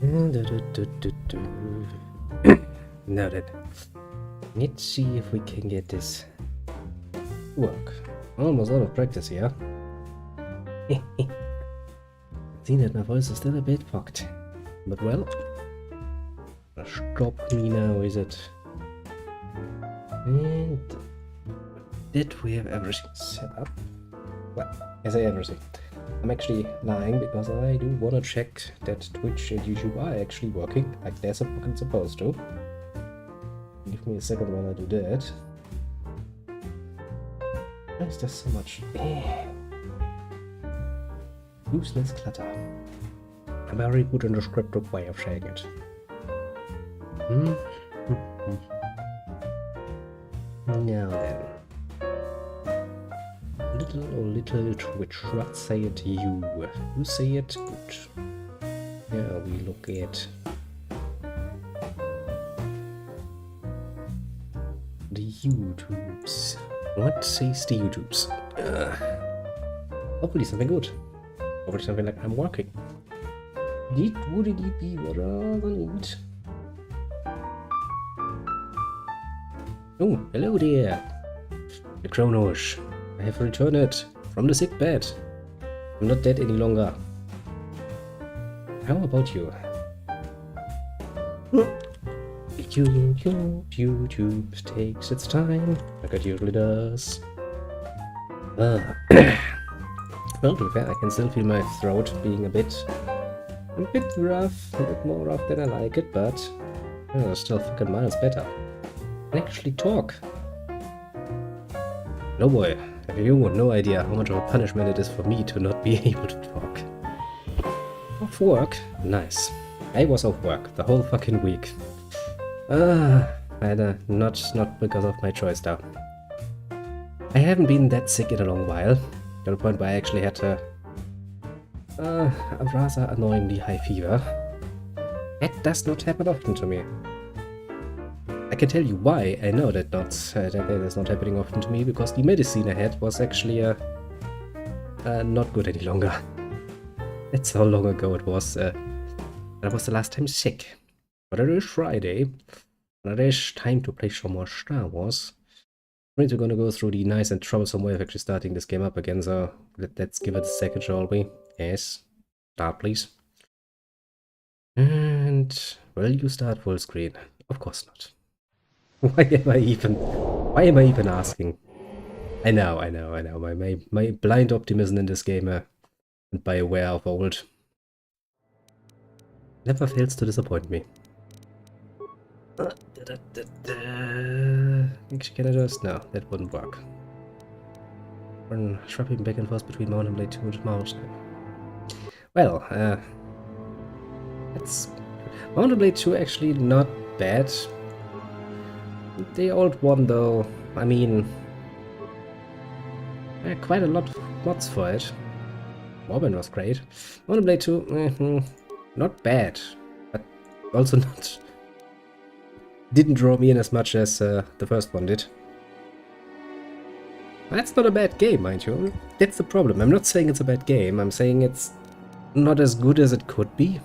Now then, let's see if we can get this to work. Almost out of practice here. See that my voice is still a bit fucked. But well, stop me now, is it? And did we have everything set up? Well, I say everything. I'm actually lying because I do want to check that Twitch and YouTube are actually working like they're fucking supposed to. Give me a second while I do that. Why is there so much useless clutter? I'm very good in the scripted way of saying it. Now then. Little Twitch, what say it you? You say it good. Yeah, we look at the YouTubes. What says the YouTubes? Hopefully something good. Hopefully something like I'm working. It would it be what I need. Oh, hello there. The Kronos. I have returned from the sick bed. I'm not dead any longer. How about you? YouTube takes its time, like it usually does. Well, to be fair, I can still feel my throat being a bit rough, a bit more rough than I like it, but still fucking miles better. I can actually talk. No boy, have you no idea how much of a punishment it is for me to not be able to talk. Off work? Nice. I was off work the whole fucking week. Not because of my choice though. I haven't been that sick in a long while, to the point where I actually had a rather annoyingly high fever. That does not happen often to me. I can tell you why I know that is not happening often to me, because the medicine I had was actually not good any longer. That's how long ago it was. That was the last time sick. But it is Friday, and it is time to play some more Star Wars. We're gonna go through the nice and troublesome way of actually starting this game up again, so let's give it a second, shall we? Yes. Start, please. And will you start full screen? Of course not. Why am I even asking? I know. My blind optimism in this game, and by aware of old, never fails to disappoint me. Actually, can I just... No, that wouldn't work. Run swapping back and forth between Mountain Blade 2 and Mouse. Well, it's... Mountain Blade 2 actually not bad. The old one though, I mean... quite a lot of mods for it. Morbin was great. Mountain Blade 2, not bad. But also not... Didn't draw me in as much as the first one did. That's not a bad game, mind you. That's the problem. I'm not saying it's a bad game. I'm saying it's not as good as it could be.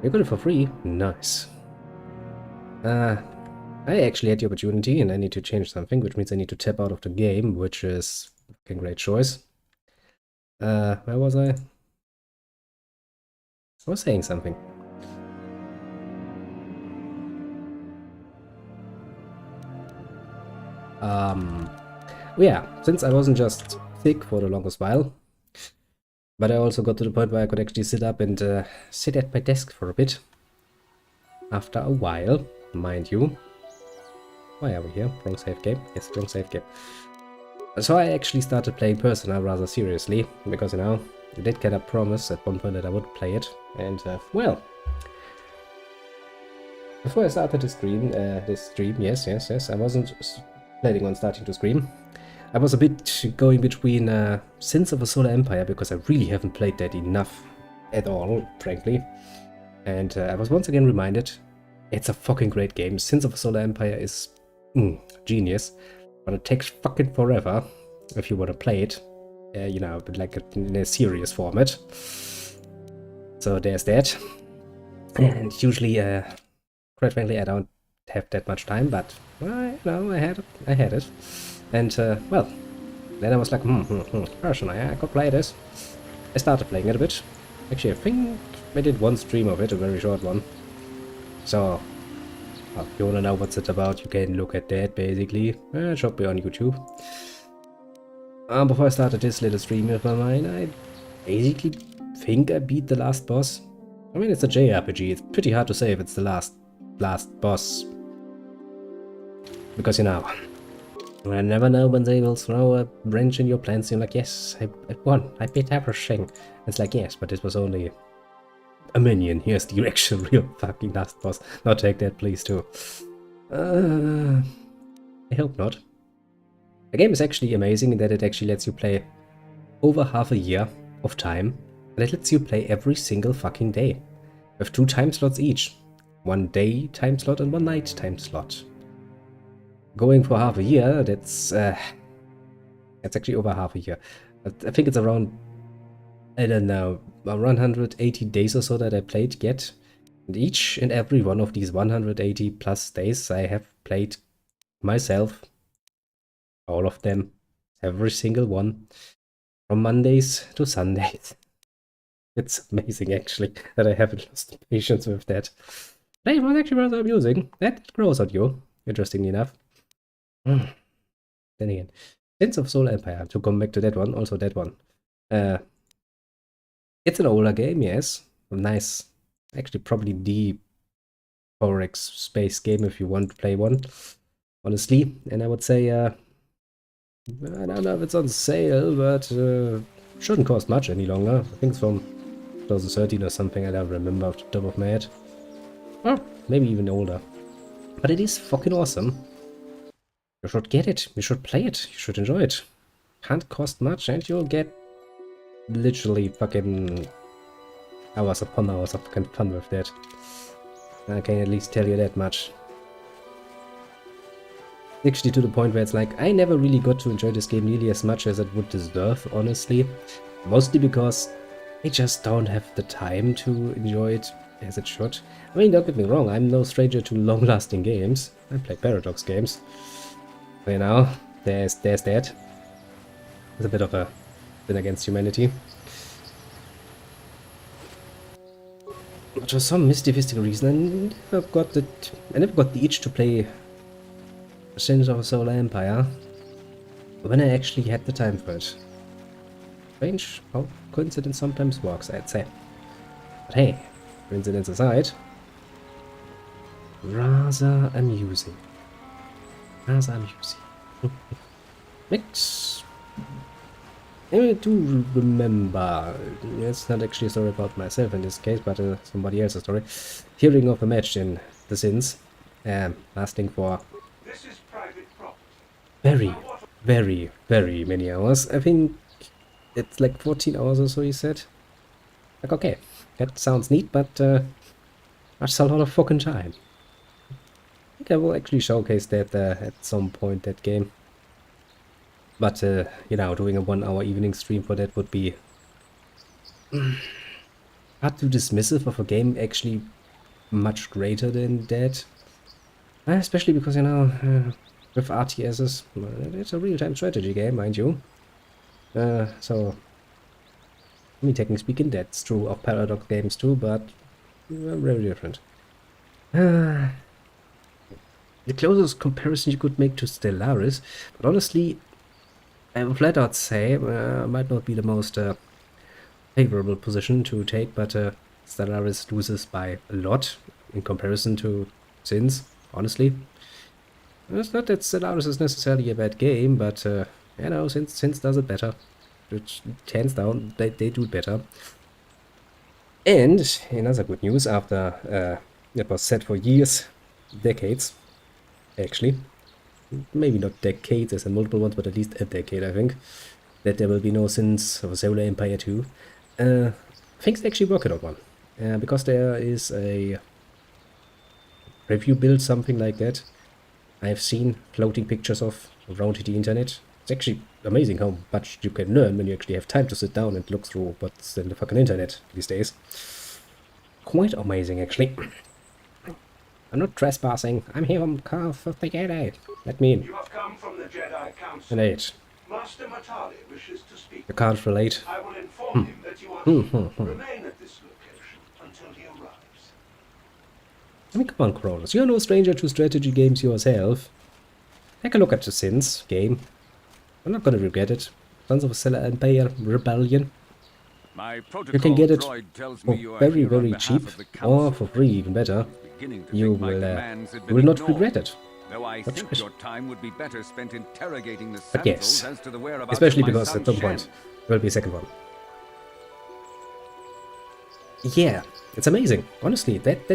You got it for free? Nice. I actually had the opportunity and I need to change something, which means I need to tap out of the game, which is a fucking great choice. Where was I? I was saying something. Yeah, since I wasn't just sick for the longest while, but I also got to the point where I could actually sit up and sit at my desk for a bit. After a while, mind you. Why are we here? Wrong save game? Yes, wrong save game. So I actually started playing Persona rather seriously, because, you know, I did get a promise at one point that I would play it, and, well... Before I started this stream, yes, I wasn't planning on starting to stream. I was a bit going between Sins of a Solar Empire, because I really haven't played that enough at all, frankly. And I was once again reminded, it's a fucking great game. Sins of a Solar Empire is genius, but it takes fucking forever if you want to play it, you know, but like in a serious format. So there's that. And usually, quite frankly, I don't have that much time, but I had it. And well, then I was like, personally, I could play this. I started playing it a bit. Actually, I think I did one stream of it, a very short one. So, if you wanna know what's it about, you can look at that, basically. It should be on YouTube. Before I started this little stream of mine, I basically think I beat the last boss. I mean, it's a JRPG, it's pretty hard to say if it's the last boss. Because, you know, I never know when they will throw a wrench in your plans. You're like, yes, I won, I beat everything. It's like, yes, but this was only a minion. Here's the actual real fucking last boss. Now take that, please, too. I hope not. The game is actually amazing in that it actually lets you play over half a year of time. And it lets you play every single fucking day. With 2 time slots each. 1 day time slot and 1 night time slot. Going for half a year, that's actually over half a year. I think it's around, I don't know, around 180 days or so that I played yet. And each and every one of these 180 plus days I have played myself. All of them. Every single one. From Mondays to Sundays. It's amazing, actually, that I haven't lost patience with that. It was actually rather amusing. That grows on you, interestingly enough. Then again, Sins of Soul Empire, to come back to that one, also that one. It's an older game, yes. Nice. Actually, probably the 4X space game if you want to play one, honestly. And I would say, I don't know if it's on sale, but shouldn't cost much any longer. I think it's from 2013 or something, I don't remember off the top of my head. Or maybe even older. But it is fucking awesome. You should get it, you should play it, you should enjoy it. Can't cost much and you'll get literally fucking hours upon hours of fucking fun with that. I can at least tell you that much. Actually to the point where it's like, I never really got to enjoy this game nearly as much as it would deserve, honestly. Mostly because I just don't have the time to enjoy it as it should. I mean, don't get me wrong, I'm no stranger to long-lasting games. I play Paradox games. You know, there's that. There's a bit of a sin against humanity. But for some mystical reason, I never got the itch to play Sins of Solar Empire when I actually had the time for it. Strange how coincidence sometimes works, I'd say. But hey, coincidence aside, rather amusing. Rather amusing. Next, I do remember, it's not actually a story about myself in this case, but somebody else's story. Hearing of a match in The Sins, lasting for very, very, very many hours. I think it's like 14 hours or so, he said. Like, okay, that sounds neat, but that's a lot of fucking time. I think I will actually showcase that at some point, that game. But, you know, doing a 1 hour evening stream for that would be hard to dismissive of a game actually much greater than that. Especially because, you know, with RTSs, it's a real-time strategy game, mind you. So, I mean, technically speaking, that's true of Paradox games too, but very different. The closest comparison you could make to Stellaris, but honestly, I would flat out say, might not be the most favorable position to take, but Stellaris loses by a lot in comparison to Sins, honestly. It's not that Stellaris is necessarily a bad game, but, you know, Sins does it better. Which, hands down, they do it better. And, in other good news, after it was said for years, decades, actually, maybe not decades as in multiple ones, but at least a decade, I think, that there will be no Sins of Solar Empire 2. Things actually working on one. Because there is a review build, something like that, I've seen floating pictures of around the internet. It's actually amazing how much you can learn when you actually have time to sit down and look through what's in the fucking internet these days. quite amazing, actually. I'm not trespassing. I'm here from Call of the Jedi. Let me in. You have come from the Jedi Council. An age. Master Matali wishes to speak. You can't relate. I will inform him that you are here. Remain at this location until he arrives. I mean, come on, Cronus. You're no stranger to strategy games yourself. Take a look at the Sins game. I'm not gonna regret it. Sons of a Stellar Empire Rebellion. You can get it for very, very cheap, or for free, even better. You will not regret it. Though I think your time would be better spent interrogating the But yes, Sandals as to the whereabouts especially of my because son at some Shen. point there will be a second one. Yeah, it's amazing. Honestly, that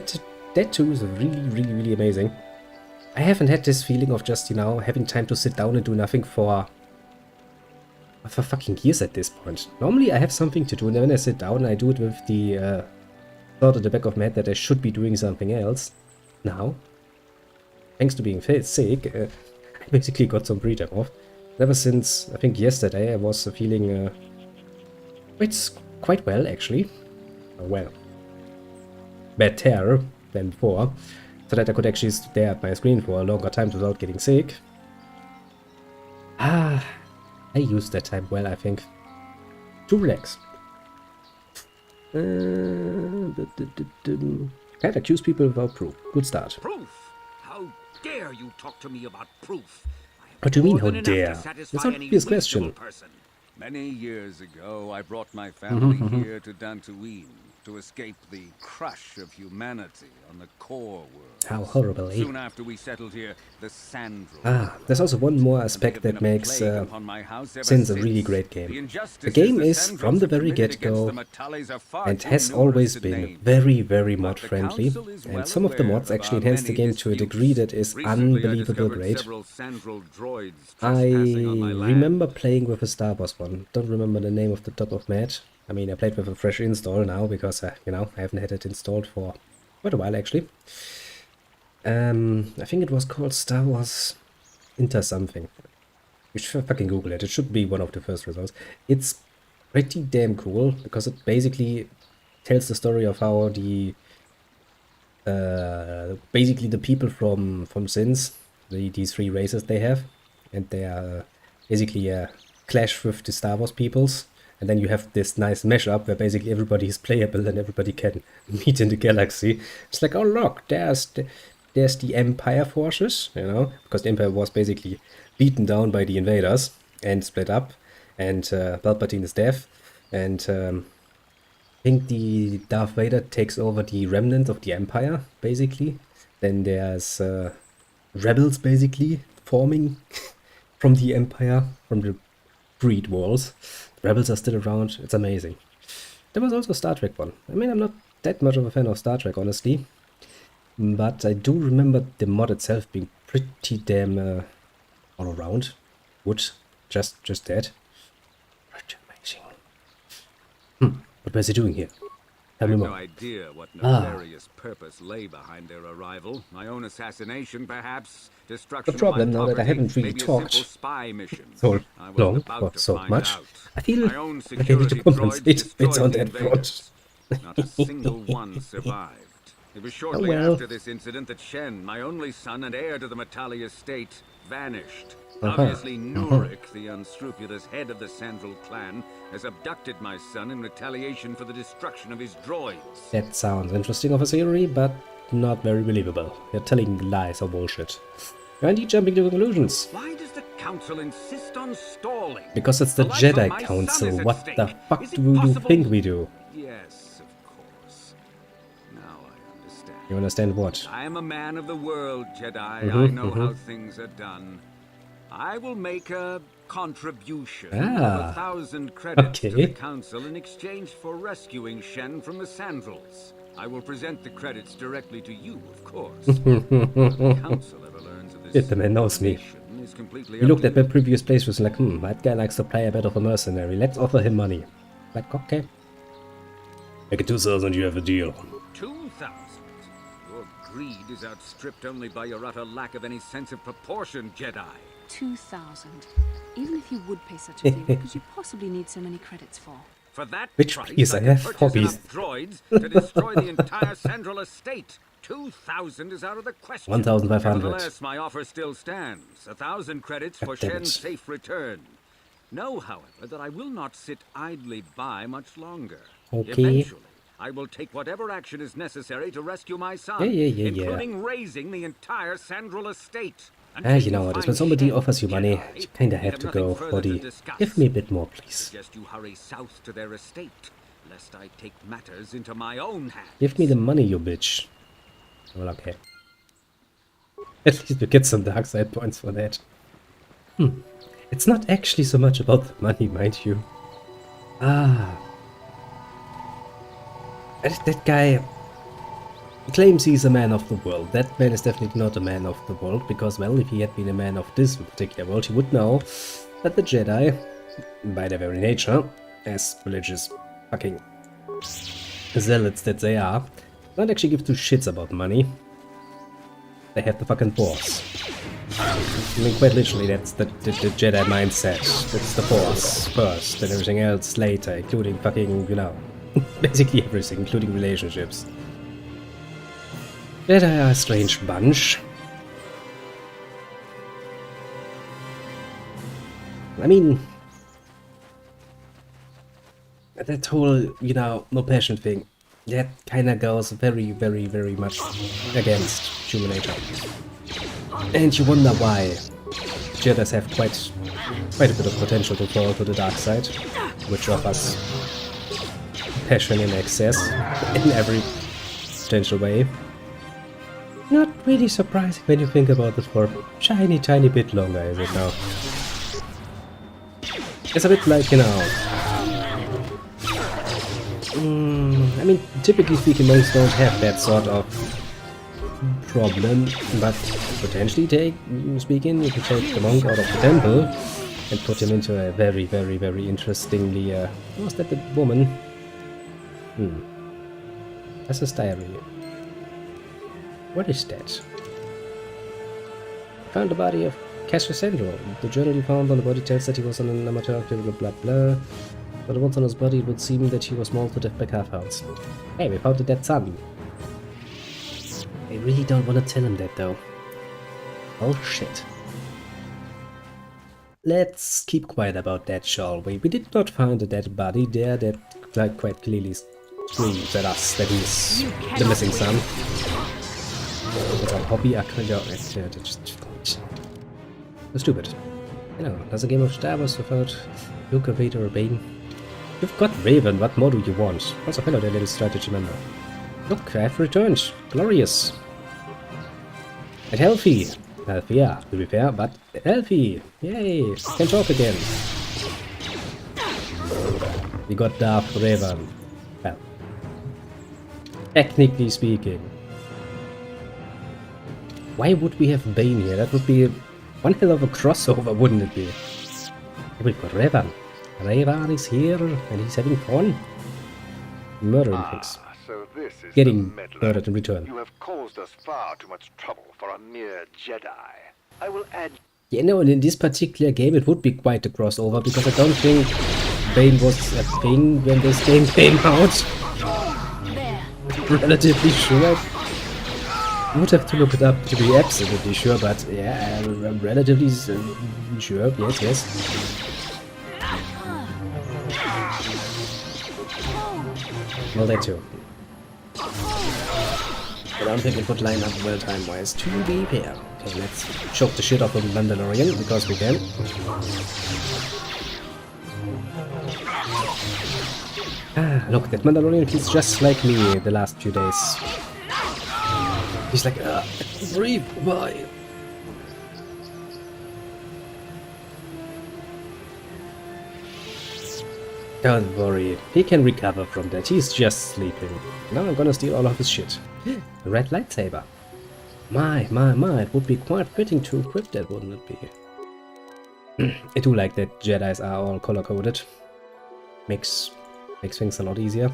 too is really, really, really amazing. I haven't had this feeling of just, you know, having time to sit down and do nothing for fucking years at this point. Normally I have something to do, and then when I sit down, I do it with the thought at the back of my head that I should be doing something else. Now, thanks to being sick, I basically got some free time off. Ever since, I think yesterday, I was feeling quite well, actually. Well, better than before, so that I could actually stare at my screen for a longer time without getting sick. I used that time well, I think, to relax. Can't accuse people without proof. Good start. Proof? How dare you talk to me about proof? What do you mean, how dare? That's not a obvious question. Many years ago, I brought my family here to Dantooine to escape the crush of humanity on the core world. How horrible, eh? Soon after we settled here, the Sandral. There's also one more aspect that makes Sins a really great game. The game is, from the very get-go, and has always been very, very mod-friendly, and some of the mods actually enhance the game to a degree that is unbelievable great. I remember playing with a Star Wars one, don't remember the name off the top of my head. I mean, I played with a fresh install now, because, you know, I haven't had it installed for quite a while, actually. I think it was called Star Wars Inter something. You should fucking Google it. It should be one of the first results. It's pretty damn cool, because it basically tells the story of how the basically the people from Sins, these three races they have, and they are basically clash with the Star Wars peoples. And then you have this nice mashup where basically everybody is playable and everybody can meet in the galaxy. It's like, oh look, there's the Empire forces, you know, because the Empire was basically beaten down by the invaders and split up, and Palpatine is deaf, and I think the Darth Vader takes over the remnants of the Empire, basically. Then there's rebels basically forming from the Empire, from the breed walls. Rebels are still around. It's amazing. There was also a Star Trek one. I mean, I'm not that much of a fan of Star Trek, honestly, but I do remember the mod itself being pretty damn all around. Wood, just that. Pretty amazing. What was he doing here? I have no idea what nefarious purpose lay behind their arrival. My own assassination, perhaps. Destruction the problem, of my now that I property, haven't really maybe a talked simple spy mission. so I was long about or to so find much, out. I feel My own like I need to security compensate droids a bit on destroyed that invaders. front. Not a single one survived. It was shortly well. after this incident that Shen, my only son and heir to the Matali estate, vanished. Obviously, Nurik, the unscrupulous head of the Sandral clan, has abducted my son in retaliation for the destruction of his droids. That sounds interesting of a theory, but not very believable. You're telling lies or bullshit. You're indeed jumping to conclusions. Why does the council insist on stalling? Because it's the life of Jedi my son Council. is at What stake. the fuck Is it do you possible? think we do? Yes, of course. Now I understand. You understand what? I am a man of the world, Jedi. I know how things are done. I will make a contribution of 1,000 credits to the council in exchange for rescuing Shen from the Sandrals. I will present the credits directly to you, of course. What the council ever learns of this The man knows me. is completely He up looked to at my previous playthroughs and like, that guy likes to play a bit of a mercenary. Let's offer him money. Like, okay. Make it 2,000, you have a deal. 2,000. Your greed is outstripped only by your utter lack of any sense of proportion, Jedi. 2,000. Even if you would pay such a fee, what could you possibly need so many credits for? For that Which price, please, I can have purchase hobbies. enough droids to destroy the entire Central Estate. 2,000 is out of the question. 1,500. Nevertheless, my offer still stands. 1,000 credits for God damn Shen's it. safe return. Know, however, that I will not sit idly by much longer. Okay. Eventually, I will take whatever action is necessary to rescue my son, Yeah. including raising the entire Sandral Estate. You know what, when somebody offers you money, you kinda have to go for the... Give me a bit more, please. Suggest you hurry south to their estate, lest I take matters into my own hands. Give me the money, you bitch. Well, okay. At least we get some dark side points for that. It's not actually so much about the money, mind you. That guy claims he's a man of the world. That man is definitely not a man of the world, because, well, if he had been a man of this particular world, he would know that the Jedi, by their very nature, as religious fucking zealots that they are, don't actually give two shits about money. They have the fucking Force. I mean, quite literally, that's the Jedi mindset. It's the Force first, and everything else later, including fucking, you know, basically everything, including relationships. Jedi are a strange bunch. I mean, that whole, you know, no passion thing, that kinda goes very, very, very much against human nature. And you wonder why Jedis have quite a bit of potential to fall to the dark side, which offers passion in excess in every potential way. Not really surprising when you think about it for a tiny bit longer, is it now? It's a bit like, you know... I mean, typically speaking, monks don't have that sort of problem, but potentially speaking, you can take the monk out of the temple and put him into a very, very, very interestingly... was that the woman? That's a diary. What is that? Found the body of Cassandro. The journal you found on the body tells that he was an amateur activity, blah blah. But once on his body, it would seem that he was mauled to death by calfhounds. Hey, we found a dead son. I really don't want to tell him that though. Oh shit. Let's keep quiet about that, shall we? We did not find a dead body there that quite clearly screams at us that he's the missing son. It's our hobby, it's stupid. You know, there's a game of Star Wars without Luke, Vader, or Bane. You've got Raven, what more do you want? Also, hello there, little strategy member. Look, I've returned. Glorious. And healthy. Healthy, yeah, to be fair, but healthy. Yay, can talk again. We got Darth Raven. Well, technically speaking. Why would we have Bane here? That would be one hell of a crossover, wouldn't it be? We've got Revan. Revan is here, and he's having fun. Murdering things. So this is Getting murdered in return. You have caused us far too much trouble for a mere Jedi. I will add... You know, in this particular game, it would be quite a crossover, because I don't think Bane was a thing when this game came out. Relatively sure. I would have to look it up to be absolutely sure, but yeah, I'm relatively sure. Yes. Well, that too. But I don't think it would line up well time-wise, to be fair. Okay, let's choke the shit off of the Mandalorian, because we can. Look, that Mandalorian feels just like me the last few days. He's like, breathe, bye. Don't worry, he can recover from that, he's just sleeping. Now I'm gonna steal all of his shit. The red lightsaber. My, it would be quite fitting to equip that, wouldn't it be? I do like that Jedis are all color-coded. Makes things a lot easier.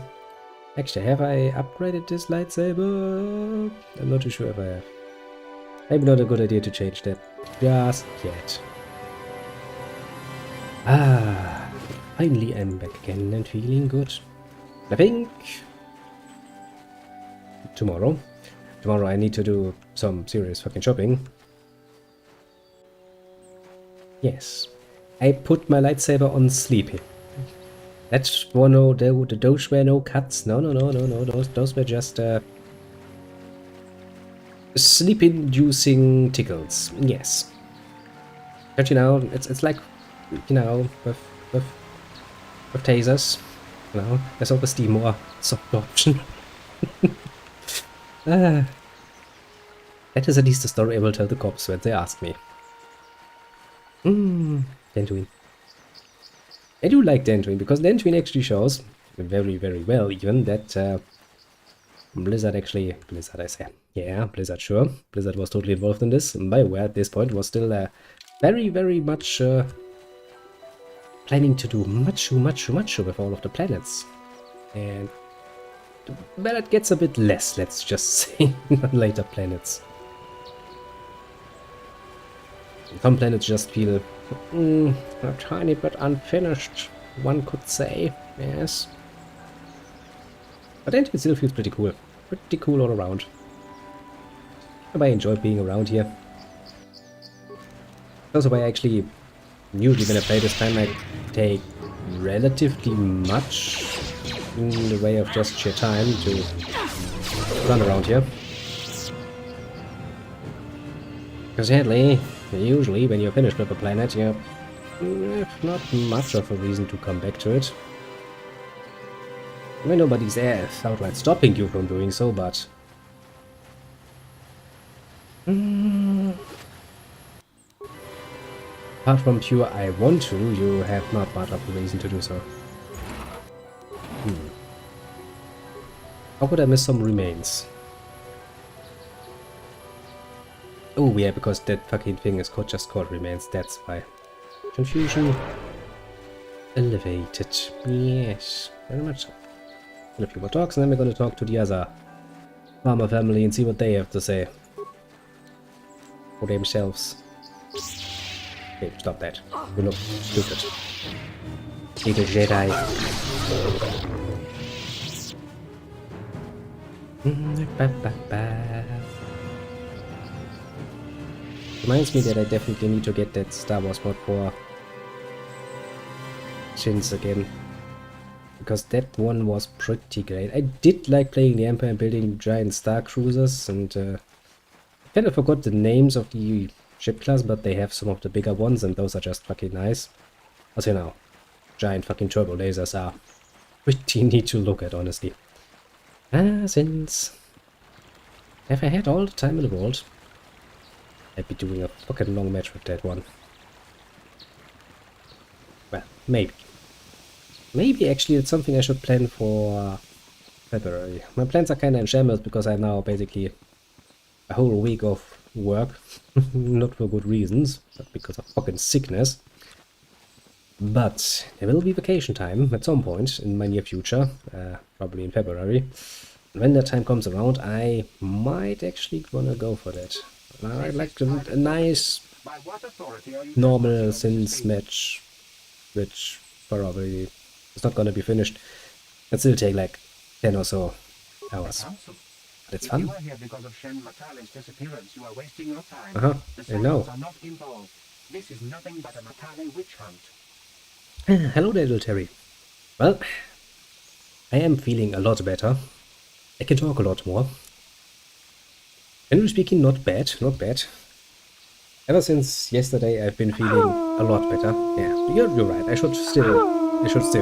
Actually, have I upgraded this lightsaber? I'm not too sure if I have. Maybe not a good idea to change that just yet. Finally, I'm back again and feeling good. I think tomorrow I need to do some serious fucking shopping. Yes, I put my lightsaber on sleeping. That were no, those were no cuts. No. Those were just sleep-inducing tickles. Yes, but you know, it's like, you know, with tasers. You know, there's always the more soft option. That is at least the story I will tell the cops when they ask me. Dantooine. I do like Dantooine, because Dantooine actually shows very, very well even that Blizzard I say. Yeah, Blizzard, sure. Blizzard was totally involved in this. BioWare at this point was still very, very much planning to do much with all of the planets. And well, it gets a bit less, let's just say, on later planets. Some planets just feel a tiny bit unfinished, one could say, yes. But it still feels pretty cool. Pretty cool all around. And I enjoy being around here. Also, I actually, usually when I play this time, I take relatively much in the way of just sheer time to run around here. Because sadly, usually when you're finished with a planet, you have not much of a reason to come back to it. I mean, nobody's there outright stopping you from doing so, but apart from pure I want to, you have not much of a reason to do so. How could I miss some remains? Oh yeah, because that fucking thing is just called remains, that's why. Confusion elevated. Yes, very much so. And a few more talks, and then we're going to talk to the other farmer family and see what they have to say for themselves. Okay, stop that. You look stupid. Little Jedi. Reminds me that I definitely need to get that Star Wars mod for Shins again. Because that one was pretty great. I did like playing the Empire and building giant star cruisers, and I kind of forgot the names of the ship class, but they have some of the bigger ones, and those are just fucking nice. As you know, giant fucking turbo lasers are pretty neat to look at, honestly. Since if I had all the time in the world, I'd be doing a fucking long match with that one. Well, maybe. Maybe actually it's something I should plan for February. My plans are kinda in shambles because I have now basically a whole week of work. Not for good reasons, but because of fucking sickness. But there will be vacation time at some point in my near future, probably in February. And when that time comes around, I might actually wanna go for that. I'd like a nice normal Sins match, which probably is not gonna be finished. It'll still take like 10 or so hours. But it's fun. I know. This is nothing but a Matale witch hunt. Hello there, little Terry. Well, I am feeling a lot better. I can talk a lot more. Generally speaking, not bad, not bad. Ever since yesterday, I've been feeling a lot better. Yeah, you're right. I should still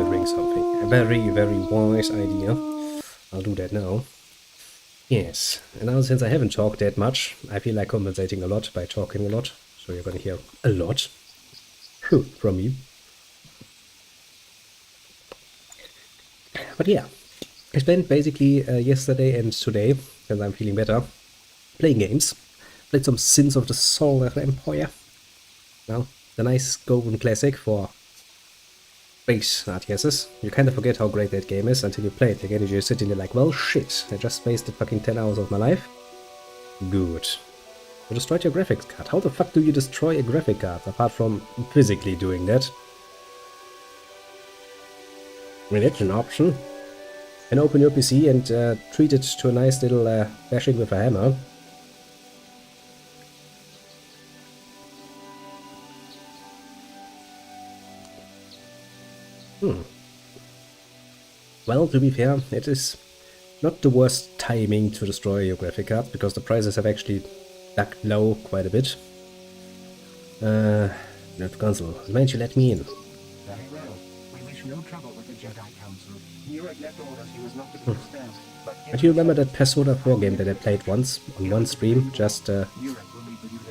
drink something. A very, very wise idea. I'll do that now. Yes, and now since I haven't talked that much, I feel like compensating a lot by talking a lot. So you're gonna hear a lot from me. But yeah, I spent basically yesterday and today, because I'm feeling better, playing games. Played some Sins of the Solar Empire. Now, the nice golden classic for base RTSs. You kind of forget how great that game is until you play it again and you're sitting there like, well shit, I just wasted fucking 10 hours of my life. Good. You destroyed your graphics card. How the fuck do you destroy a graphic card apart from physically doing that? I mean, it's an option. And open your PC and treat it to a nice little bashing with a hammer. Well, to be fair, it is not the worst timing to destroy your graphic card, because the prices have actually dug low quite a bit. Not console. Why you let me in? Very well. We wish no trouble with the Jedi Council. Here at left orders he was not to be disturbed. But you remember that Persona 4 game that I played once on one stream, just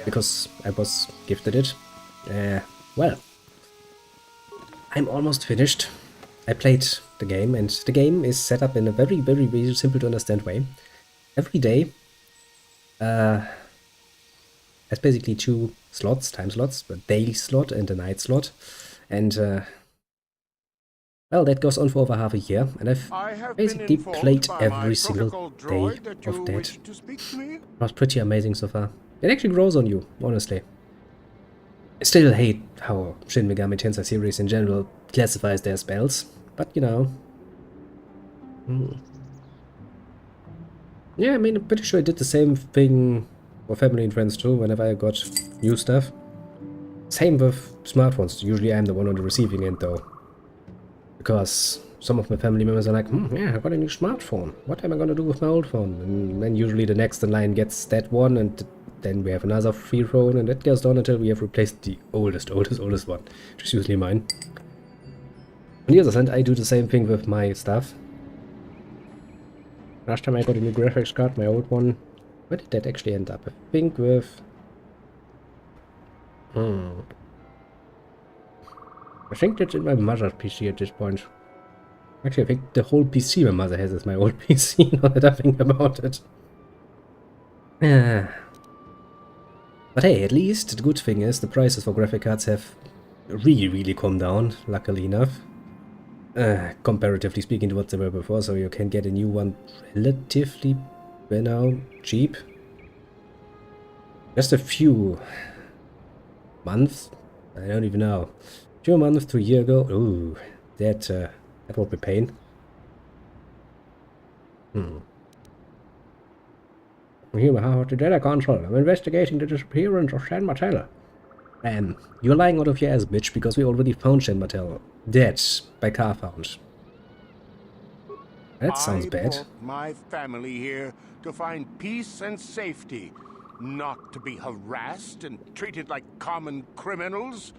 because I was gifted it? Well, I'm almost finished. I played the game, and the game is set up in a very, very, very simple to understand way. Every day has basically two slots, time slots, a day slot and a night slot. And, well, that goes on for over half a year, and I've basically played every single day of that. It was pretty amazing so far. It actually grows on you, honestly. I still hate how Shin Megami Tensei series in general classifies their spells, but you know. Yeah, I mean, I'm pretty sure I did the same thing for family and friends too, whenever I got new stuff. Same with smartphones. Usually I'm the one on the receiving end though. Because some of my family members are like, yeah, I got a new smartphone. What am I gonna do with my old phone? And then usually the next in line gets that one, and then we have another free phone, and that goes on until we have replaced the oldest one, which is usually mine. On the other hand, I do the same thing with my stuff. Last time I got a new graphics card, my old one, where did that actually end up? I think with... I think that's in my mother's PC at this point. Actually, I think the whole PC my mother has is my old PC, now that I think about it. But hey, at least the good thing is the prices for graphic cards have really, really come down, luckily enough. Comparatively speaking to what they were before, so you can get a new one relatively, you know, cheap. Just a few months, I don't even know. A few months to a year ago, ooh, that would be pain. Here, how to data console. I'm investigating the disappearance of Shan Martell. You're lying out of your ass, bitch, because we already found Shan Martell. Dead by car found. That sounds bad. I brought my family here to find peace and safety, not to be harassed and treated like common criminals.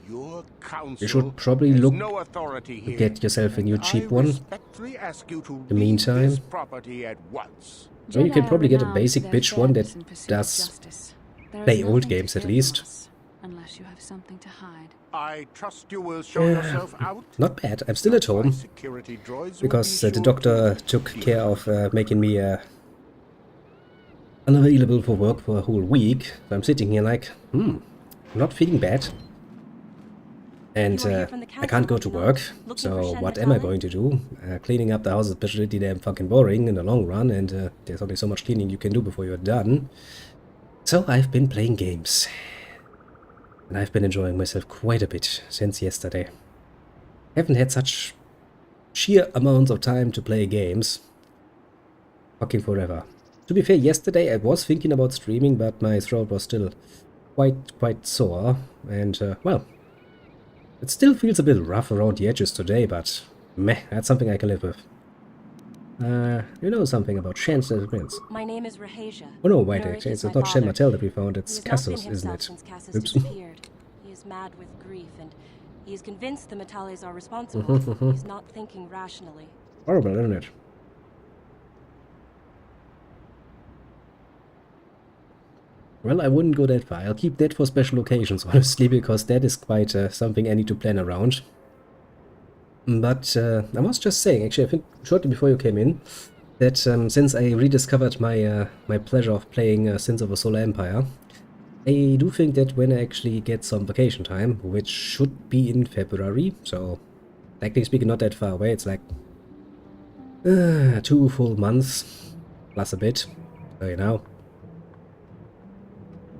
Your council You should probably look no authority here. Get yourself a new cheap one. Respectfully ask you to In the meantime, leave this property at once. I mean, you can probably get a basic bitch one that does play old games at least. Unless you have something to hide. I trust you will show yourself out. Not bad. I'm still at My home security droids will because be the sure doctor to took care of making me unavailable for work for a whole week. So I'm sitting here like, not feeling bad. And I can't go to work, so what am I going to do? Cleaning up the house is pretty damn fucking boring in the long run, and there's only so much cleaning you can do before you're done. So I've been playing games. And I've been enjoying myself quite a bit since yesterday. Haven't had such sheer amounts of time to play games. Fucking forever. To be fair, yesterday I was thinking about streaming, but my throat was still quite sore, and well, it still feels a bit rough around the edges today, but meh, that's something I can live with. You know something about Shan's disappearance? My name is Rahasia. Oh no, wait, Merrick actually, is it's my not Shan father. Martell that we found, it's He has not Cassus, been isn't himself it? since Cassus Oops. disappeared. He is mad with grief, and he is convinced the Metales are responsible. He's not thinking rationally. Horrible, isn't it? Well, I wouldn't go that far. I'll keep that for special occasions, honestly, because that is quite something I need to plan around. But I was just saying, actually, I think shortly before you came in, that since I rediscovered my my pleasure of playing Sins of a Solar Empire, I do think that when I actually get some vacation time, which should be in February, so technically speaking not that far away, it's like 2 full months plus a bit, so you know.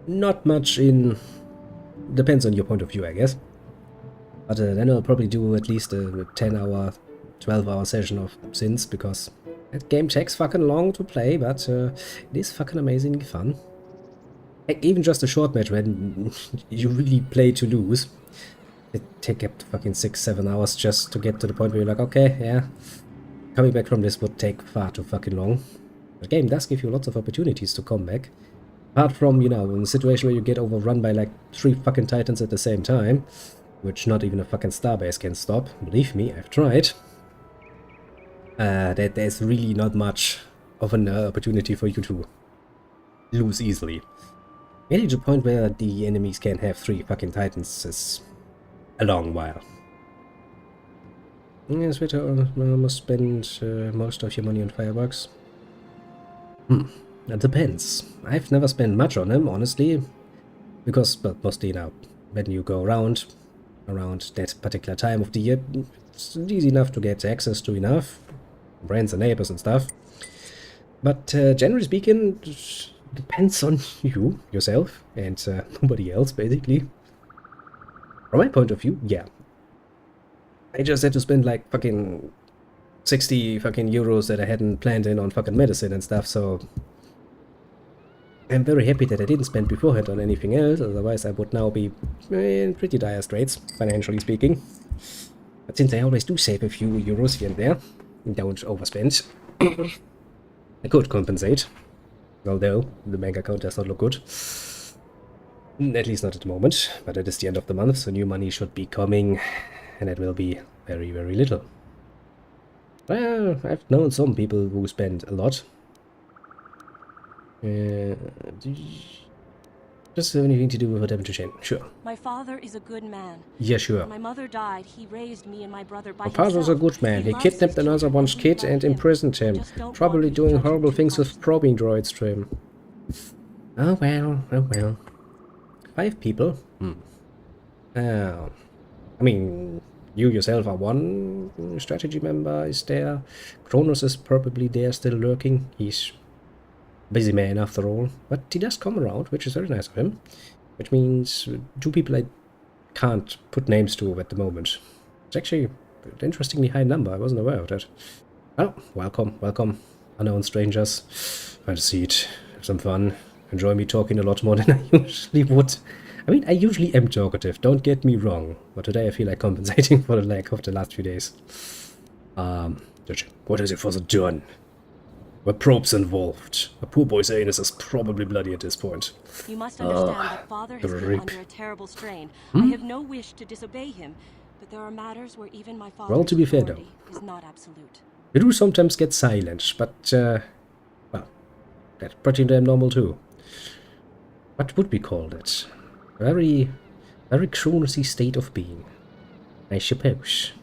Not much in... depends on your point of view, I guess. But then I'll probably do at least a 10-hour 12-hour session of since, because that game takes fucking long to play, but it is fucking amazingly fun. Like, even just a short match when you really play to lose, it take up to fucking 6-7 hours just to get to the point where you're like, okay, yeah, coming back from this would take far too fucking long. The game does give you lots of opportunities to come back. Apart from, you know, in a situation where you get overrun by like 3 fucking titans at the same time, which not even a fucking starbase can stop. Believe me, I've tried. There's really not much of an opportunity for you to lose easily. Getting to the point where the enemies can have 3 fucking titans is a long while. Yes, we almost spend most of your money on fireworks. That depends. I've never spent much on them, honestly, because, well, mostly now, when you go around that particular time of the year, it's easy enough to get access to enough friends and neighbors and stuff. But generally speaking, it depends on you, yourself, and nobody else, basically. From my point of view, yeah. I just had to spend like fucking 60 fucking euros that I hadn't planned in on fucking medicine and stuff, so I'm very happy that I didn't spend beforehand on anything else, otherwise I would now be in pretty dire straits, financially speaking. But since I always do save a few euros here and there, and don't overspend, I could compensate. Although, the bank account does not look good. At least not at the moment, but it is the end of the month, so new money should be coming, and it will be very, very little. Well, I've known some people who spend a lot. Does it have anything to do with what happened to Shane? Sure. My father is a good man. Yeah, sure. When my mother died, he raised me and my brother by My father was a good man. He kidnapped another one's kid and imprisoned him. Probably doing horrible things with probing droids to him. Oh well, oh well. 5 people? I mean, you yourself are one strategy member is there. Kronos is probably there, still lurking. He's busy man after all, but he does come around, which is very nice of him. Which means 2 people I can't put names to at the moment. It's actually an interestingly high number. I wasn't aware of that. Oh, welcome, welcome, unknown strangers. Find a seat, have some fun. Enjoy me talking a lot more than I usually would. I mean, I usually am talkative, don't get me wrong, but today I feel like compensating for the lack of the last few days. What is it for the done? Were probes involved. A poor boy's anus is probably bloody at this point. You must understand that father has been under a terrible strain. I have no wish to disobey him, but there are matters where even my father's to be fair, though, is not absolute. You do sometimes get silent, but, well, that's pretty damn normal too. What would we call it? Very Kronosy state of being, I suppose.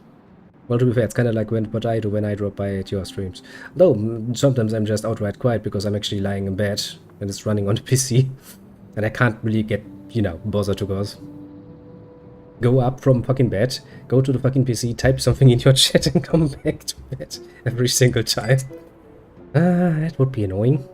Well, to be fair, it's kind of like what I do when I drop by at your streams. Though, sometimes I'm just outright quiet because I'm actually lying in bed and it's running on the PC. And I can't really get, you know, bothered to go up from fucking bed, go to the fucking PC, type something in your chat and come back to bed every single time. That would be annoying.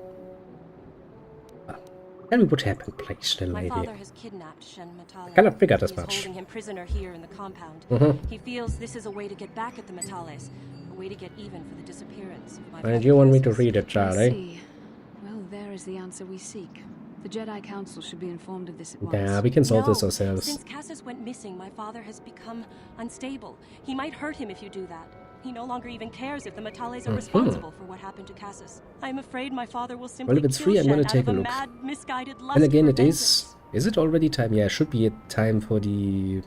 Tell me what happened, please, little lady. My father has kidnapped Shen Matale. I kind of figured as He's much. holding him prisoner here in the compound. He feels this is a way to get back at the Matales, a way to get even for the disappearance of my And you want me to read it, I Charlie? see. Well, there is the answer we seek. The Jedi Council should be informed of this at once. Yeah, we can solve this No, ourselves. Since Cassus went missing, my father has become unstable. He might hurt him if you do that. He no longer even cares if the Matales are responsible for what happened to Cassus. I'm afraid my father will simply Well, if it's free, kill I'm gonna Shen out take of a a look. mad, misguided lust And again, for it vengeance. is it already time? Yeah, it should be a time for the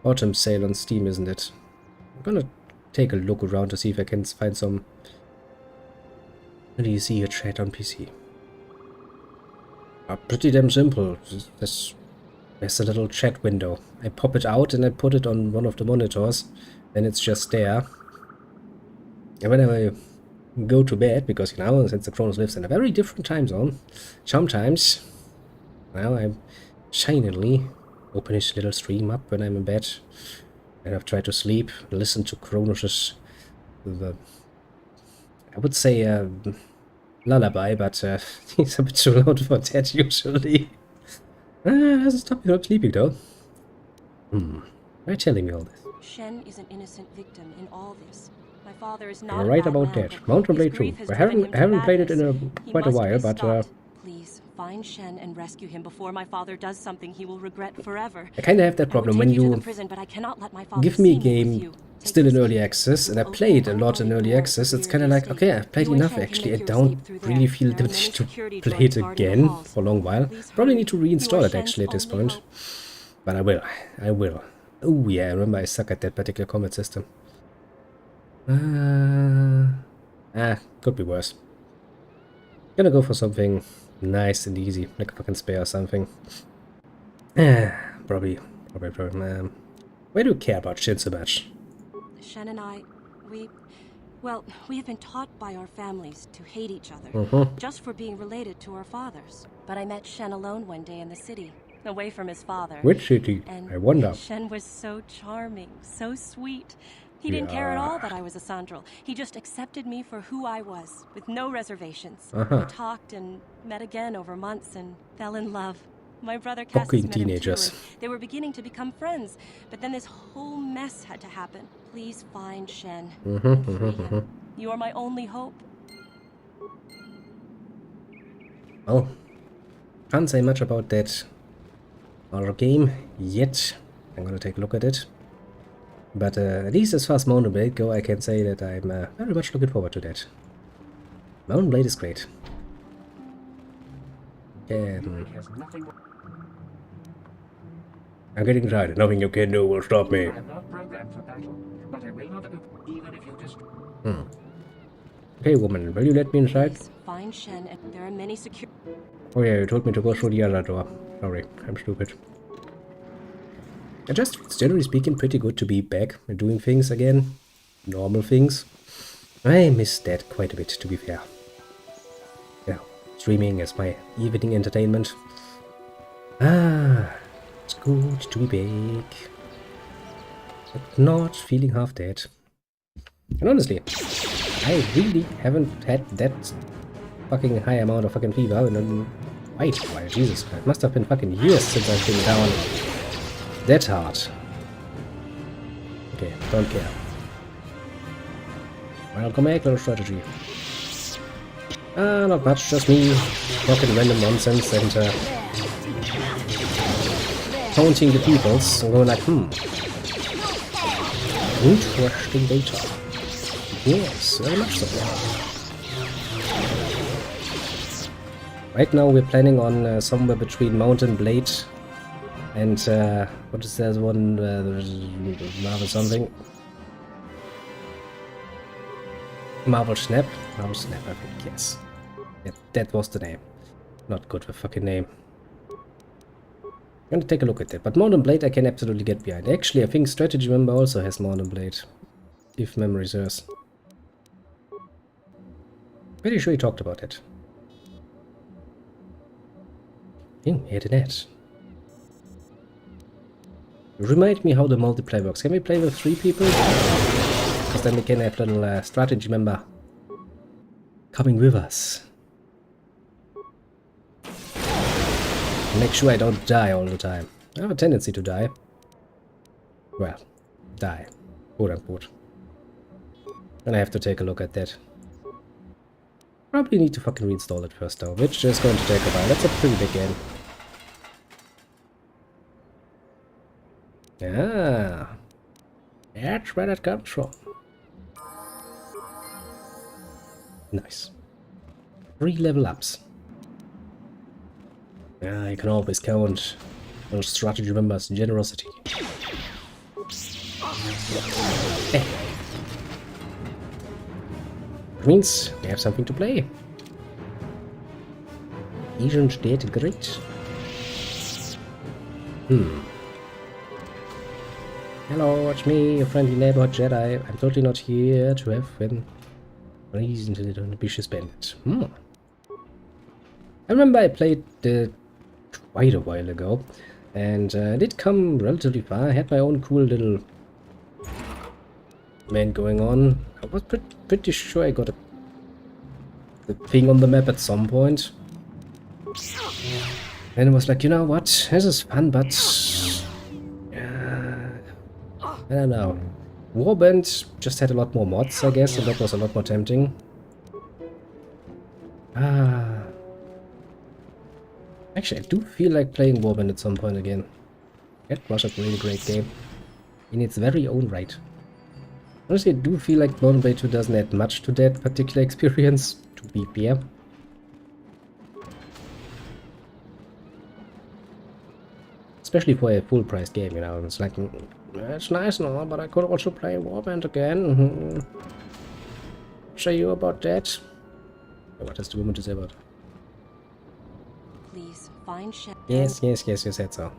autumn sale on Steam, isn't it? I'm gonna take a look around to see if I can find some. What do you see here, chat on PC? Pretty damn simple. There's a little chat window. I pop it out and I put it on one of the monitors. Then it's just there. And whenever I go to bed, because, you know, since the Kronos lives in a very different time zone, sometimes, well, I shinily open his little stream up when I'm in bed, and I've tried to sleep, listen to Kronos' I would say lullaby, but he's a bit too loud for that usually. Doesn't stop me from sleeping though. Why are you telling me all this? Shen is an innocent victim in all this. My father is not You're a right bad about man, that. but Mountain his Blade 2. grief has I driven him to haven't played it in madness. He quite a must while, be but stopped. Please find Shen and rescue him before my father does something he will regret forever. I kinda have that problem when to the you prison, but I cannot let my father give me a see with game you. Take still in this early key. access, and I It will played a open lot in unguarded early door access. to It's the kind of rear like, estate. okay, I've played You and enough Shen can actually. I make your don't escape through really there. feel There are the many need to security play droids it guarding the again halls. for a long while. Please Probably hurry. need to You are reinstall it Shen's actually at this only point. hope. But I will. Oh yeah, I remember I suck at that particular combat system. Could be worse. Gonna go for something nice and easy, like a fucking spear or something. Probably. Why do you care about Shin so much? Shen and I, we have been taught by our families to hate each other, just for being related to our fathers. But I met Shen alone one day in the city, away from his father. Which city? And I wonder. Shen was so charming, so sweet. He didn't care at all that I was a Sandral. He just accepted me for who I was, with no reservations. We talked and met again over months and fell in love. My brother Cassius Fucking met him too, teenagers. and they were beginning to become friends. But then this whole mess had to happen. Please find Shen and free him. You are my only hope. Well, can't say much about that horror game yet. I'm gonna take a look at it. But at least as far as Mountain Blade go, I can say that I'm very much looking forward to that. Mountain Blade is great. I'm getting tired. Nothing you can do will stop me. Okay, woman, will you let me inside? Please find Shen, and there are many secure. Oh yeah, you told me to go through the other door. Sorry, I'm stupid. It's generally speaking pretty good to be back and doing things again. Normal things. I miss that quite a bit, to be fair. Yeah, streaming as my evening entertainment. It's good to be back. But not feeling half dead. And honestly, I really haven't had that fucking high amount of fucking fever. And wait, why, Jesus Christ, must have been fucking years since I've been down that hard. Okay, don't care. Welcome back, little strategy. Not much, just me talking random nonsense and taunting the peoples and going like, interesting data. Yes, very much so. Right now we're planning on somewhere between Mountain Blade and what is that one? Marvel something. Marvel Snap? Marvel Snap, I think, yes. Yeah, that was the name. Not good with fucking name. I'm gonna take a look at that. But Mountain Blade I can absolutely get behind. Actually, I think Strategy Member also has Mountain Blade. If memory serves. Pretty sure he talked about it. Here the net. Remind me how the multiplayer works. Can we play with 3 people? Because then we can have little strategy member coming with us. Make sure I don't die all the time. I have a tendency to die. Well, die. Quote unquote. And I have to take a look at that. Probably need to fucking reinstall it first though, which is going to take a while. That's a pretty big game. Yeah, that's where that comes from. Nice. 3 level ups. Yeah, you can always count on strategy members' generosity. Hey. Which means we have something to play. Isn't that great? Hello, it's me, your friendly neighborhood Jedi. I'm totally not here to have a reason to be suspended. I remember I played quite a while ago, and I did come relatively far. I had my own cool little man going on. I was pretty sure I got the thing on the map at some point. And it was like, you know what, this is fun, but I don't know. Warband just had a lot more mods, I guess, and that was a lot more tempting. Actually, I do feel like playing Warband at some point again. That was a really great game. In its very own right. Honestly, I do feel like Modern Blade 2 doesn't add much to that particular experience, to be fair. Especially for a full-price game, you know. It's like, it's nice and all, but I could also play Warband again. Say you about that? What has the woman to say about it? Please, find Shen. Yes, you said so.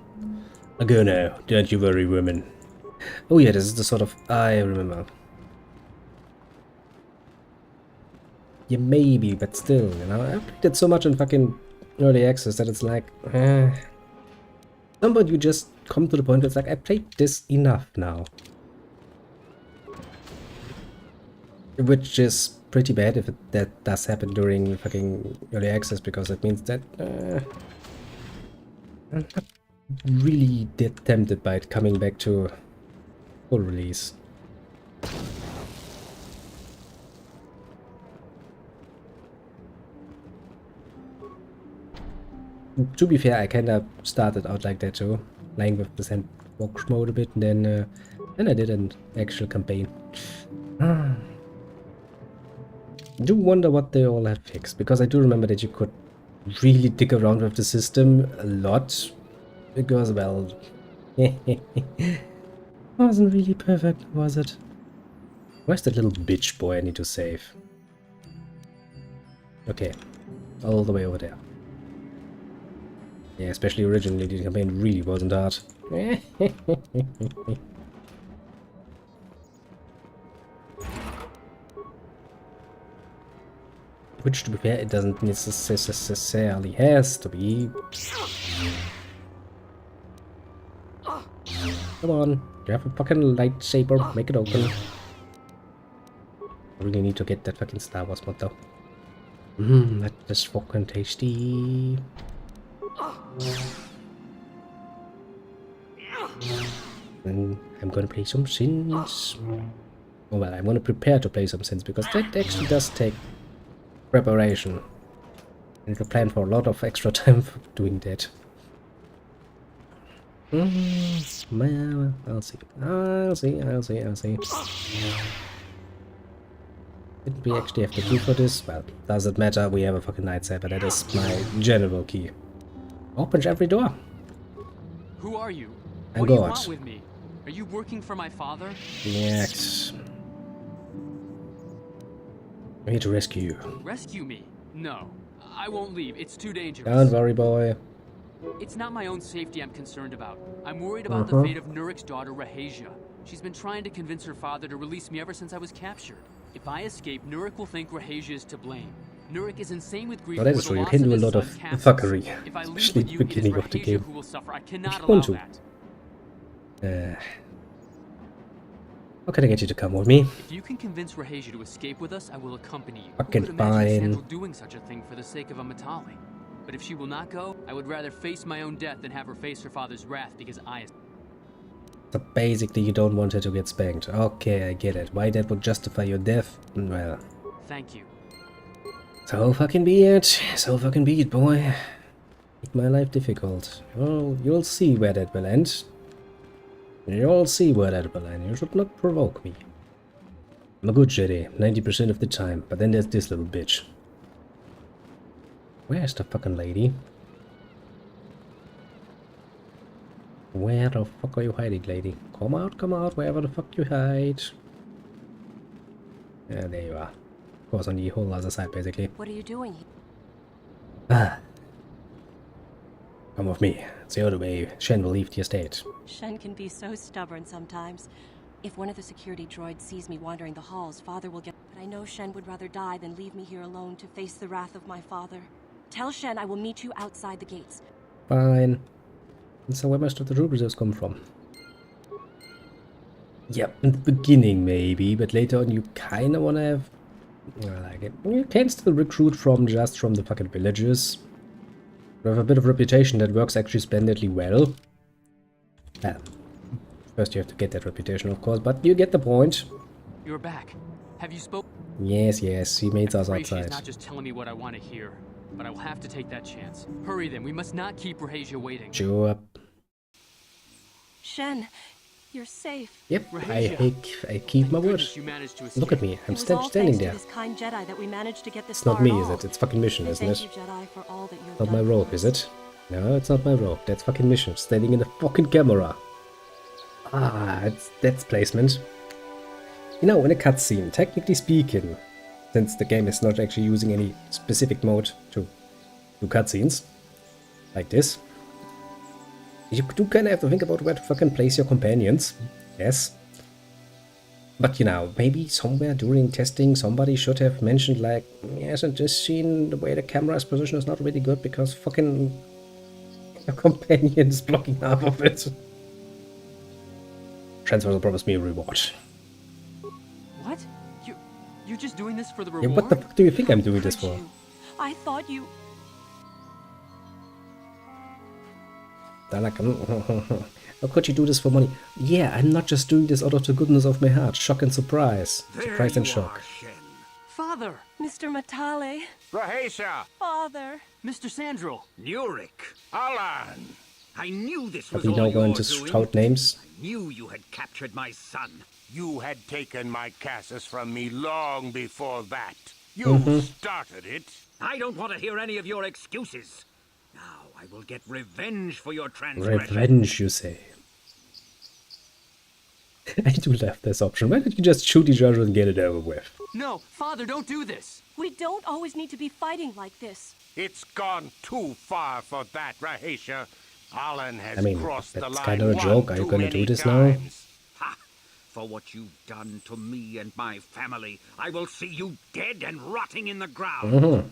I go now, don't you worry, woman. Oh yeah, this is the sort of... I remember. Yeah, maybe, but still, you know, I've played it so much in fucking early access that it's like... Somebody you just come to the point where it's like, I played this enough now. Which is pretty bad if that does happen during fucking early access, because it means that... I'm not really that tempted by it coming back to full release. To be fair, I kinda started out like that too, playing with the sandbox mode a bit, and then I did an actual campaign. I do wonder what they all have fixed, because I do remember that you could really dig around with the system a lot, because, well, wasn't really perfect, was it? Where's that little bitch boy I need to save? Okay, all the way over there. Yeah, especially originally, the campaign really wasn't hard. Which, to be fair, it doesn't necessarily has to be. Come on, you have a fucking lightsaber, make it open. I really need to get that fucking Star Wars mod though. That is fucking tasty. And I'm gonna play some Sins. Oh well, I'm gonna prepare to play some Sins, because that actually does take preparation. I need to plan for a lot of extra time for doing that. Well, I'll see. Did we actually have the key for this? Well, does it matter? We have a fucking lightsaber. That is my general key. Opens every door. Who are you? I'm what do you God. want with me? Are you working for my father? Yes. I need to rescue you. Rescue me? No. I won't leave. It's too dangerous. Don't worry, boy. It's not my own safety I'm concerned about. I'm worried about the fate of Nurik's daughter, Rahasia. She's been trying to convince her father to release me ever since I was captured. If I escape, Nurik will think Rahasia is to blame. Nurik is insane with grief. Oh, that is true. You can do a lot of fuckery, especially at the beginning of the game. If you want to. How can I get you to come with me? If you can convince Rahasia to escape with us, I will accompany you. Fucking Who could imagine fine. Sandal doing such a thing for the sake of a Matali? But if she will not go, I would rather face my own death than have her face her father's wrath because I... So basically you don't want her to get spanked. Okay, I get it. Why that would justify your death? Well... Thank you. So fucking be it. So fucking be it, boy. Make my life difficult. Oh, you'll see where that will end. You'll see where that will end. You should not provoke me. I'm a good Jedi, 90% of the time. But then there's this little bitch. Where's the fucking lady? Where the fuck are you hiding, lady? Come out, wherever the fuck you hide. Yeah, there you are. Of course, on the whole other side, basically. What are you doing here? Ah. Come with me. It's the other way. Shen will leave the estate. Shen can be so stubborn sometimes. If one of the security droids sees me wandering the halls, Father will get... But I know Shen would rather die than leave me here alone to face the wrath of my father. Tell Shen I will meet you outside the gates. Fine. And so where most of the troop reserves come from? Yep, in the beginning maybe, but later on you kinda wanna have... I like it. You can still recruit from just from the fucking villages. We have a bit of reputation that works actually splendidly well. Well, First you have to get that reputation, of course, but you get the point. You're back. Have you spoken? Yes, he meets us She's outside. not just telling me what I want to hear, but I will have to take that chance. Hurry then, we must not keep Rahasia waiting. Sure. Shen, you're safe. Yep, Rahasia. I keep my word. You managed to escape. Look at me, I'm It was all standing thanks to there. this kind Jedi that we managed to get this It's not far me, at is all. it? It's fucking mission, And isn't thank it? you, Jedi, for all that you've Not my done robe, for is us. it? No, it's not my robe. That's fucking mission. Standing in the fucking camera. That's placement. You know, in a cutscene, technically speaking, since the game is not actually using any specific mode to do cutscenes, like this, you do kind of have to think about where to fucking place your companions. Yes. But you know, maybe somewhere during testing somebody should have mentioned like, yes, in this scene the way the camera's position is not really good because fucking your companion is blocking half of it. Transfer will promise me a reward. What? You're just doing this for the Yeah, reward? what the fuck do you think I'm doing Could this for? you? I thought you... They're like, how could you do this for money? Yeah, I'm not just doing this out of the goodness of my heart. Shock and surprise. Surprise and shock. Father! Mr. Matale. Rahasia! Father. Mr. Sandral! Nurik, Alan! I knew this Are was we all now your going to doing. shout names? I knew you had captured my son. You had taken my Cassis from me long before that. You started it. I don't want to hear any of your excuses. Now I will get revenge for your transgression. Revenge, you say. I do love this option. Why don't you just shoot each other and get it over with? No, Father, don't do this! We don't always need to be fighting like this. It's gone too far for that, Rahasia. Alan has I mean, crossed the that's line kind of a joke. Are you too gonna do many this now? times. Ha! For what you've done to me and my family, I will see you dead and rotting in the ground.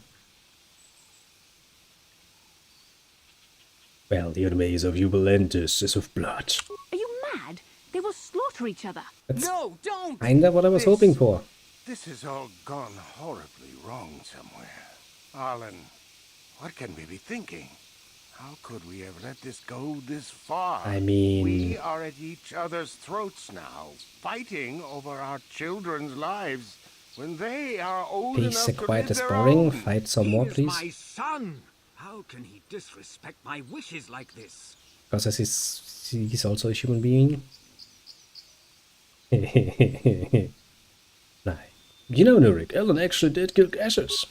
Well, the ways of you will end this is of blood. Are you mad? They will slaughter each other. That's No, don't! kinda what I was hoping for. This has all gone horribly wrong somewhere. Alan, what can we be thinking? How could we have let this go this far? I mean- We are at each other's throats now, fighting over our children's lives when they are old Peace enough and to quiet live is their boring. own. Fight some He more, is please. my son. How can he disrespect my wishes like this? Because he's also a human being. Nah. You know, Nurik, Ellen actually did kill Cassius.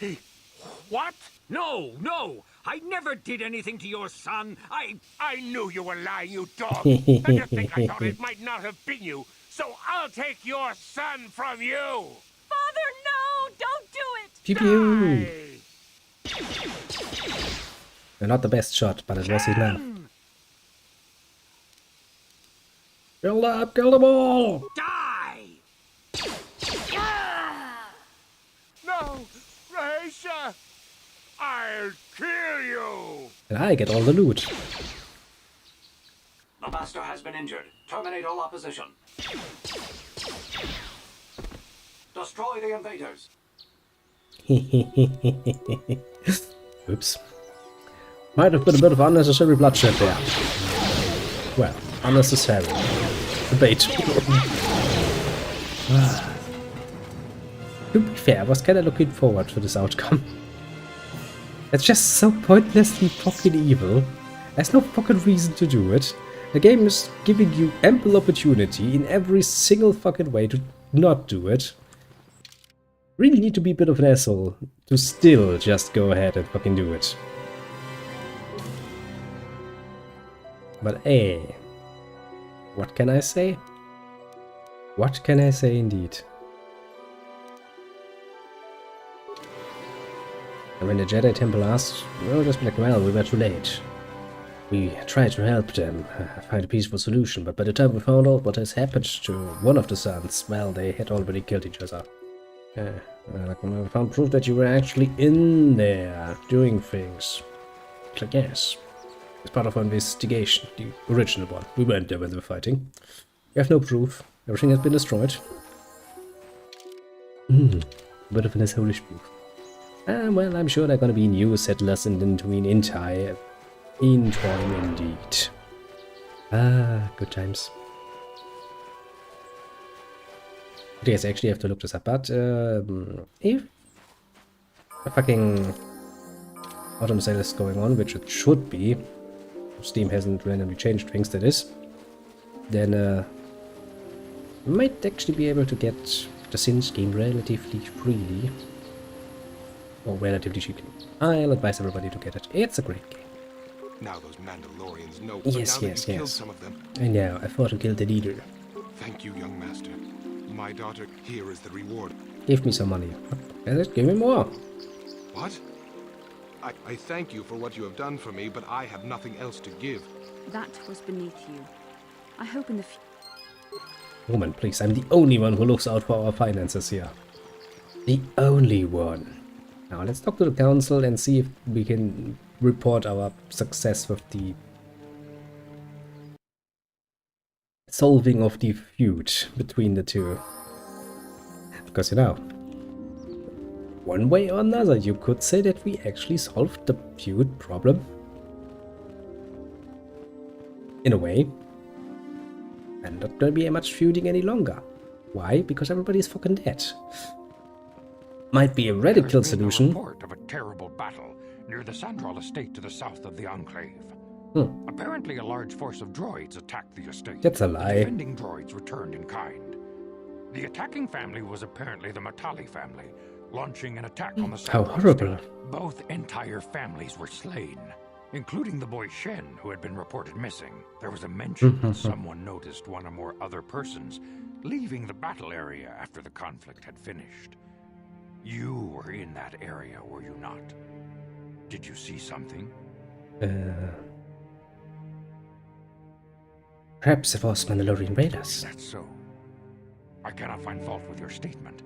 What? No, no! I never did anything to your son. I knew you were lying, you dog. And to think I thought it might not have been you, so I'll take your son from you. Father, no! Don't do it! Pew pew. Hey. Not the best shot, but it was enough. Kill them all! Die! No, Rahasia! I'll kill you! And I get all the loot. The Master has been injured. Terminate all opposition. Destroy the invaders. Oops. Might have been a bit of unnecessary bloodshed there. Well, unnecessary. Debate. To be fair, I was kinda looking forward to this outcome. It's just so pointlessly fucking evil. There's no fucking reason to do it. The game is giving you ample opportunity in every single fucking way to not do it. Really need to be a bit of an asshole to still just go ahead and fucking do it. But hey, what can I say? What can I say indeed? And when the Jedi Temple asked, well, just be like, well, we were too late. We tried to help them find a peaceful solution, but by the time we found out what has happened to one of the sons, well, they had already killed each other. Like when I found proof that you were actually in there doing things. It's like, yes, it's part of our investigation, the original one. We weren't there when they were fighting. We have no proof. Everything has been destroyed. Bit of an assholeish proof. Well, I'm sure there are gonna be new settlers in between in time indeed. Good times. Yes, I actually have to look this up, but if a fucking autumn sale is going on, which it should be, Steam hasn't randomly changed things, that is, then we might actually be able to get the Sims game relatively freely. Or relatively cheaply. I'll advise everybody to get it. It's a great game. Now those Mandalorians know. Yes, now yes, that you killed yes. some of them. And yeah, I fought and killed the leader. Thank you, young master. My daughter, here is the reward. Give me some money. Give me more. What? I thank you for what you have done for me, but I have nothing else to give. That was beneath you. I hope in the Woman, please, I'm the only one who looks out for our finances here. The only one. Now let's talk to the council and see if we can report our success with the solving of the feud between the two. Because, you know, one way or another, you could say that we actually solved the feud problem. In a way. And not gonna be much feuding any longer. Why? Because everybody's fucking dead. Might be a radical solution. A report of a terrible battle near the Sandral estate to the south of the Enclave. Apparently a large force of droids attacked the estate. That's a lie. The defending droids returned in kind. The attacking family was apparently the Matali family, launching an attack on the Sandral How horrible. estate. Both entire families were slain, including the boy Shen, who had been reported missing. There was a mention that someone noticed one or more other persons leaving the battle area after the conflict had finished. You were in that area, were you not? Did you see something? Perhaps it was Mandalorian raiders. That's so. I cannot find fault with your statement,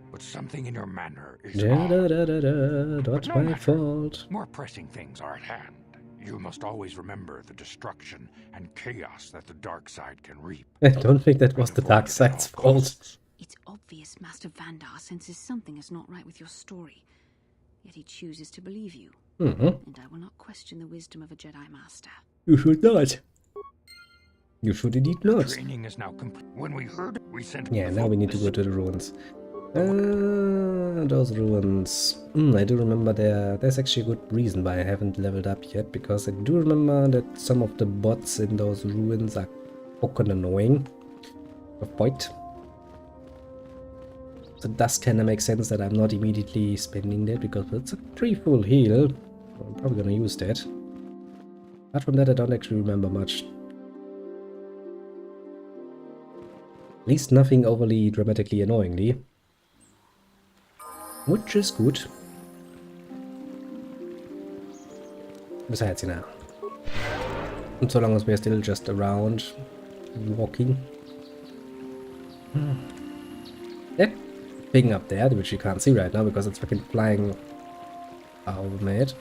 but something in your manner is odd. Not no my matter. fault. More pressing things are at hand. You must always remember the destruction and chaos that the dark side can reap. I don't think that was the dark side's fault. It's obvious Master Vandar senses something is not right with your story. Yet he chooses to believe you. And I will not question the wisdom of a Jedi Master. You should not. You should indeed not. Training is now complete. When we heard it, we sent. Yeah, now we need to go to the ruins. Those ruins. I do remember there's actually a good reason why I haven't leveled up yet, because I do remember that some of the bots in those ruins are fucking annoying. Of point. So it does kind of make sense that I'm not immediately spending that, because it's a pretty full heal. I'm probably gonna use that. Apart from that, I don't actually remember much. At least nothing overly dramatically annoyingly. Which is good. Besides, you know. And so long as we're still just around, walking. That thing up there, which you can't see right now because it's fucking flying over my head.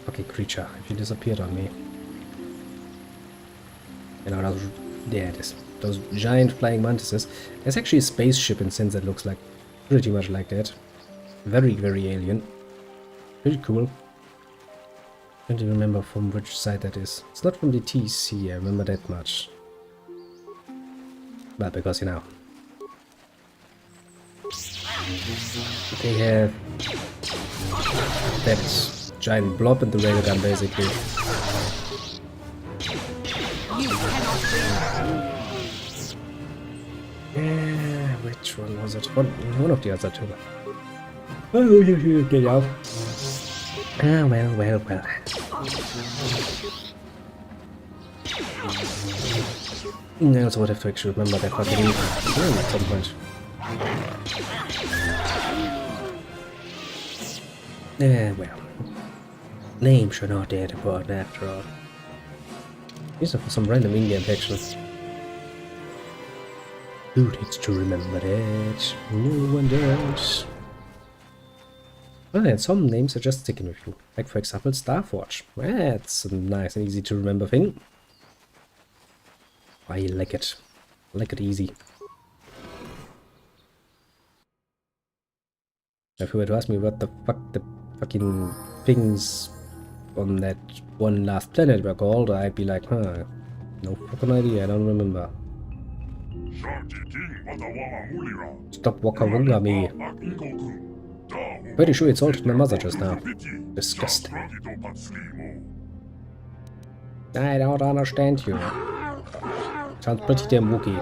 Okay, creature, if you disappeared on me. You know, those, there it is. Those giant flying mantises. There's actually a spaceship in Sins that looks like pretty much like that. Very, very alien. Pretty cool. Can't even remember from which side that is. It's not from the TC, I remember that much. But because, you know, they have that giant blob in the railgun, basically. Which one was it? One of the other two. Oh, get out. Ah, well. I also would have to actually remember that fucking at some point. Well. Names are not that important after all. These are for some random in-game action. Who needs to remember that? No one does. And some names are just sticking with you. Like, for example, Starforge. That's a nice and easy to remember thing. I like it. I like it easy. If you were to ask me what the fuck the fucking things on that one last planet were called, I'd be like, huh, No fucking idea, I don't remember. Stop wakawunga me. Pretty sure it assaulted my mother just now. Disgusting. I don't understand you. Sounds pretty damn wookie.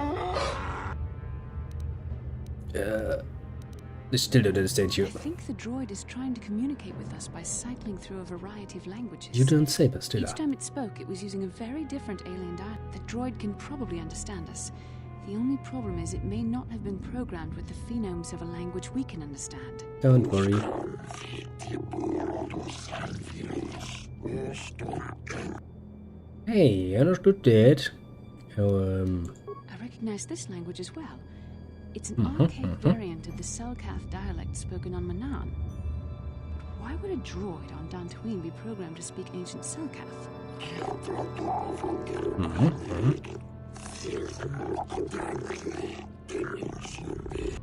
I still don't understand you. I think the droid is trying to communicate with us by cycling through a variety of languages. You don't say, Bastila. Each time it spoke, it was using a very different alien dialect. The droid can probably understand us. The only problem is it may not have been programmed with the phonemes of a language we can understand. Don't worry. Hey, I understood that. I recognize this language as well. It's an archaic variant of the Sarcastic dialect spoken on Manan. But why would a droid on Dantooine be programmed to speak ancient Sarcastic?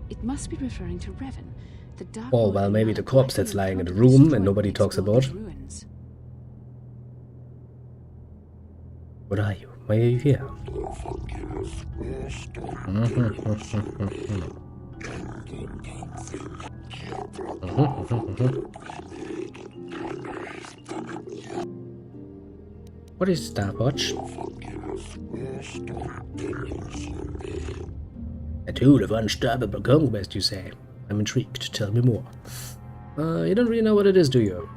It must be referring to Revan, the dark. Oh, well, maybe the corpse that's lying in the room and nobody talks about. What are you? Why are you here? What is Starwatch? A tool of unstoppable conquest, you say? I'm intrigued. Tell me more. You don't really know what it is, do you?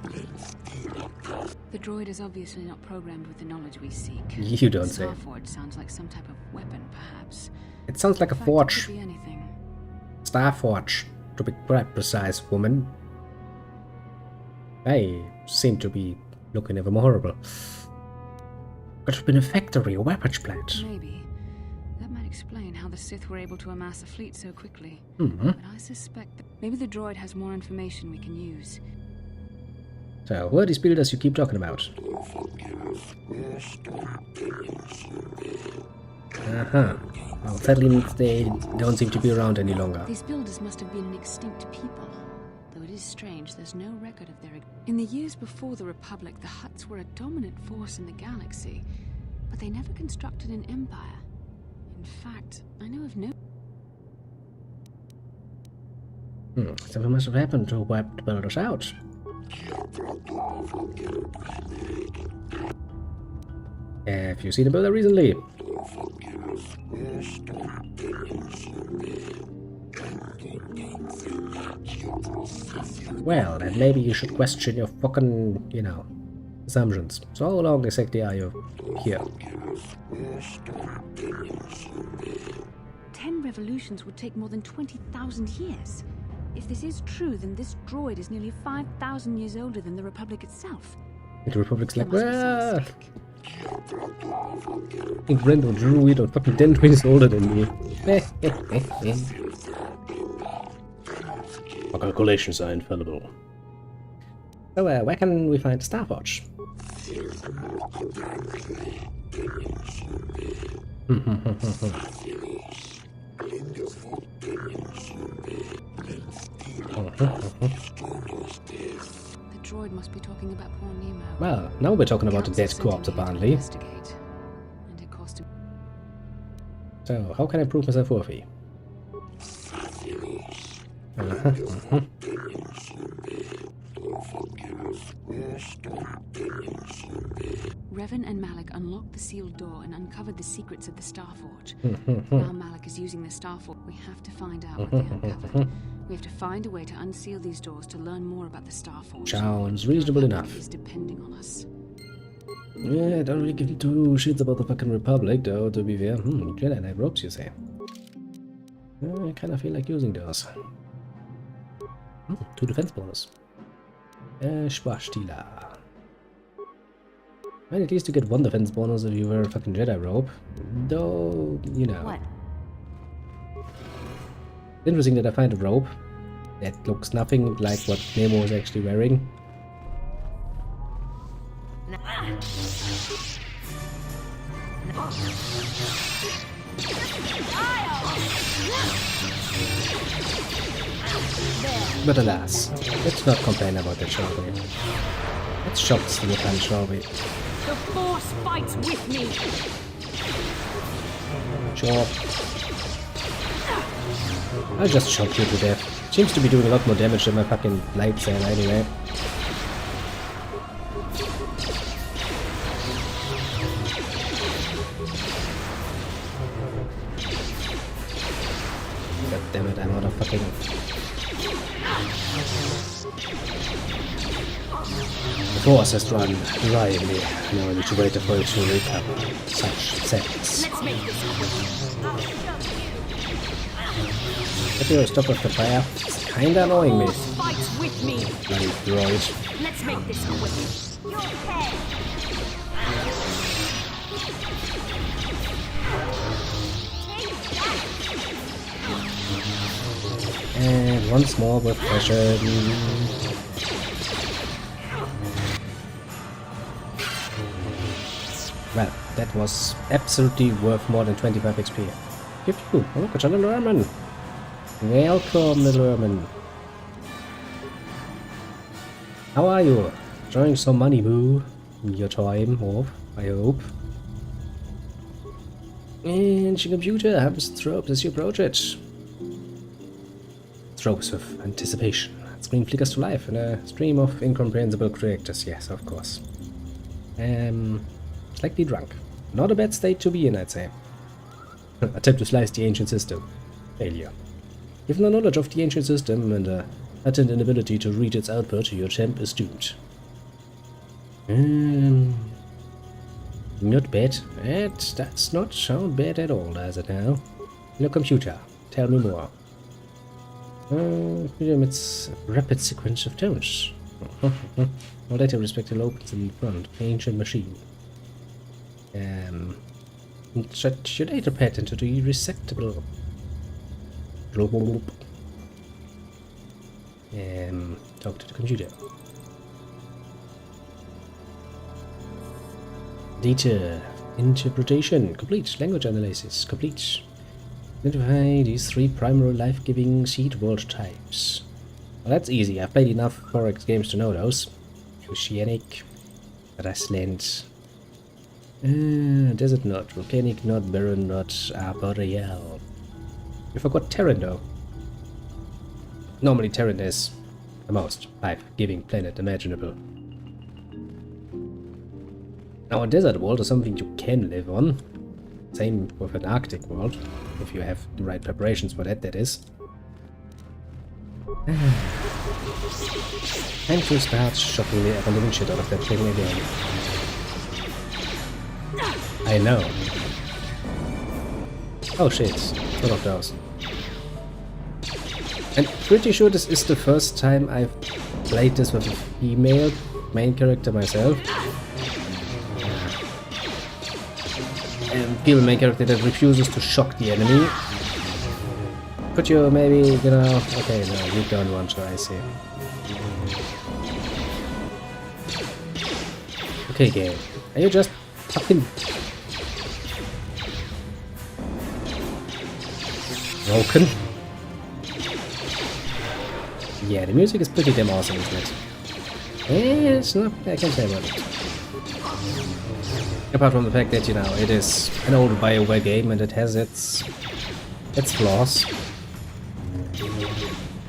The droid is obviously not programmed with the knowledge we seek. You don't say. Starforge sounds like some type of weapon, perhaps. It sounds like a forge. It could be anything. Starforge, to be quite precise, woman. I seem to be looking ever more horrible. Could have been a factory, a weapons plant. Maybe. That might explain how the Sith were able to amass a fleet so quickly. But I suspect that maybe the droid has more information we can use. So, who are these builders you keep talking about? Well, sadly, they don't seem to be around any longer. These builders must have been an extinct people. Though it is strange, there's no record of their... In the years before the Republic, the Hutts were a dominant force in the galaxy, but they never constructed an empire. In fact, I know of no... Something must have happened to wipe the builders out. Have you seen a builder recently? Well, then maybe you should question your fucking, assumptions. So how long exactly are you here? 10 revolutions would take more than 20,000 years. If this is true, then this droid is nearly 5,000 years older than the Republic itself. The Republic's like, well, I think Brendo Druid or fucking 10 years older than me. My calculations are infallible. So, where can we find Starwatch? The droid must be talking about poor Nemo. Well, now we're talking about the dead corpse, apparently. So, how can I prove myself worthy? Revan and Malak unlocked the sealed door and uncovered the secrets of the Starforge. Now Malak is using the Starforge. We have to find out what they uncovered. We have to find a way to unseal these doors to learn more about the Starforge. Sounds reasonable enough. Is depending on us. Yeah, I don't really give two shits about the fucking Republic, though, to be fair. Jedi Knight ropes, you say? I kind of feel like using those. 2 defense bonus. Schwachstila. Well, at least you get 1 defense bonus if you wear a fucking Jedi robe. Though, What? Interesting that I find a robe that looks nothing like what Nemo is actually wearing. But alas, let's not complain about that, shall we? Let's shop this little fan, shall we? The Force fights with me! Sure. I'll just chop you to death. Seems to be doing a lot more damage than my fucking light cell anyway. God damn it, I'm out of fucking... The force has run dry in me. Now I need to wait for it to recover. Such sadness. Let's make this quick. If you stop with the fire, it's kinda annoying me. Fight with me. Bloody droid. Let's make this quick. Your head. And once more with pressure. Well, that was absolutely worth more than 25 XP. Give you. Oh, look, a little Erman. Welcome, little Erman. How are you? Enjoying some money, boo? Your time off, I hope. And your computer has tropes as you approach it. Tropes of anticipation. Screen flickers to life in a stream of incomprehensible characters. Yes, of course. Slightly drunk. Not a bad state to be in, I'd say. Attempt to slice the ancient system. Failure. Given the knowledge of the ancient system and a patent inability to read its output, your attempt is doomed. Not bad. It does not sound bad at all, does it now? Hello, computer. Tell me more. It's a rapid sequence of tones. No data respective opens in front. Ancient machine. Insert your data pad into the receptacle. Talk to the computer. Data interpretation complete. Language analysis complete. Identify these 3 primary life-giving seed world types. Well, that's easy. I've played enough Forex games to know those. Oceanic, grassland, desert nut, volcanic nut, barren nut, arboreal. You forgot Terran though. Normally Terran is the most life-giving planet imaginable. Now a desert world is something you can live on. Same with an Arctic world, if you have the right preparations for that, that is. Time to start shocking the ever-living shit out of that thing again. I know. Oh shit, one of those. I'm pretty sure this is the first time I've played this with a female main character myself. Female main character that refuses to shock the enemy. Could you maybe, you know... Okay, no, you don't want to, I see. Okay, game. Are you just fucking... broken? Yeah, the music is pretty damn awesome, isn't it? It's not... I can't say about it. Apart from the fact that, you know, it is an old BioWare game and it has its flaws.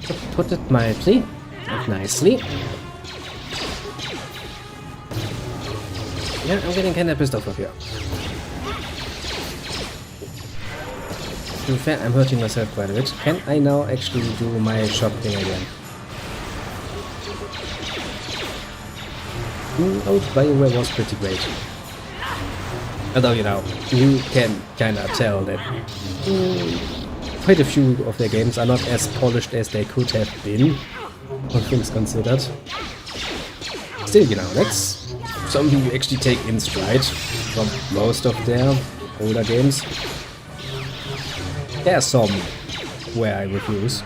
To put it mildly and nicely. Yeah, I'm getting kinda pissed off of you. To be fair, I'm hurting myself quite a bit. Can I now actually do my shop thing again? Old BioWare was pretty great. Although, you know, you can kinda tell that quite a few of their games are not as polished as they could have been, all things considered. Still, you know, that's something you actually take in stride from most of their older games. There are some where I refuse,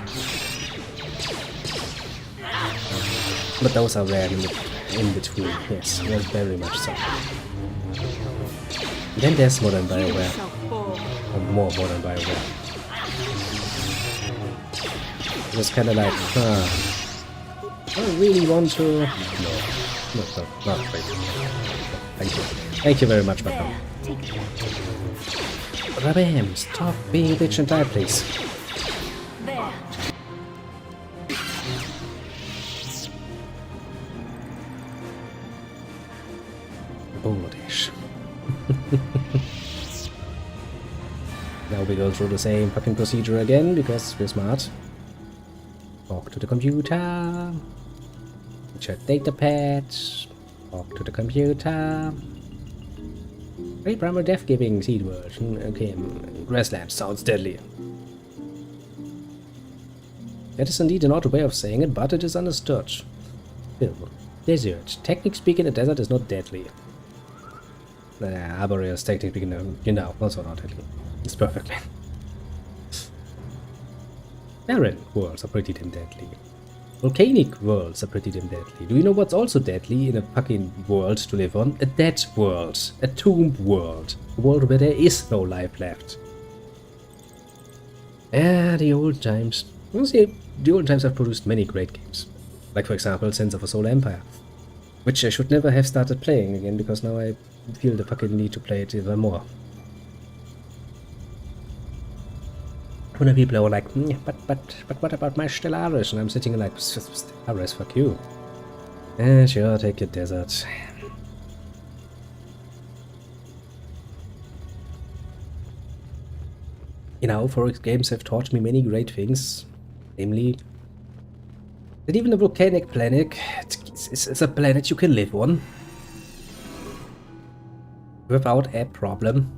but those are rare in between, yes, very much so. Then there's Modern BioWare, or more Modern BioWare. It's kind of like, I really want to... No, not really. Thank you. Thank you very much, my friend. Rabam, stop being a bitch and die, please. There. Bullish. Now we go through the same fucking procedure again because we're smart. Talk to the computer. Check datapad. Talk to the computer. Great primal death giving seed word. Okay, grassland sounds deadly. That is indeed an odd way of saying it, but it is understood. Still, desert. Technically speaking, a desert is not deadly. Arboreals, technically, you know, also not deadly. It's perfect, man. Barren worlds are pretty damn deadly. Volcanic worlds are pretty damn deadly. Do you know what's also deadly in a fucking world to live on? A dead world. A tomb world. A world where there is no life left. The old times. Honestly, the old times have produced many great games. Like, for example, Sense of a Solar Empire. Which I should never have started playing again, because now I feel the fucking need to play it even more. When people are like, but what about my Stellaris? And I'm sitting like, Stellaris, fuck you. Sure, take your desert. You know, 4X games have taught me many great things. Namely, that even a volcanic planet is a planet you can live on. Without a problem.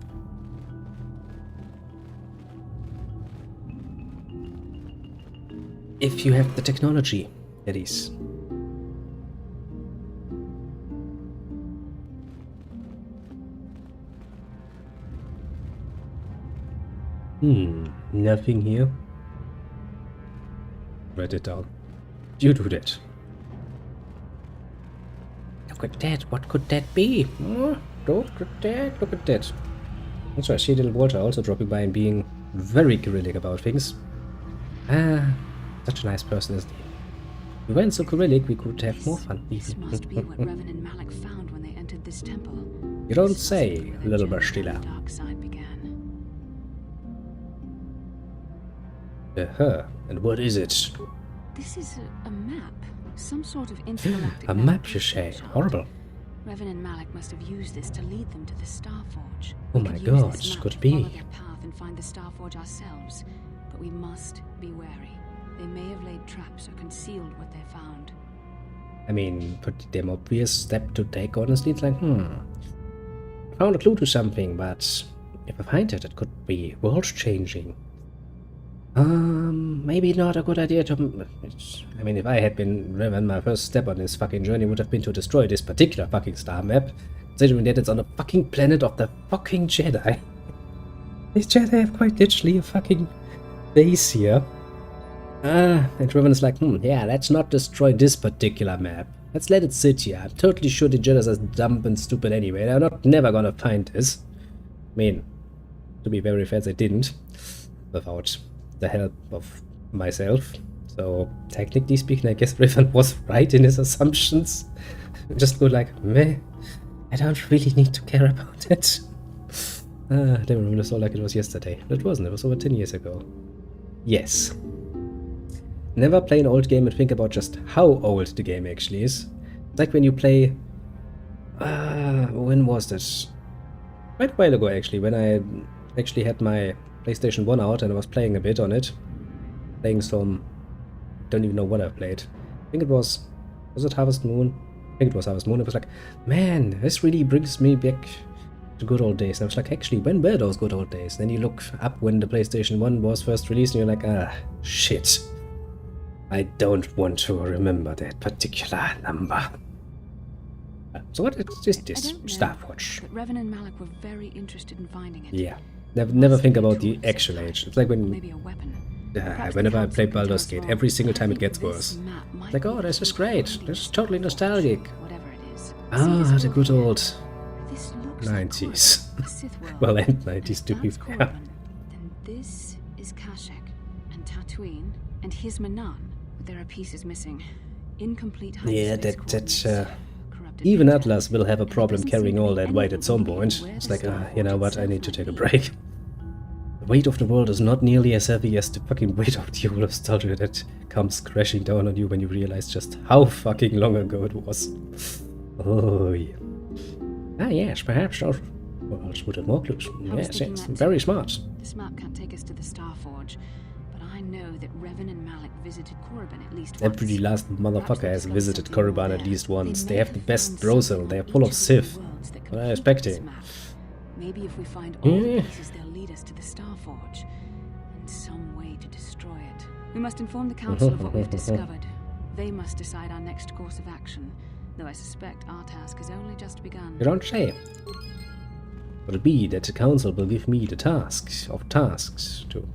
If you have the technology, that is. Nothing here. Write it down. You do that. Look at that. What could that be? Look at that. Look at that. That's why I see little Walter also dropping by and being very Cyrillic about things. Such a nice person, isn't he? We went so Cyrillic we could have more fun. This must be what Revan and Malik found when they entered this temple. You don't say, little Bastila. Dark side began. And what is it? This is a map. Some sort of intergalactic A map, you say? Horrible. Revan and Malik must have used this to lead them to the Starforge. Oh We my could use god, this map could to be. follow their path and find the Starforge ourselves. But we must be wary. They may have laid traps or concealed what they found. I mean, pretty damn obvious step to take, honestly. It's like, I found a clue to something, but if I find it, it could be world-changing. Maybe not a good idea to... I mean, if I had been Revan, my first step on this fucking journey would have been to destroy this particular fucking star map, considering that it's on a fucking planet of the fucking Jedi. These Jedi have quite literally a fucking base here. And Revan is like, yeah, let's not destroy this particular map. Let's let it sit here. I'm totally sure the Jedi are dumb and stupid anyway. They're never gonna find this. I mean, to be very fair, they didn't. Without the help of myself. So, technically speaking, I guess Revan was right in his assumptions. Just go like, meh, I don't really need to care about it. I don't remember this all like it was yesterday. But it wasn't, it was over 10 years ago. Yes. Never play an old game and think about just how old the game actually is. It's like when you play... when was this? Quite a while ago actually, when I actually had my PlayStation 1 out and I was playing a bit on it. Playing some... don't even know what I played. I think it was... was it Harvest Moon? I think it was Harvest Moon. It was like, man, this really brings me back to good old days. And I was like, actually, when were those good old days? And then you look up when the PlayStation 1 was first released and you're like, shit. I don't want to remember that particular number. So what is this Starforge? But Revan and Malik were very interested in finding it. Yeah. Never think about the actual age. It's like when... Maybe a weapon. whenever I play Baldur's Gate, every single time it gets worse. Like, oh, this is great. This is totally nostalgic. Whatever it is. The good old This looks 90s. like Sith world. Well, and 90s to be That's fair. Korriban. Then this is Kashyyyk and Tatooine and here's Manan. But there are pieces missing. Incomplete heights. Yeah, of these that coordinates. Corrupted Even Atlas will have a problem carrying all that weight at some point. It's like, you know what, I need to take a break. The weight of the world is not nearly as heavy as the fucking weight of the old nostalgia that comes crashing down on you when you realize just how fucking long ago it was. Oh, yeah. Ah, yes, perhaps those worlds would have more clues. Yes, yes, very smart. This map can't take us to the Starforge, but I know that Revan and Malik visited Korriban at least once. Every last motherfucker has visited Korriban at least once. They have the best browser, they are full of Sith. What are you expecting? Maybe if we find all the pieces, they'll lead us to the Starforge, and some way to destroy it. We must inform the Council of what we've discovered. They must decide our next course of action, though I suspect our task has only just begun. You don't say. Will it be that the Council will give me the task of tasks to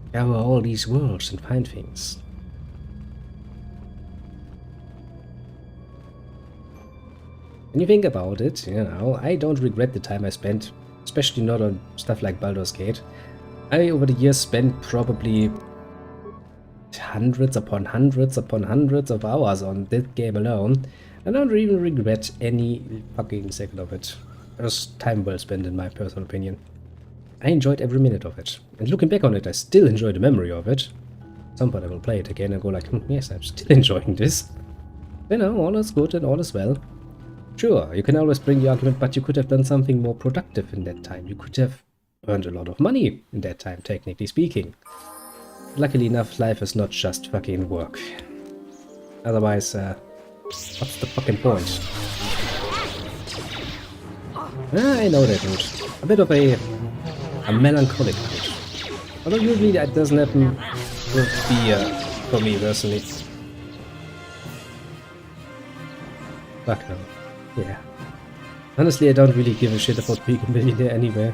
scour all these worlds and find things? When you think about it, you know, I don't regret the time I spent, especially not on stuff like Baldur's Gate. I, over the years, spent probably hundreds upon hundreds upon hundreds of hours on this game alone. I don't even regret any fucking second of it. It was time well spent in my personal opinion. I enjoyed every minute of it. And looking back on it, I still enjoy the memory of it. At some point I will play it again and go like, yes, I'm still enjoying this. You know, all is good and all is well. Sure, you can always bring the argument, but you could have done something more productive in that time. You could have earned a lot of money in that time, technically speaking. Luckily enough, life is not just fucking work. Otherwise, what's the fucking point? I know that dude. A bit of a melancholic dude. Although usually that doesn't happen with beer for me personally. Fuck no. Yeah. Honestly, I don't really give a shit about being a millionaire anyway.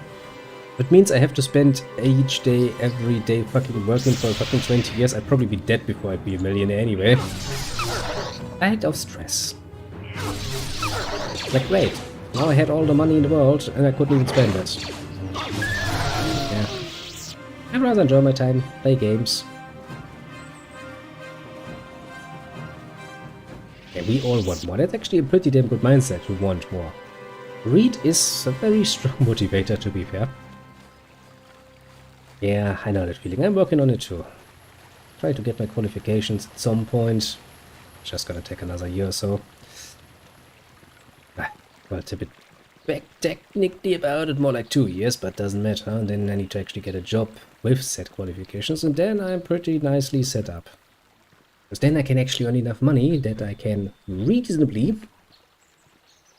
It means I have to spend each day, every day fucking working for fucking 20 years. I'd probably be dead before I'd be a millionaire anyway. Kind of stress. Like, wait. Now I had all the money in the world and I couldn't even spend it. Yeah. I'd rather enjoy my time, play games. Yeah, we all want more. That's actually a pretty damn good mindset to want more. Greed is a very strong motivator, to be fair. Yeah, I know that feeling. I'm working on it too. Try to get my qualifications at some point. Just gonna take another year or so. Well, it's a bit back technically about it, more like 2 years, but doesn't matter. And then I need to actually get a job with set qualifications, and then I'm pretty nicely set up. Because then I can actually earn enough money that I can reasonably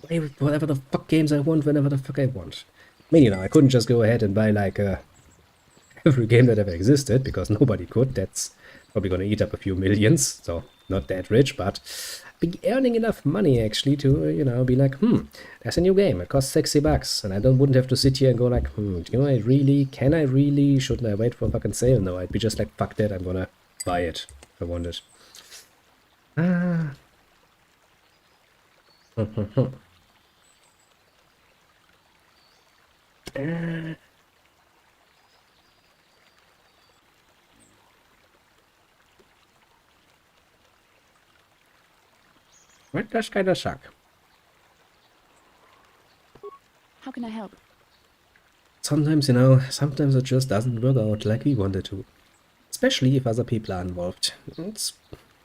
play with whatever the fuck games I want, whenever the fuck I want. I mean, you know, I couldn't just go ahead and buy like every game that ever existed, because nobody could. That's probably gonna eat up a few millions, so not that rich, but be earning enough money actually to, you know, be like, there's a new game, it costs $60, and I wouldn't have to sit here and go like, do I really, can I really, shouldn't I wait for a fucking sale? No, I'd be just like, fuck that, I'm gonna buy it if I want it. That does kinda suck. How can I help? Sometimes, you know, sometimes it just doesn't work out like we wanted to. Especially if other people are involved. It's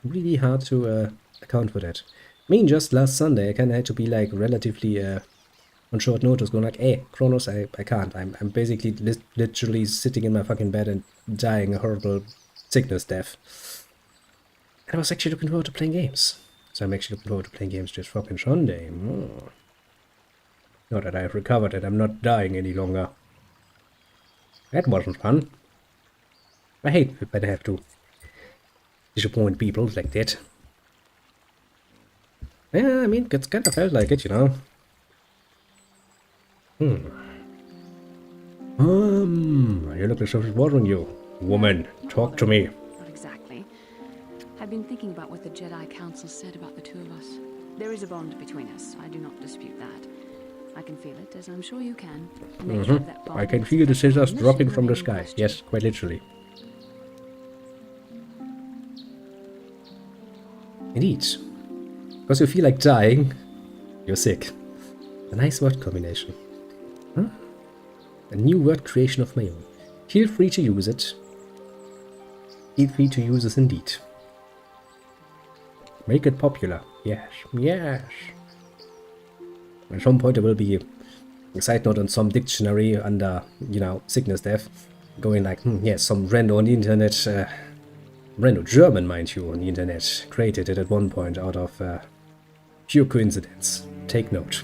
really hard to account for that. I mean, just last Sunday I kinda had to be like relatively on short notice going like, hey, Kronos, I can't. I'm basically literally sitting in my fucking bed and dying a horrible sickness death. And I was actually looking forward to playing games. So I'm actually looking forward to playing games just fucking Sunday. Not that I've recovered and I'm not dying any longer. That wasn't fun. I hate when I have to disappoint people like that. Yeah, I mean, it's kind of felt like it, you know. You look like something's bothering you. Woman, talk to me. Not exactly. I've been thinking about what the Jedi Council said about the two of us. There is a bond between us. I do not dispute that. I can feel it, as I'm sure you can. I can feel the scissors dropping from the sky. Yes, quite literally. Indeed. because you feel like dying, you're sick. A nice word combination. Huh? A new word creation of my own. Feel free to use it. Feel free to use this indeed. Make it popular. Yes, yes. At some point there will be a side note on some dictionary under, you know, sickness death, going like, yes, some rando on the internet, rando German, mind you, on the internet, created it at one point out of pure coincidence. Take note.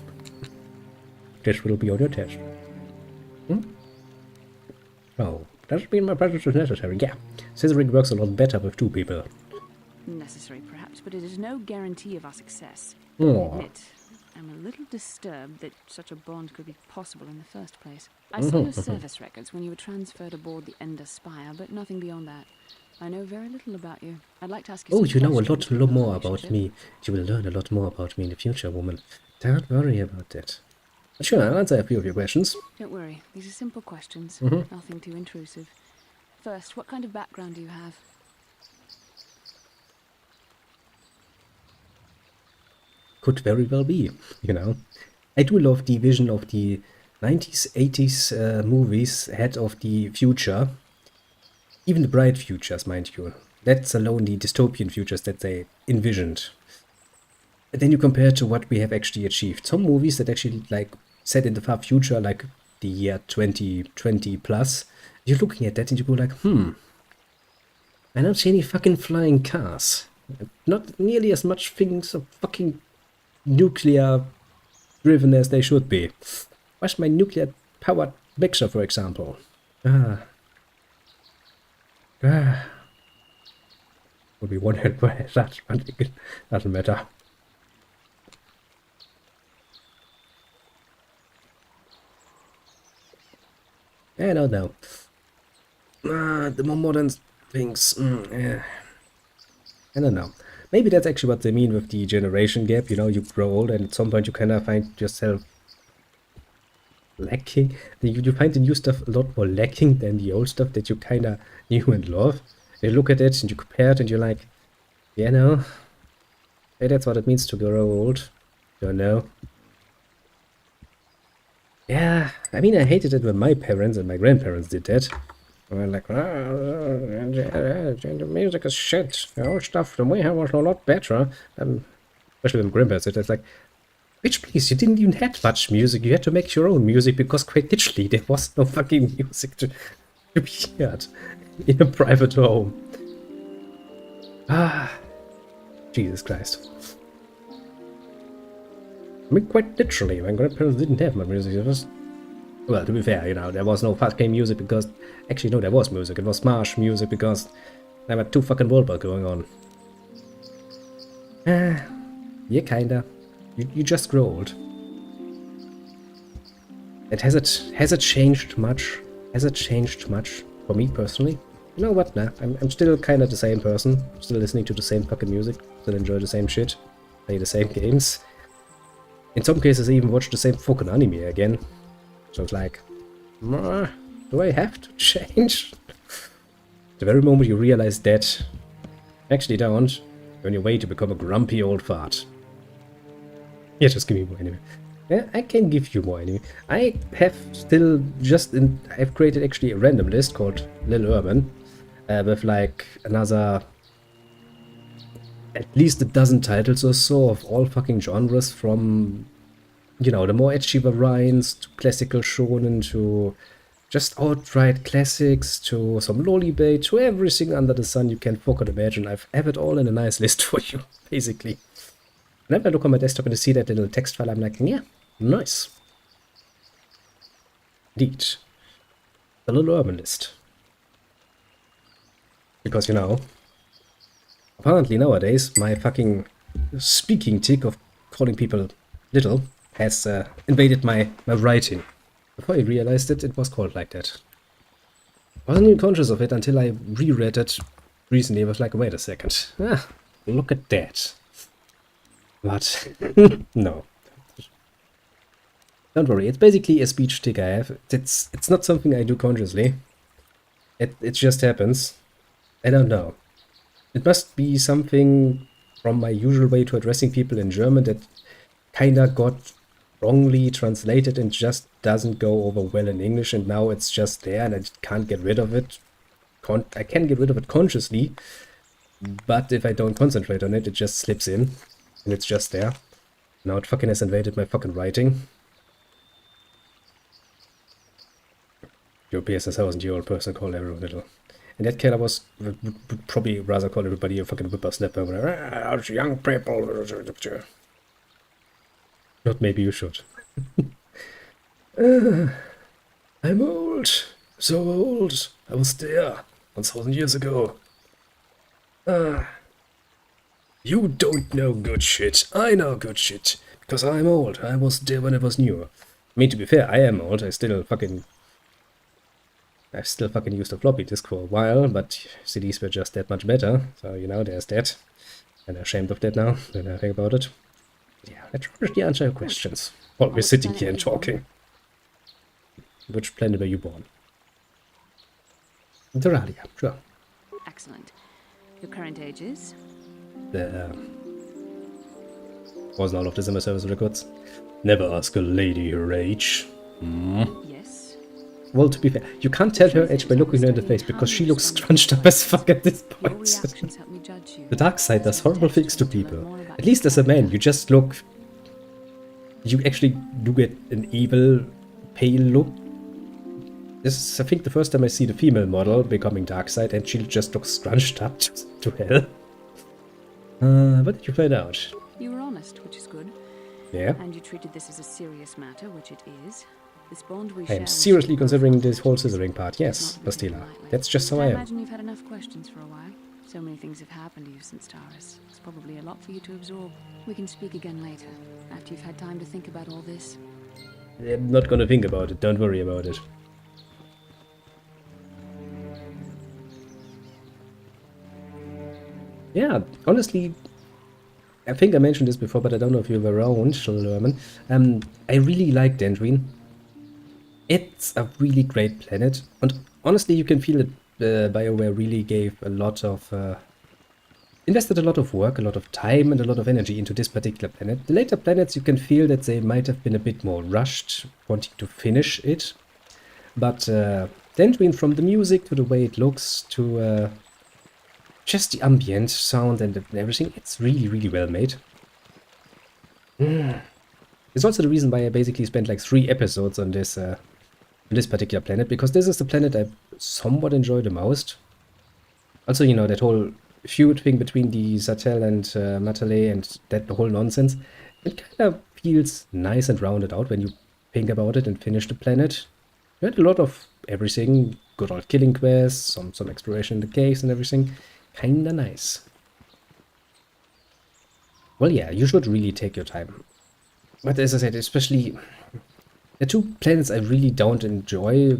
This will be on your test. Oh, doesn't mean my presence is necessary. Yeah, scissoring works a lot better with two people. Necessary, perhaps, but it is no guarantee of our success. Oh. I admit, I'm a little disturbed that such a bond could be possible in the first place. I saw your service records when you were transferred aboard the Ender Spire, but nothing beyond that. I know very little about you. I'd like to ask you. Oh, you know a lot more about me. You will learn a lot more about me in the future, woman. Don't worry about that. But sure, I'll answer a few of your questions. Don't worry. These are simple questions. Nothing too intrusive. First, what kind of background do you have? Could very well be, you know. I do love the vision of the 90s, 80s movies ahead of the future. Even the bright futures, mind you. That's alone the dystopian futures that they envisioned. And then you compare to what we have actually achieved. Some movies that actually like set in the far future, like the year 2020 plus, you're looking at that and you go like, I don't see any fucking flying cars. Not nearly as much things of fucking nuclear driven as they should be. Where's my nuclear powered mixer, for example? Would be one hit by that, but it doesn't matter. I don't know. The more modern things, I don't know. Maybe that's actually what they mean with the generation gap. You know, you grow old and at some point you kind of find yourself lacking. You find the new stuff a lot more lacking than the old stuff that you kind of knew and love. You look at it and you compare it and you're like, yeah, no, hey, that's what it means to grow old. Don't know. Yeah, I mean, I hated it when my parents and my grandparents did that. They were like, the music is shit. The old stuff, the way I was a lot better. Especially when grandparents did it. It's like, bitch, please, you didn't even have much music. You had to make your own music because quite literally there was no fucking music to be heard in a private home. Jesus Christ. I mean, quite literally, my grandparents didn't have my music. It was, well, to be fair, you know, there was no fast game music because, actually, no, there was music. It was Marsh music because there were two fucking World War going on. Yeah, kinda. You just grow old. And has it changed much? Has it changed much for me personally? You know what, nah, I'm still kinda the same person. Still listening to the same fucking music. Still enjoy the same shit. Play the same games. In some cases, I even watch the same fucking anime again. So it's like, do I have to change? The very moment you realize that, actually don't, you're on your way to become a grumpy old fart. Yeah, just give me more anime. Yeah, I can give you more anime. I have still I've created actually a random list called Little Urban, with like another at least a dozen titles or so of all fucking genres, from, you know, the more edgy variants to classical shonen to just outright classics to some lollibait to everything under the sun you can fucking imagine. I've it all in a nice list for you, basically. Whenever I look on my desktop and I see that little text file, I'm like, yeah, nice. Indeed. The Little Urban list. Because, you know, apparently nowadays, my fucking speaking tick of calling people little has invaded my writing. Before I realized it, it was called like that. I wasn't even conscious of it until I reread it recently. I was like, wait a second. Look at that. But, no. Don't worry, it's basically a speech tick I have. It's not something I do consciously. It just happens. I don't know. It must be something from my usual way to addressing people in German that kinda got wrongly translated and just doesn't go over well in English, and now it's just there and I can't get rid of it. I can get rid of it consciously, but if I don't concentrate on it, it just slips in and it's just there. Now it fucking has invaded my fucking writing. Your PS is 1,000-year-old person called everyone little. In that case, would probably rather call everybody a fucking whippersnapper. Young people. Not maybe you should. I'm old. So old. I was there 1,000 years ago. You don't know good shit. I know good shit. Because I'm old. I was there when it was new. I mean, to be fair, I am old. I still fucking used a floppy disk for a while, but CDs were just that much better. So, you know, there's that. And I'm ashamed of that now, when I think about it. Yeah, let's probably answer your questions. While we're sitting here and talking. Which planet were you born? Doralia, sure. Excellent. Your current age is? Wasn't all of this in my service records. Never ask a lady her age. Yes. Well, to be fair, you can't tell her age by looking her in the face, because she looks scrunched up as fuck at this point. The dark side does horrible things to people. At least as a man, you just look... You actually do get an evil, pale look. This is, I think, the first time I see the female model becoming dark side, and she just looks scrunched up to hell. What did you find out? You were honest, which is good. Yeah. And you treated this as a serious matter, which it is. This bond we I share am seriously considering this whole scissoring part. Yes, Bastila. That's just how I I am. imagine you've had enough questions for a while. So many things have happened to you since Taurus. It's probably a lot for you to absorb. We can speak again later, after you've had time to think about all this. I'm not gonna think about it. Don't worry about it. Yeah, honestly, I think I mentioned this before, but I don't know if you were around, Schullerman. I really like Dendrine. It's a really great planet, and honestly, you can feel that BioWare really gave a lot of, invested a lot of work, a lot of time, and a lot of energy into this particular planet. The later planets, you can feel that they might have been a bit more rushed, wanting to finish it. But Dendrine, from the music to the way it looks to just the ambient sound and everything, it's really, really well made. It's also the reason why I basically spent like 3 episodes on this particular planet, because this is the planet I somewhat enjoy the most. Also, you know, that whole feud thing between the Sartell and Matale and that whole nonsense, it kind of feels nice and rounded out when you think about it and finish the planet. You had a lot of everything, good old killing quests, some exploration in the caves and everything. Kinda nice. Well, yeah, you should really take your time. But as I said, especially the 2 planets I really don't enjoy,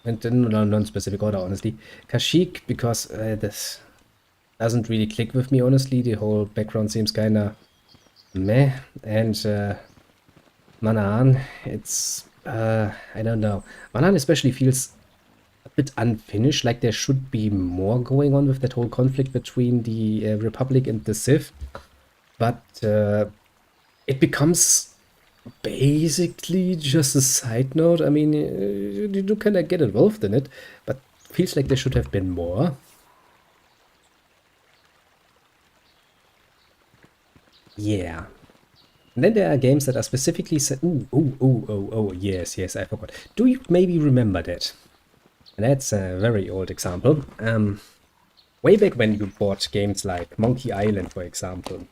and then non-specific order, honestly. Kashyyyk, because this doesn't really click with me, honestly. The whole background seems kinda meh. And Manaan, it's, I don't know. Manaan especially feels a bit unfinished, like there should be more going on with that whole conflict between the Republic and the Sith. But it becomes basically just a side note. I mean, you do kind of get involved in it, but feels like there should have been more. Yeah. And then there are games that are specifically set. Oh, yes, I forgot. Do you maybe remember that? And that's a very old example. Way back when you bought games like Monkey Island, for example.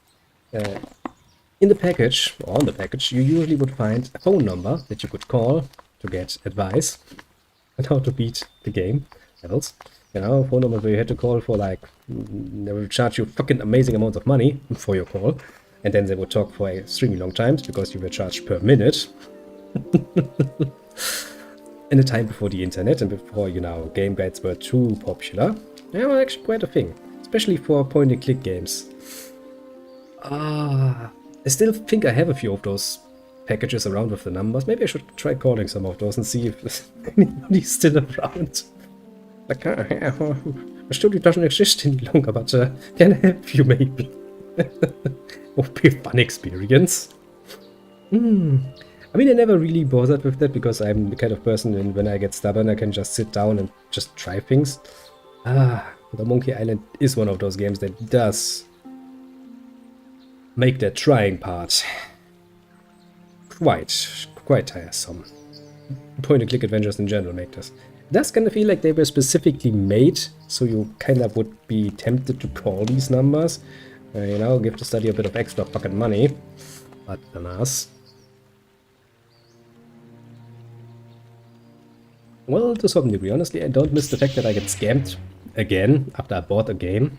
In the package, or on the package, you usually would find a phone number that you could call to get advice on how to beat the game levels. You know, phone number where you had to call for like, they will charge you fucking amazing amounts of money for your call. And then they would talk for extremely long times because you were charged per minute. In the time before the internet and before, you know, game guides were too popular. They were actually quite a thing, especially for point-and-click games. I still think I have a few of those packages around with the numbers. Maybe I should try calling some of those and see if anybody's still around. Like, the studio doesn't exist any longer, but can I help you maybe? Would be a fun experience. I mean, I never really bothered with that because I'm the kind of person, and when I get stubborn, I can just sit down and just try things. The Monkey Island is one of those games that does make that trying part quite tiresome. Point-and-click adventures in general make this. It does kind of feel like they were specifically made, so you kind of would be tempted to call these numbers. You know, give the study a bit of extra fucking money. But alas. Well, to some degree, honestly, I don't miss the fact that I get scammed again after I bought a game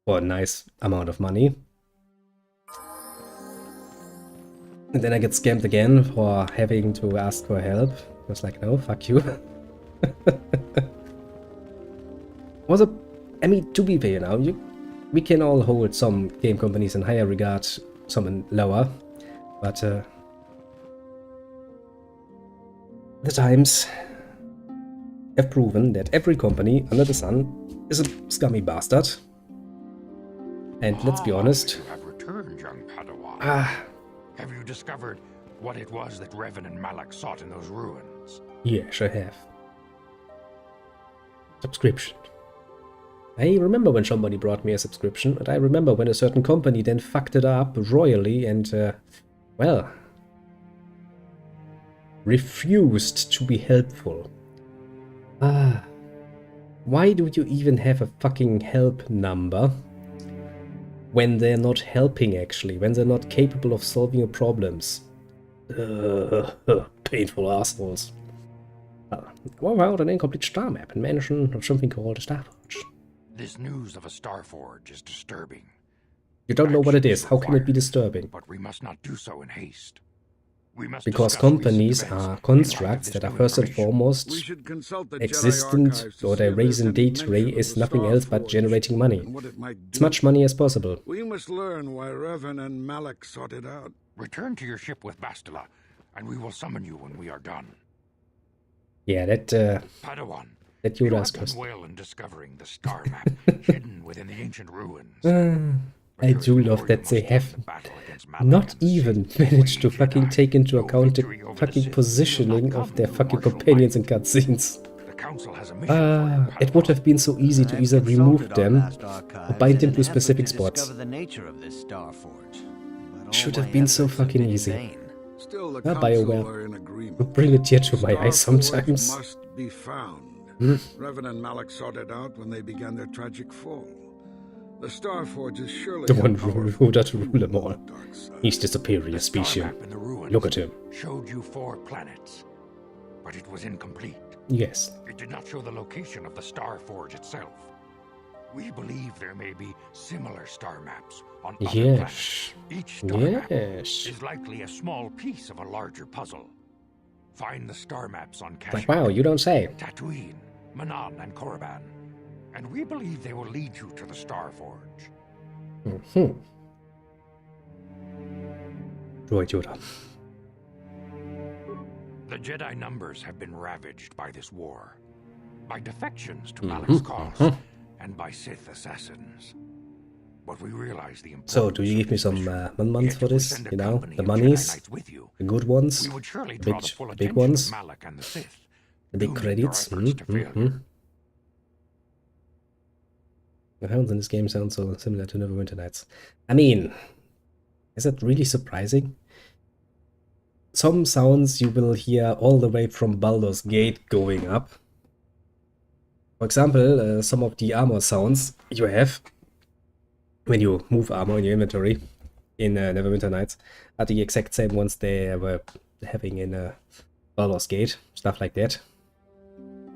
for a nice amount of money. And then I get scammed again for having to ask for help. I was like, no, fuck you. I mean, to be fair, you know, we can all hold some game companies in higher regard, some in lower, but the times have proven that every company under the sun is a scummy bastard. And let's be honest. You have returned, young Padawan. Have you discovered what it was that Revan and Malak sought in those ruins? Yes, I have. Subscription. I remember when somebody brought me a subscription, and I remember when a certain company then fucked it up royally and, well, refused to be helpful. Why do you even have a fucking help number when they're not helping, actually, when they're not capable of solving your problems? Painful assholes. What about an incomplete star map and mention of something called a Starforge? This news of a Starforge is disturbing. You don't know what it is. How can it be disturbing? But we must not do so in haste. Because companies are constructs that are first and foremost existent, or their raison d'etre is nothing else but generating money. As much money as possible. We must learn why Revan and Malak sought it out. Return to your ship with Bastila, and we will summon you when we are done. Yeah, that Padawan, that you Yoda's have done well in discovering the star map hidden within the ancient ruins. I do love that they have not even managed to fucking take into account the fucking positioning of their fucking companions in cutscenes. It would have been so easy to either remove them or bind them to specific spots. Should have been so fucking easy. BioWare would bring a tear to my eye sometimes. Must be found. Revan and Malak sought it out when they began their tragic fall. The Starforge is surely the one who does rule them all. He's the superior species. Look at him. Showed you 4 planets, but it was incomplete. Yes. It did not show the location of the Starforge itself. We believe there may be similar star maps on other planets. Each star map is likely a small piece of a larger puzzle. Find the star maps on Kashyyyk, like, wow, you don't say. Tatooine, Manan, and Korriban. And we believe they will lead you to the Starforge. Droid Yoda. The Jedi numbers have been ravaged by this war, by defections to Malak's cause, and by Sith assassins. But we realize the importance. So, do you give me some months for this? You know, the monies, the good ones, the big ones, the big credits. The sounds in this game sound so similar to Neverwinter Nights. I mean, is that really surprising? Some sounds you will hear all the way from Baldur's Gate going up. For example, some of the armor sounds you have when you move armor in your inventory in Neverwinter Nights are the exact same ones they were having in Baldur's Gate, stuff like that.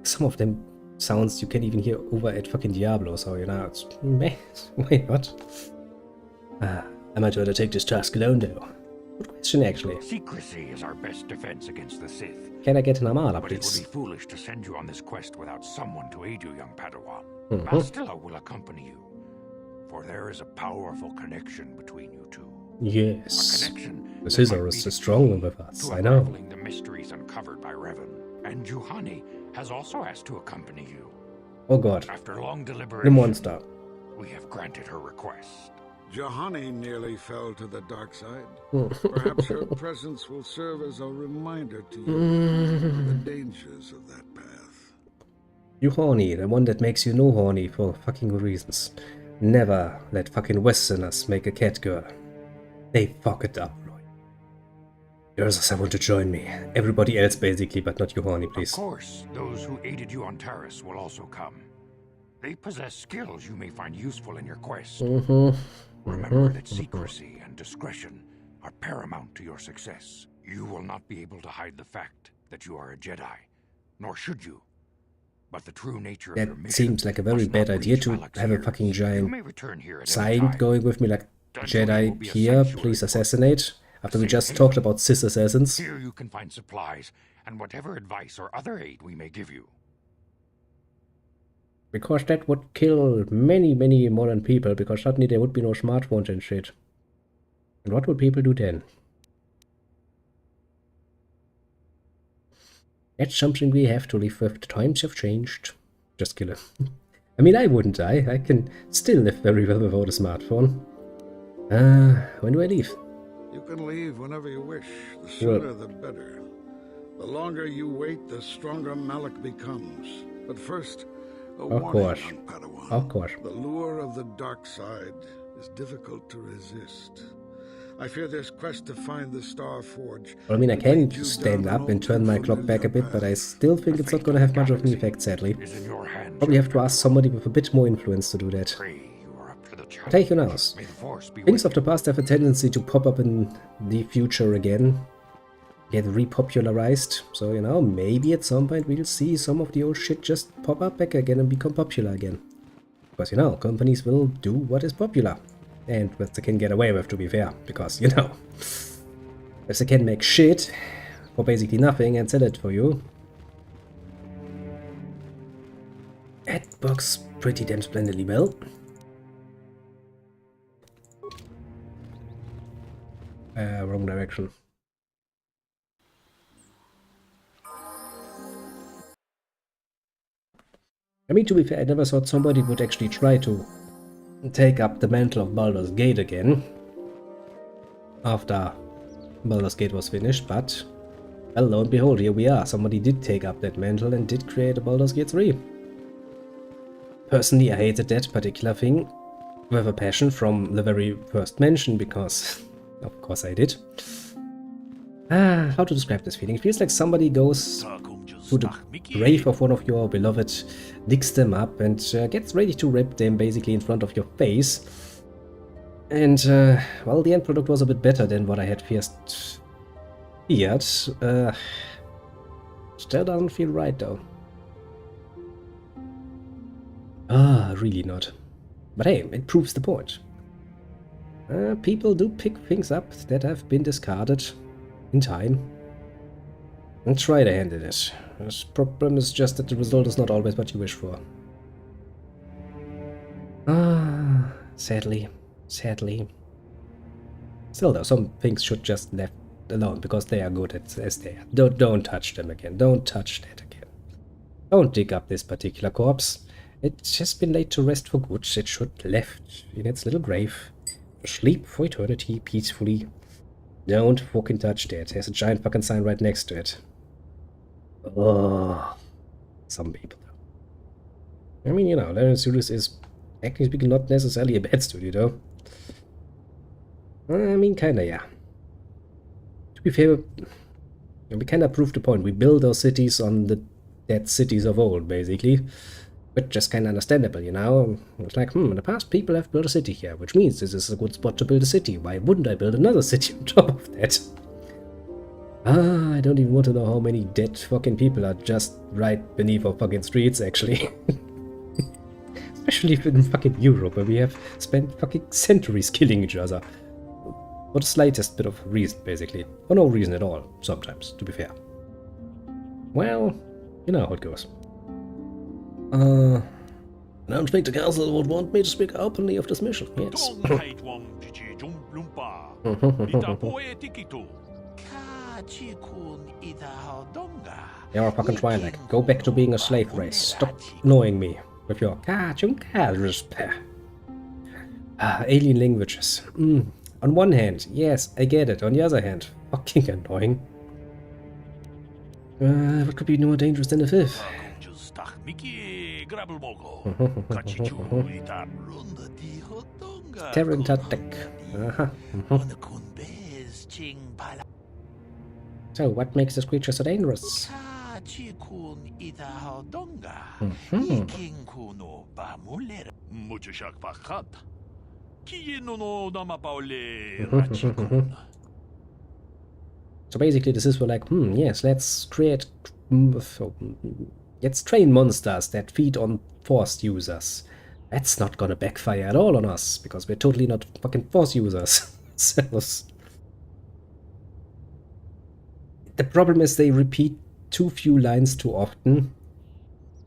Some of them sounds you can even hear over at fucking Diablo, so you know, it's meh, why not? I might want to take this task alone though. Good question, actually. Secrecy is our best defense against the Sith. Can I get an Armada, But please? it would be foolish to send you on this quest without someone to aid you, young Padawan. Bastila will accompany you, for there is a powerful connection between you two. Yes. A connection The Scissor is so strong with us, I know. unraveling the mysteries uncovered by Revan. And Juhani has also asked to accompany you. Oh god. After long The deliberation, monster. we have granted her request. Johanni nearly fell to the dark side. Perhaps her presence will serve as a reminder to you of the dangers of that path. You horny, the one that makes you no horny for fucking good reasons. Never let fucking Westerners make a cat girl. They fuck it up, Roy. Yours, I want to join me. Everybody else basically, but not you horny, please. Of course, those who aided you on Taris will also come. They possess skills you may find useful in your quest. Remember that secrecy and discretion are paramount to your success. You will not be able to hide the fact that you are a Jedi, nor should you. But the true nature of your mission seems like a very bad idea to have a fucking giant sign going with me like, Jedi here, please assassinate, after we just talked about cis assassins. Here you can find supplies and whatever advice or other aid we may give you. Because that would kill many, many modern people, because suddenly there would be no smartphones and shit. And what would people do then? That's something we have to live with. The times have changed. Just kill him. I mean, I wouldn't die. I can still live very well without a smartphone. When do I leave? You can leave whenever you wish. The sooner the better. The longer you wait, the stronger Malik becomes. But first, a warning on Padawan. Of course. The lure of the dark side is difficult to resist. I fear this quest to find the Star Forge. Well, I mean, I can stand up and turn my clock back a bit, but I still think it's not going to have much of an effect, sadly. Probably have to ask somebody with a bit more influence to do that. Take you now. Things of the past have a tendency to pop up in the future again. Get repopularized. So, you know, maybe at some point we'll see some of the old shit just pop up back again and become popular again. Because, you know, companies will do what is popular. And what they can get away with, to be fair. Because, you know, if they can make shit for basically nothing and sell it for you. That works pretty damn splendidly well. Wrong direction. I mean, to be fair, I never thought somebody would actually try to take up the mantle of Baldur's Gate again after Baldur's Gate was finished, but well, lo and behold, here we are. Somebody did take up that mantle and did create a Baldur's Gate 3. Personally, I hated that particular thing with a passion from the very first mention, because of course I did. How to describe this feeling? It feels like somebody goes to the grave of one of your beloved, digs them up, and gets ready to rip them basically in front of your face. And, well, the end product was a bit better than what I had first feared. Still doesn't feel right, though. Really not. But hey, it proves the point. People do pick things up that have been discarded in time and try to hand in it. The problem is just that the result is not always what you wish for. Sadly. Still though, some things should just left alone because they are good as they are. Don't touch them again. Don't touch that again. Don't dig up this particular corpse. It's just been laid to rest for good. It should left in its little grave. Sleep for eternity, peacefully. Don't fucking touch that. There's a giant fucking sign right next to it. Oh, some people. I mean, you know, Larian Studios is, actually speaking, not necessarily a bad studio, though. I mean, kinda, yeah. To be fair, we kinda proved the point. We build our cities on the dead cities of old, basically. Which is kinda understandable, you know? It's like, in the past people have built a city here, which means this is a good spot to build a city. Why wouldn't I build another city on top of that? I don't even want to know how many dead fucking people are just right beneath our fucking streets, actually. Especially in fucking Europe, where we have spent fucking centuries killing each other. For the slightest bit of reason, basically. For no reason at all, sometimes, to be fair. Well, you know how it goes. I don't think the council would want me to speak openly of this mission, yes. You're a fucking Twi'lek. Go back to being a slave race. Stop annoying me with your Alien languages. On one hand, yes, I get it. On the other hand, fucking annoying. What could be more dangerous than a fifth? Tarantatic. So, what makes this creature so dangerous? So basically this is for like, yes, let's create, let's train monsters that feed on Force users. That's not gonna backfire at all on us, because we're totally not fucking Force users. So, the problem is they repeat too few lines too often.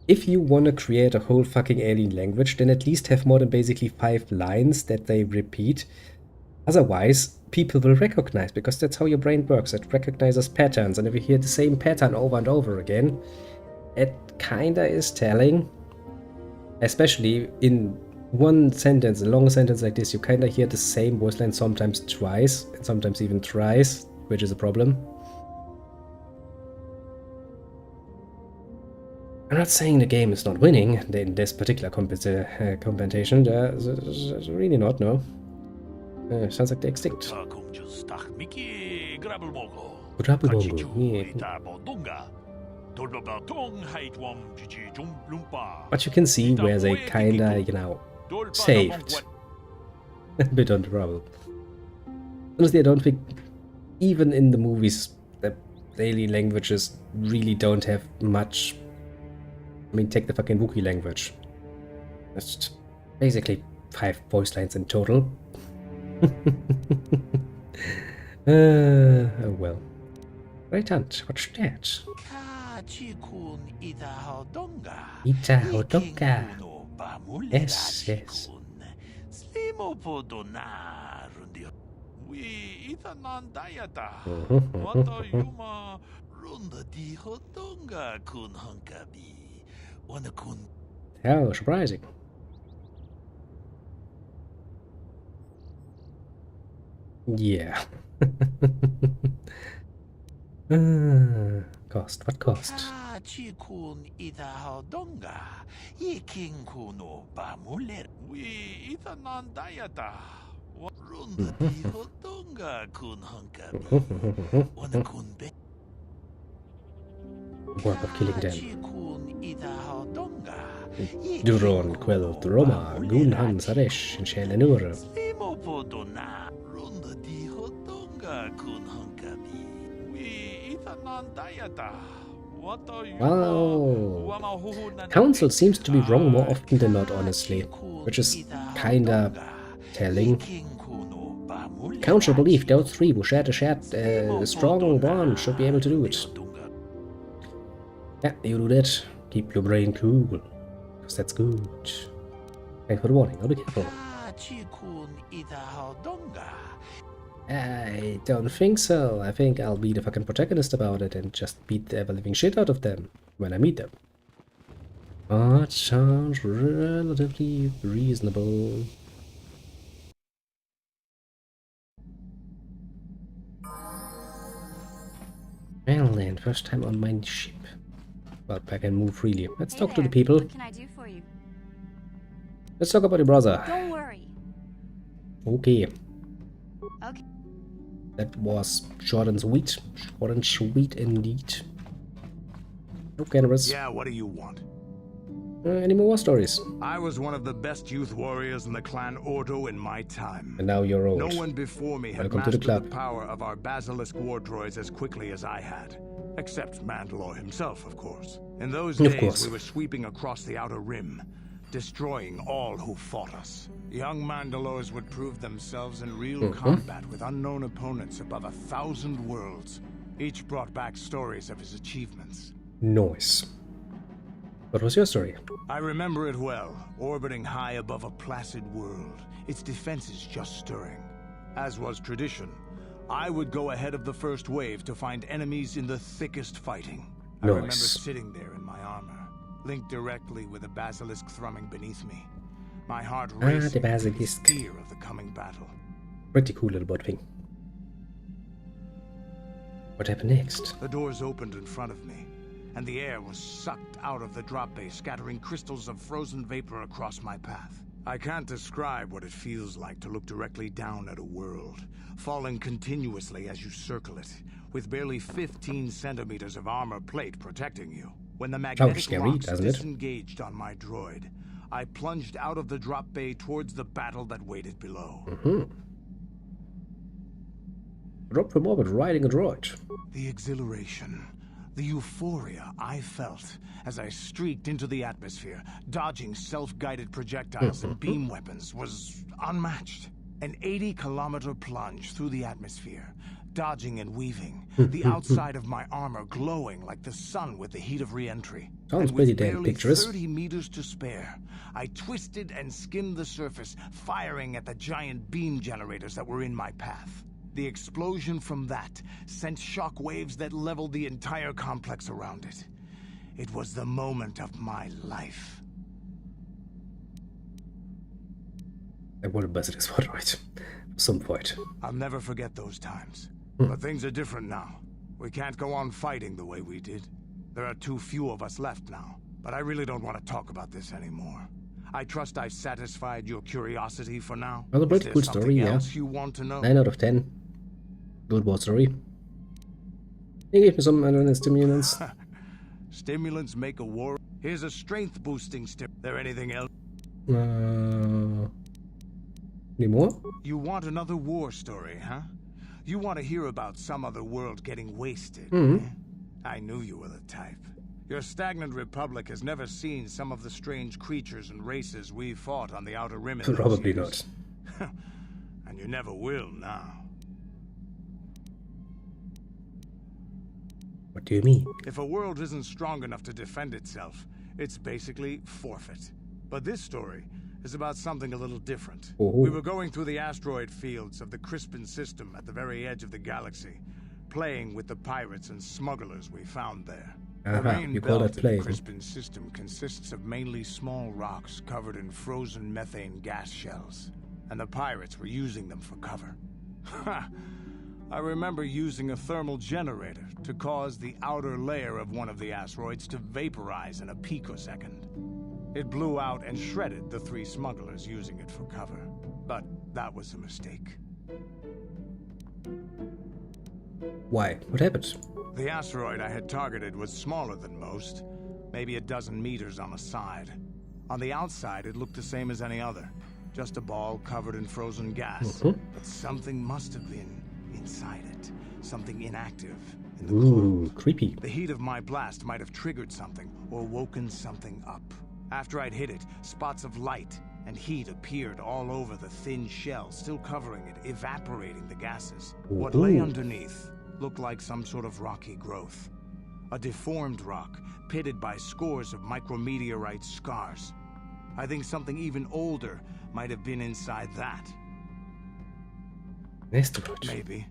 If you want to create a whole fucking alien language, then at least have more than basically 5 lines that they repeat. Otherwise, people will recognize, because that's how your brain works. It recognizes patterns, and if you hear the same pattern over and over again, it kinda is telling. Especially in one sentence, a long sentence like this, you kinda hear the same voice line sometimes twice, and sometimes even thrice, which is a problem. I'm not saying the game is not winning in this particular competition. There's really not, no. Sounds like they're extinct. But you can see where they kinda, you know, saved a bit on trouble. Honestly, I don't think, even in the movies, the alien languages really don't have much. I mean, take the fucking Wookiee language. That's basically 5 voice lines in total. Oh well. Right hand, what's that? Ita Hodonga. Yes, yes. How surprising. Yeah. Cost, what cost? Work of killing them. Duron, Quell, Roma, Gunhan, Saresh, and Shelenur. Wow. Council seems to be wrong more often than not, honestly, which is kinda telling. Council believe those 3 who shared a strong bond should be able to do it. Yeah, you do that. Keep your brain cool, because that's good. Thanks for the warning, I'll be careful. I don't think so. I think I'll be the fucking protagonist about it and just beat the ever-living shit out of them when I meet them. That sounds relatively reasonable. Well then, first time on my ship. Well, I can move freely. Let's talk to the people. What can I do for you? Let's talk about your brother. Don't worry. Okay. Okay. That was short and sweet. Short and sweet indeed. So generous. Yeah, what do you want? Any more war stories? I was one of the best youth warriors in the clan Ordo in my time. And now you're old. No one before me had mastered the power of our basilisk war droids as quickly as I had. Except Mandalore himself, of course. In those days, we were sweeping across the Outer Rim, destroying all who fought us. Young Mandalores would prove themselves in real combat with unknown opponents above 1,000 worlds. Each brought back stories of his achievements. Nice. What was your story? I remember it well, orbiting high above a placid world, its defenses just stirring. As was tradition, I would go ahead of the first wave to find enemies in the thickest fighting. I remember sitting there in my armor, linked directly with a basilisk thrumming beneath me. My heart racing der with Basilisk. fear of the coming battle. Pretty cool little bot thing. What happened next? The doors opened in front of me, and the air was sucked out of the drop bay, scattering crystals of frozen vapor across my path. I can't describe what it feels like to look directly down at a world, falling continuously as you circle it, with barely 15 centimeters of armor plate protecting you. When the magnetic locks disengaged on my droid, I plunged out of the drop bay towards the battle that waited below. Drop from orbit riding a droid. The exhilaration, the euphoria I felt as I streaked into the atmosphere, dodging self-guided projectiles and beam weapons, was unmatched. An 80-kilometer plunge through the atmosphere, dodging and weaving, the outside of my armor glowing like the sun with the heat of re-entry. Sounds pretty damn picturesque. 30 meters to spare, I twisted and skimmed the surface, firing at the giant beam generators that were in my path. The explosion from that sent shock waves that leveled the entire complex around it. It was the moment of my life. I would have buzzed this one right. Some point. I'll never forget those times. But things are different now. We can't go on fighting the way we did. There are too few of us left now. But I really don't want to talk about this anymore. I trust I've satisfied your curiosity for now. Well, a pretty cool story, yeah. You want to know? 9 out of 10. Good war story. You gave me some stimulants. Stimulants make a war. Here's a strength boosting stimulant. There anything else? Any more? You want another war story, huh? You want to hear about some other world getting wasted. I knew you were the type. Your stagnant republic has never seen some of the strange creatures and races we fought on the Outer Rim. Probably not. And you never will now. What do you mean? If a world isn't strong enough to defend itself, it's basically forfeit. But this story is about something a little different. We were going through the asteroid fields of the Crispin system at the very edge of the galaxy, playing with the pirates and smugglers we found there. The main belt of the Crispin system consists of mainly small rocks covered in frozen methane gas shells, and the pirates were using them for cover. I remember using a thermal generator to cause the outer layer of one of the asteroids to vaporize in a picosecond. It blew out and shredded the 3 smugglers using it for cover. But that was a mistake. Why? What happened? The asteroid I had targeted was smaller than most, maybe a dozen meters on a side. On the outside, it looked the same as any other, just a ball covered in frozen gas. But something must have been inside it, something inactive in the core. Creepy. The heat of my blast might have triggered something or woken something up. After I'd hit it, spots of light and heat appeared all over the thin shell, still covering it, evaporating the gases. What lay underneath looked like some sort of rocky growth. A deformed rock, pitted by scores of micrometeorite scars. I think something even older might have been inside that. Maybe,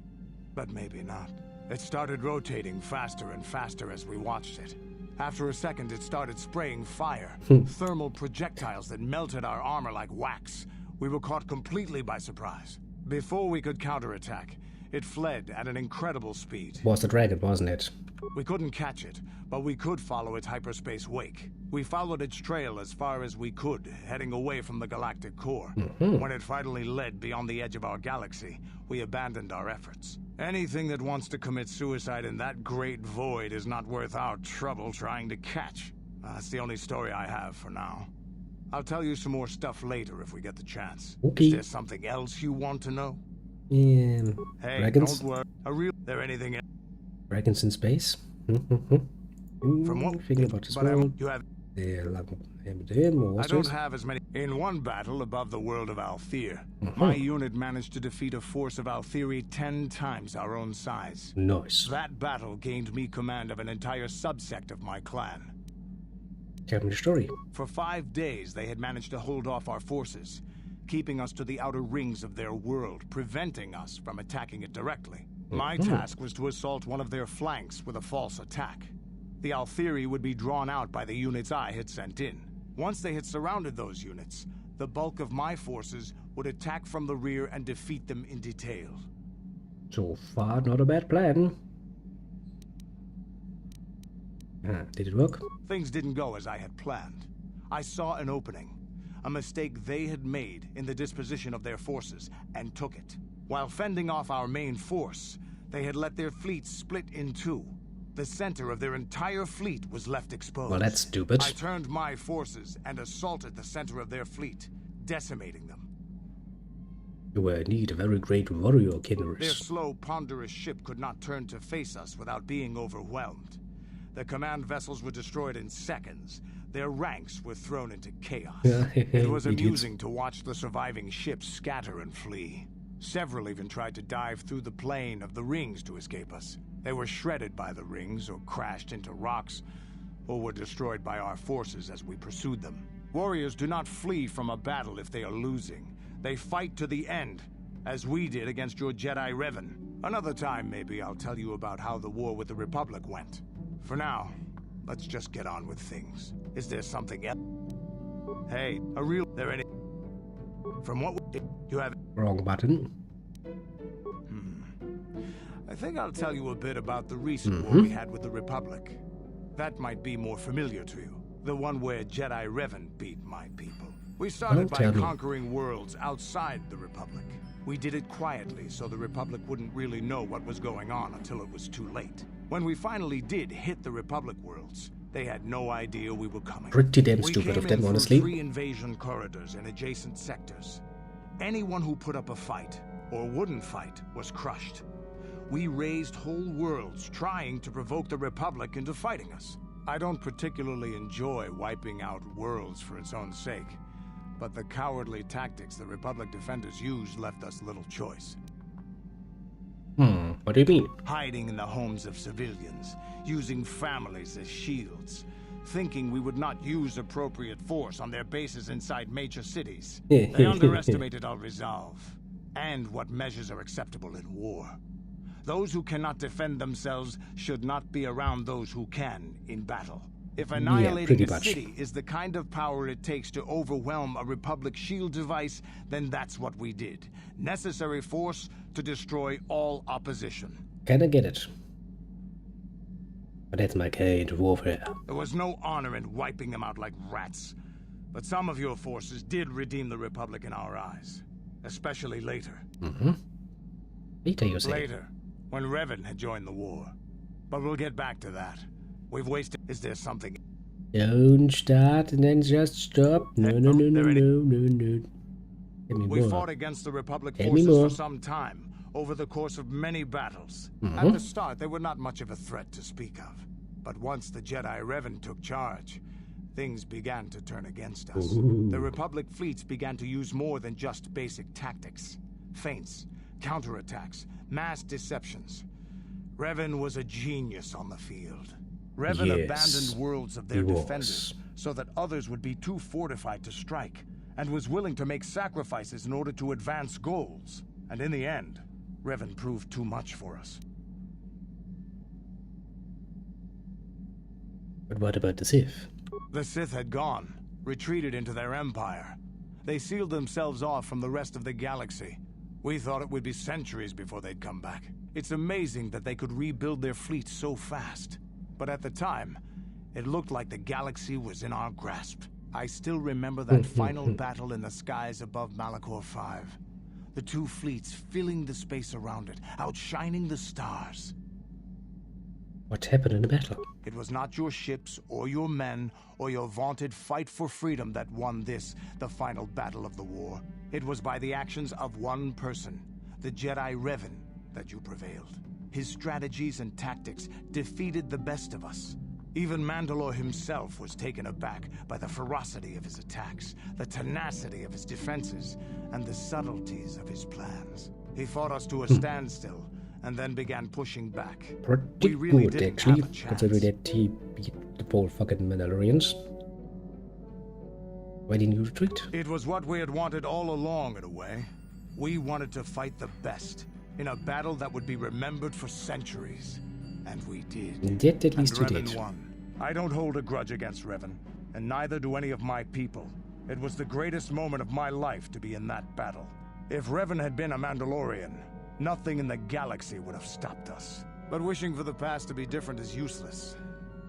but maybe not. It started rotating faster and faster as we watched it. After a second, it started spraying fire, thermal projectiles that melted our armor like wax. We were caught completely by surprise. Before we could counterattack, it fled at an incredible speed. Was the dragon, wasn't it? We couldn't catch it, but we could follow its hyperspace wake. We followed its trail as far as we could, heading away from the galactic core. When it finally led beyond the edge of our galaxy, we abandoned our efforts. Anything that wants to commit suicide in that great void is not worth our trouble trying to catch. That's the only story I have for now. I'll tell you some more stuff later if we get the chance. Okay. Is there something else you want to know? Hey, dragons? Don't worry. There anything else? Dragons in space? From what? Thinking about this world. You have... I don't have as many. In one battle above the world of Althir, my unit managed to defeat a force of Althiri 10 times our own size. Nice. That battle gained me command of an entire subsect of my clan. Tell me the story. For 5 days, they had managed to hold off our forces, keeping us to the outer rings of their world, preventing us from attacking it directly. My task was to assault one of their flanks with a false attack. The Althiri would be drawn out by the units I had sent in. Once they had surrounded those units, the bulk of my forces would attack from the rear and defeat them in detail. So far, not a bad plan. Did it work? Things didn't go as I had planned. I saw an opening, a mistake they had made in the disposition of their forces, and took it. While fending off our main force, they had let their fleet split in two. The center of their entire fleet was left exposed. Well, that's stupid. I turned my forces and assaulted the center of their fleet, decimating them. You were indeed a very great warrior, Their Kinrus. slow, ponderous ship could not turn to face us without being overwhelmed. The command vessels were destroyed in seconds. Their ranks were thrown into chaos. It was amusing to watch the surviving ships scatter and flee. Several even tried to dive through the plane of the rings to escape us. They were shredded by the rings, or crashed into rocks, or were destroyed by our forces as we pursued them. Warriors do not flee from a battle if they are losing. They fight to the end, as we did against your Jedi Revan. Another time, maybe, I'll tell you about how the war with the Republic went. For now, let's just get on with things. Is there something else? Hey, there any... From what you have... Wrong button. I think I'll tell you a bit about the recent war we had with the Republic. That might be more familiar to you. The one where Jedi Revan beat my people. We started by conquering worlds outside the Republic. We did it quietly so the Republic wouldn't really know what was going on until it was too late. When we finally did hit the Republic worlds, they had no idea we were coming. Pretty damn stupid of them, honestly. We came in through 3 invasion corridors and adjacent sectors. Anyone who put up a fight, or wouldn't fight, was crushed. We raised whole worlds trying to provoke the Republic into fighting us. I don't particularly enjoy wiping out worlds for its own sake, but the cowardly tactics the Republic defenders used left us little choice. What do you mean? Hiding in the homes of civilians, using families as shields, thinking we would not use appropriate force on their bases inside major cities. They underestimated our resolve, and what measures are acceptable in war. Those who cannot defend themselves should not be around those who can in battle. If annihilating a city is the kind of power it takes to overwhelm a Republic shield device, then that's what we did. Necessary force to destroy all opposition. Kinda get it. But that's my kind of warfare. There was no honor in wiping them out like rats. But some of your forces did redeem the Republic in our eyes. Especially later. Later, you say? Later, when Revan had joined the war. But we'll get back to that. We've wasted... Is there something... Don't start and then just stop. No. We fought against the Republic forces for some time, over the course of many battles. At the start, they were not much of a threat to speak of. But once the Jedi Revan took charge, things began to turn against us. The Republic fleets began to use more than just basic tactics. Feints, counterattacks, mass deceptions. Revan was a genius on the field. Revan abandoned worlds of their defenders so that others would be too fortified to strike, and was willing to make sacrifices in order to advance goals. And in the end, Revan proved too much for us. But what about the Sith? The Sith had gone, retreated into their empire. They sealed themselves off from the rest of the galaxy. We thought it would be centuries before they'd come back. It's amazing that they could rebuild their fleet so fast. But at the time, it looked like the galaxy was in our grasp. I still remember that final battle in the skies above Malachor 5. The two fleets filling the space around it, outshining the stars. What happened in the battle? It was not your ships, or your men, or your vaunted fight for freedom that won this, the final battle of the war. It was by the actions of one person, the Jedi Revan, that you prevailed. His strategies and tactics defeated the best of us. Even Mandalore himself was taken aback by the ferocity of his attacks, the tenacity of his defenses, and the subtleties of his plans. He fought us to a standstill, and then began pushing back. Pretty good, actually, considering that he beat the poor fucking Mandalorians. Why didn't you retreat? It was what we had wanted all along, in a way. We wanted to fight the best, in a battle that would be remembered for centuries. And we did. At least you Revan did. won. I don't hold a grudge against Revan, and neither do any of my people. It was the greatest moment of my life to be in that battle. If Revan had been a Mandalorian, nothing in the galaxy would have stopped us. But wishing for the past to be different is useless.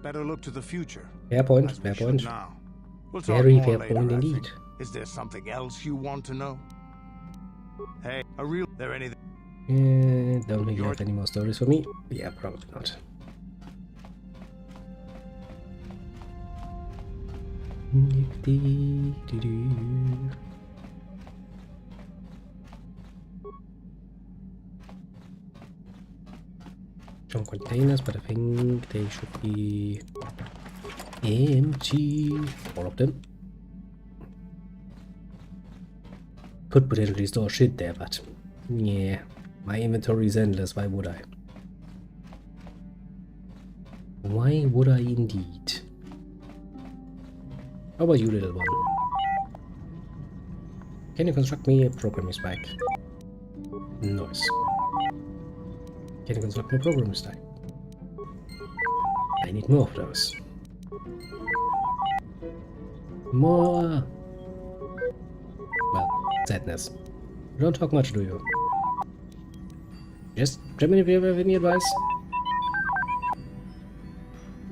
Better look to the future. Fair point, fair point. Now. We'll talk Very more fair later, point I indeed. think. Is there something else you want to know? Hey, there anything? Don't think you have any more stories for me? Yeah, probably not. Some containers, but I think they should be empty. All of them. Could potentially store shit there, but yeah, my inventory is endless. Why would I? Why would I indeed? How about you, little one? Can you construct me a programming spike? Nice. Can you construct me a programming spike? I need more of those. More. Well, sadness. You don't talk much, do you? Just tell me if you have any advice.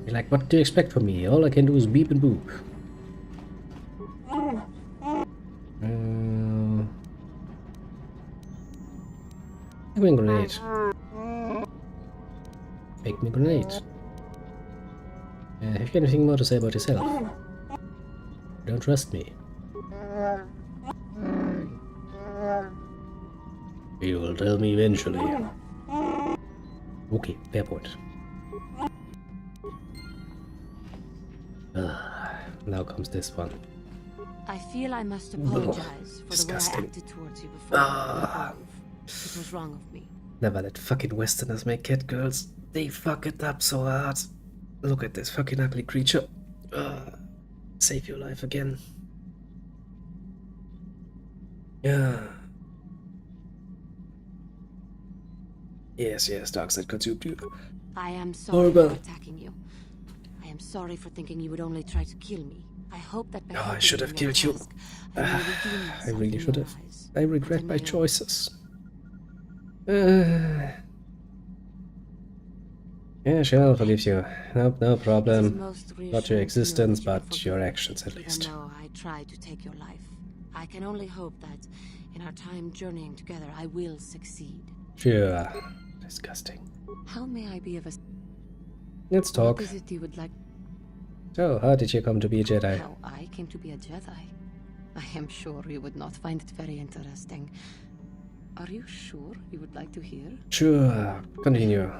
You're like, what do you expect from me? All I can do is beep and boop. Make me a grenade. Make me a grenade. Have you anything more to say about yourself? You don't trust me. You will tell me eventually. Okay, fair point. Now comes this one. I feel I must apologize for the way I acted towards you before. It was wrong of me. Never let fucking Westerners make cat girls. They fuck it up so hard. Look at this fucking ugly creature. Save your life again. Yeah. Yes, Darkseid consumed you. I am sorry for attacking you. I am sorry for thinking you would only try to kill me. I hope that by I should have killed you. I really should have. I regret my choices. Yeah, sure, I'll forgive you. Nope, no problem. Not your existence, but your actions at least. Even though I tried to take your life, I can only hope that in our time journeying together, I will succeed. Sure. Disgusting. How may I be of a... Let's talk. What is it you would like? So, how did you come to be a Jedi? How I came to be a Jedi? I am sure you would not find it very interesting. Are you sure you would like to hear? Sure. Continue.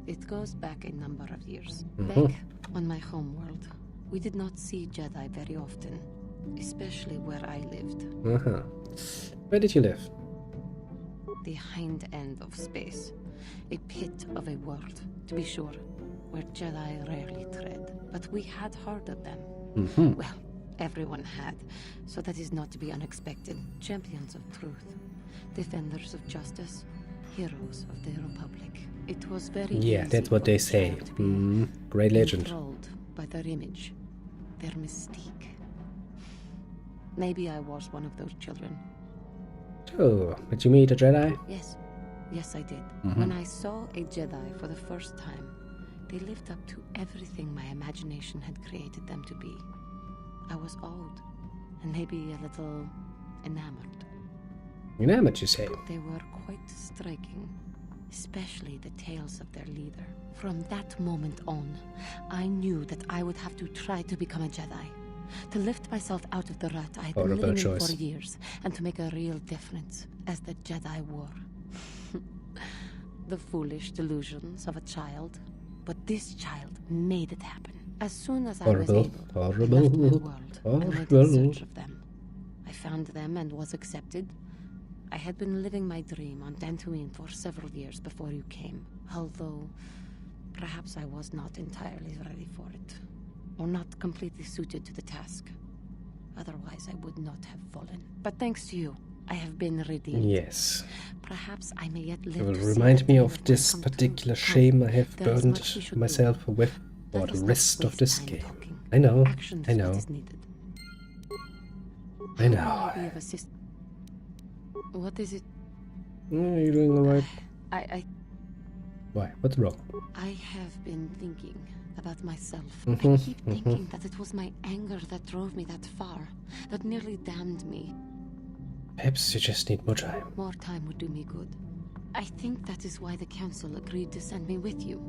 It goes back a number of years. Back on my homeworld, we did not see Jedi very often, especially where I lived. Where did you live? The hind end of space. A pit of a world, to be sure, where Jedi rarely tread. But we had heard of them. Well, everyone had, so that is not to be unexpected. Champions of truth, defenders of justice, heroes of the Republic. It was very easy that's what they say. Great legend. Enthralled by their image, their mystique. Maybe I was one of those children. Oh, did you meet a Jedi? Yes, I did. When I saw a Jedi for the first time, they lived up to everything my imagination had created them to be. I was awed, and maybe a little enamored. Enamored, you say? They were quite striking, especially the tales of their leader. From that moment on, I knew that I would have to try to become a Jedi. To lift myself out of the rut I had been living in for years, and to make a real difference as the Jedi wore. The foolish delusions of a child. But this child made it happen. As soon as I was able, I left my world and went in search of them. I found them and was accepted. I had been living my dream on Dantooine for several years before you came, although perhaps I was not entirely ready for it, or not completely suited to the task. Otherwise, I would not have fallen. But thanks to you, I have been redeemed. Yes. Perhaps I may yet live. It will remind me of this particular shame I have burdened myself with for the rest of this game. I know. I know. What is it? You're doing alright. I Why? What's wrong? I have been thinking about myself. I keep thinking that it was my anger that drove me that far, that nearly damned me. Perhaps you just need more time. More time would do me good. I think that is why the council agreed to send me with you.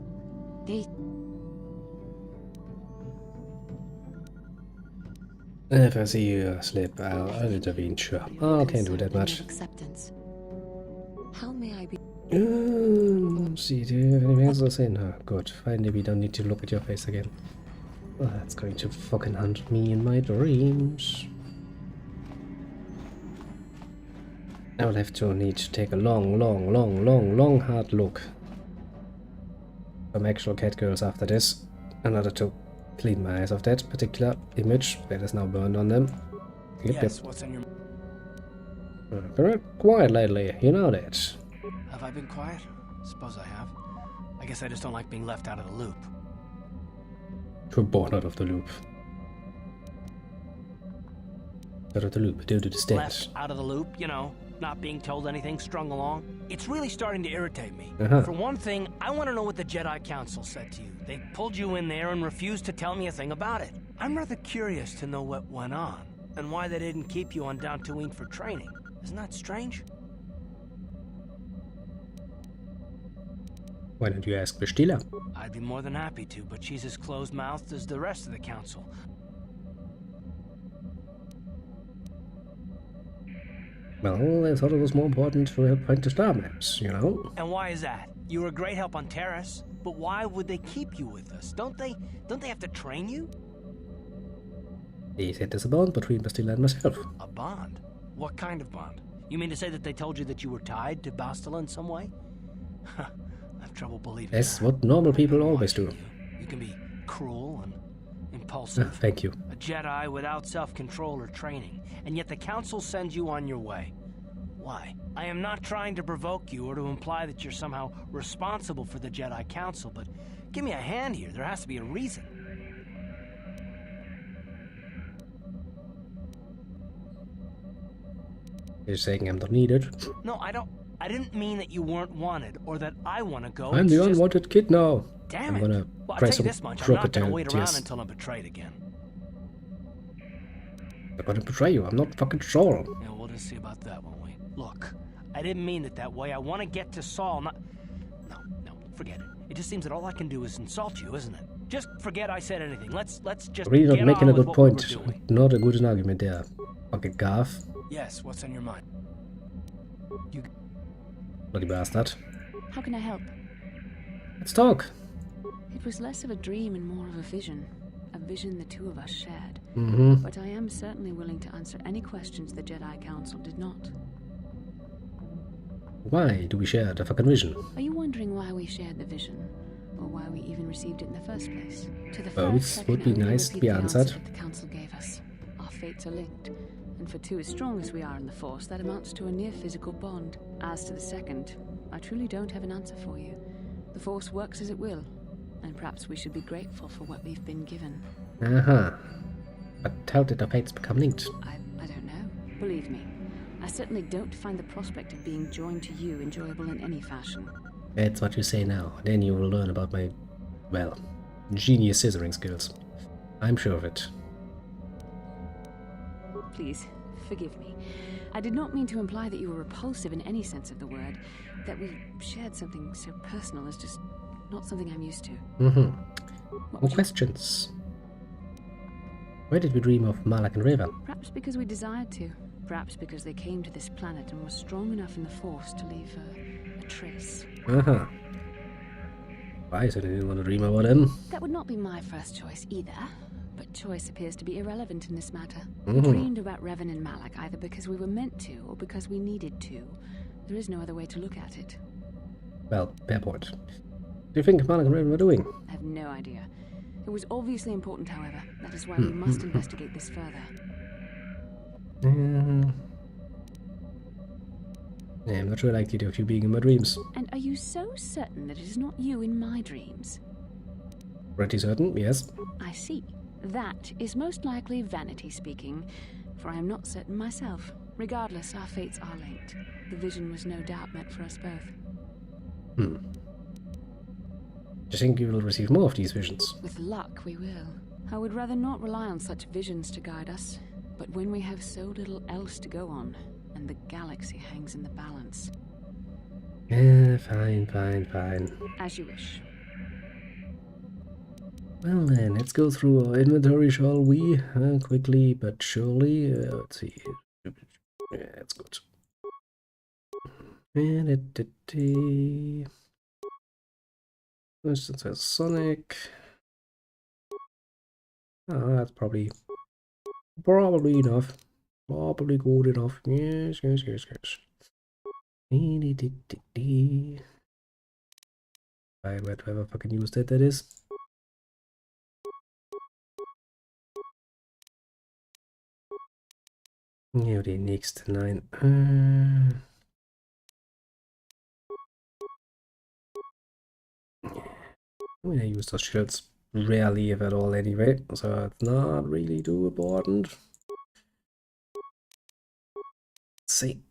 If I see you slip, I'll intervene, sure. Oh, I can't do that much. Acceptance. How may I be? See, do you have anything else to say? No, good. Finally, we don't need to look at your face again. Well, that's going to fucking haunt me in my dreams. I will have to need to take a long, hard look. Some actual cat girls after this, in order to clean my eyes of that particular image that is now burned on them. Yes, what's in your... Very quiet lately, you know that. Have I been quiet? Suppose I have. I guess I just don't like being left out of the loop. You're born out of the loop. Out of the loop, due to the state. Left out of the loop, you know, not being told anything, strung along. It's really starting to irritate me. For one thing, I want to know what the Jedi Council said to you. They pulled you in there and refused to tell me a thing about it. I'm rather curious to know what went on, and why they didn't keep you on Dantooine for training. Isn't that strange? Why don't you ask Bastila? I'd be more than happy to, but she's as closed-mouthed as the rest of the council. Well, I thought it was more important to help find the star maps, you know? And why is that? You were a great help on Terrace, but why would they keep you with us? Don't they have to train you? They said there's a bond between Bastila and myself. A bond? What kind of bond? You mean to say that they told you that you were tied to Bastila in some way? I have trouble believing That's that. what normal people always do. You can be cruel and impulsive. Thank you. A Jedi without self-control or training, and yet the Council sends you on your way. Why? I am not trying to provoke you or to imply that you're somehow responsible for the Jedi Council, but give me a hand here. There has to be a reason. You're saying I'm not needed? No, I didn't mean that you weren't wanted or that I want to go. I'm the unwanted kid now. Damn I'm it. gonna Well, I'll press tell you some this much. I'm not going to crocodile wait around tears. until I'm betrayed again. I'm gonna betray you. I'm not fucking sure. Yeah, we'll just see about that, won't we? Look, I didn't mean it that way. I want to get to Saul, not... No, forget it. It just seems that all I can do is insult you, isn't it? Just forget I said anything. Let's just Really not get making on a with good what we were point. doing. Not a good argument there. Fucking gaff. Yes, what's on your mind? You... Bloody bastard. How can I help? Let's talk. It was less of a dream and more of a vision the two of us shared. But I am certainly willing to answer any questions the Jedi Council did not. Why do we share the fucking vision? Are you wondering why we shared the vision? Or why we even received it in the first place? To the Both first, would be I can only nice to repeat be the answer answered. that the Council gave us. Our fates are linked. And for two as strong as we are in the Force, that amounts to a near physical bond. As to the second, I truly don't have an answer for you. The Force works as it will, and perhaps we should be grateful for what we've been given. But how did the fates become linked? I don't know. Believe me, I certainly don't find the prospect of being joined to you enjoyable in any fashion. That's what you say now. Then you will learn about my, well, genius scissoring skills. I'm sure of it. Please, forgive me. I did not mean to imply that you were repulsive in any sense of the word. That we shared something so personal is just not something I'm used to. More questions. Why did we dream of Malak and Raven? Perhaps because we desired to. Perhaps because they came to this planet and were strong enough in the Force to leave a trace. Why so didn't want to dream about them? That would not be my first choice either. But choice appears to be irrelevant in this matter. We dreamed about Revan and Malak either because we were meant to or because we needed to. There is no other way to look at it. Well, fair point. What do you think Malak and Raven were doing? I have no idea. It was obviously important, however. That is why we must investigate this further. Yeah, I'm not sure I like the idea of you being in my dreams. And are you so certain that it is not you in my dreams? Pretty certain, yes. I see. That is most likely vanity speaking. for I am not certain myself. Regardless, our fates are linked. The vision was no doubt meant for us both. Do you think you will receive more of these visions? With luck, we will. I would rather not rely on such visions to guide us, but when we have so little else to go on, and the galaxy hangs in the balance. Fine. As you wish. Well then, let's go through our inventory, shall we? Quickly but surely. Let's see. Yeah, that's good. For instance, there's Sonic. That's probably enough. Probably good enough. Yes. I might ever fucking use that is. Ja, die nächste, nein. I mean, I use those shields rarely, if at all, anyway, so it's not really too important. Let's see.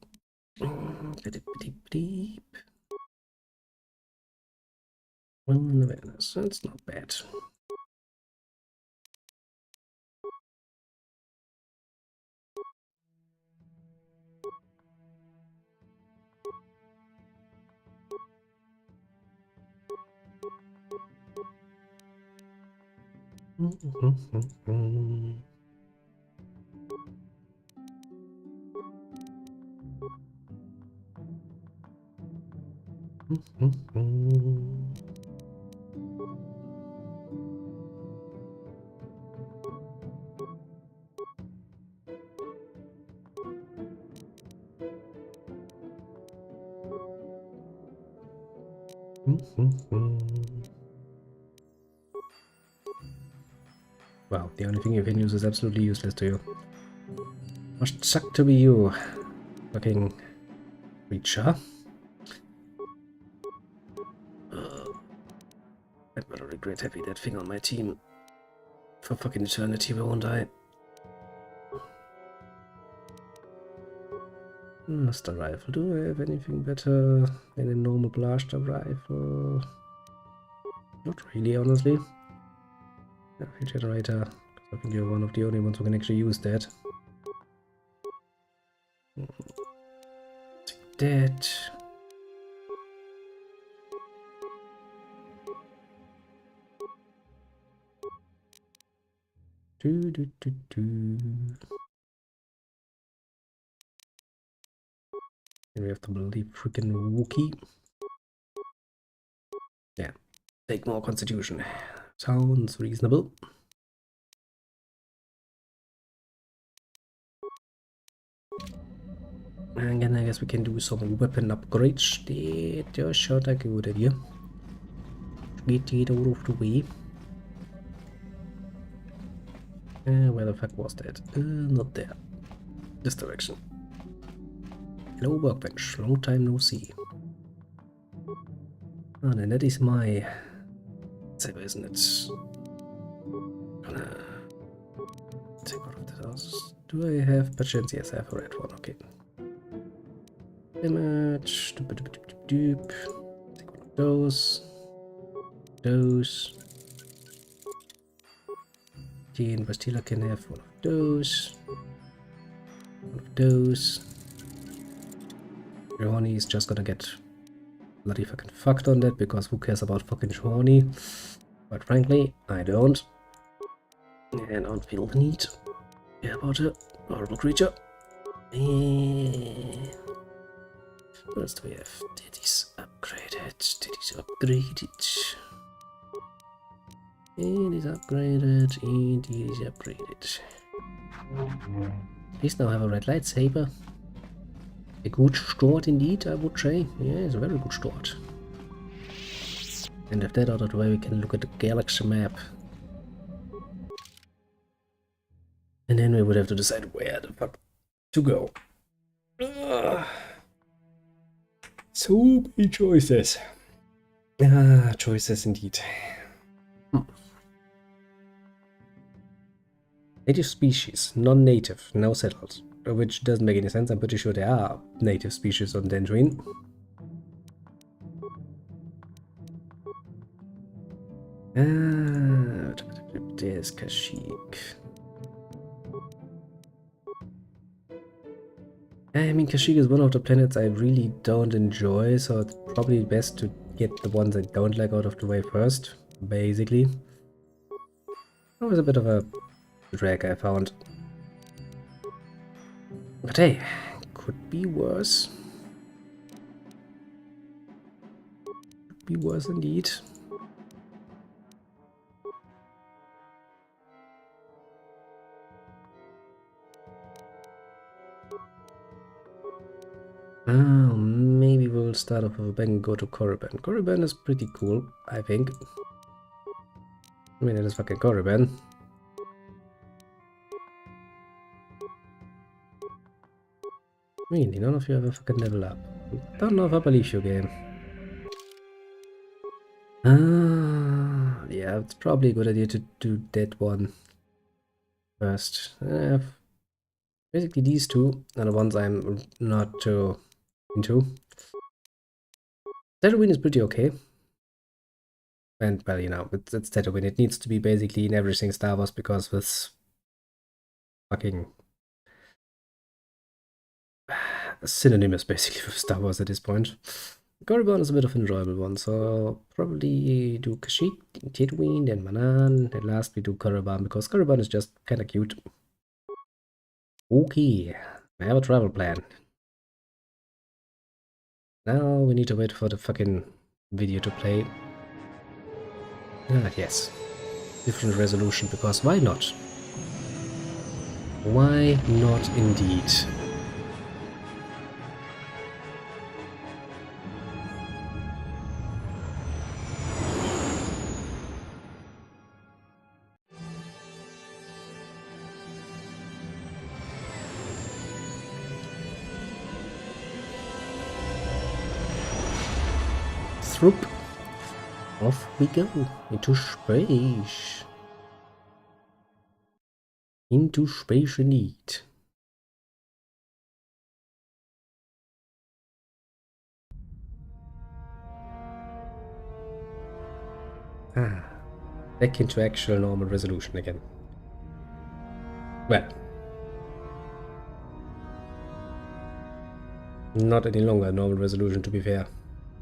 Well, in awareness, that's not bad. Wow, the only thing you can use is absolutely useless to you. Must suck to be you, fucking creature. I'd rather regret having that thing on my team for fucking eternity, won't I? Blaster rifle. Do I have anything better than a normal blaster rifle? Not really, honestly. Fuel generator. I think you're one of the only ones who can actually use that. Take that. And we have to believe freaking Wookiee. Yeah. Take more constitution. Sounds reasonable. And then I guess we can do some weapon upgrades. That just shot like a good idea. Get it out of the way. Where the fuck was that? Not there. This direction. Hello, workbench. Long time no see. Ah, and that is my saber, isn't it? Gonna take one of those. Do I have perchance? Yes, I have a red one. Okay. Damage. Take one of those. Jane Bastilla can have one of those. One of those. Johnny is just gonna get bloody fucking fucked on that, because who cares about fucking Johnny? But frankly, I don't. And I don't feel the need to care about a horrible creature. What else do we have? Titties upgraded. Titties upgraded. It is upgraded. It is upgraded. Please now have a red lightsaber. A good start indeed, I would say. Yeah, it's a very good start. And if that out of the way, we can look at the galaxy map. And then we would have to decide where the fuck to go. So many choices. Choices indeed. Native species, non-native, now settled. Which doesn't make any sense. I'm pretty sure there are native species on Dendrine. There's Kashyyyk. I mean, Kashyyyk is one of the planets I really don't enjoy, so it's probably best to get the ones I don't like out of the way first, basically. That was a bit of a drag I found. But hey, could be worse. Could be worse indeed. Oh, maybe we'll start off with a bang and go to Korriban. Korriban is pretty cool, I think. I mean, it is fucking Korriban. Really, none of you ever fucking level up. Don't know if I believe you, game. Yeah, it's probably a good idea to do that one first. Basically, these two are the ones I'm not too into. Tatooine is pretty okay. And, well, you know, it's Tatooine. It needs to be basically in everything Star Wars because it's fucking synonymous basically with Star Wars at this point. Korriban is a bit of an enjoyable one, so probably do Kashyyyk, Tatooine, then Manan, and last we do Korriban because Korriban is just kinda cute. Okay, I have a travel plan. Now we need to wait for the fucking video to play. Ah, yes. Different resolution, because why not? Why not indeed? Throop. Off we go into space. Into space indeed. Back into actual normal resolution again. Well, not any longer normal resolution, to be fair.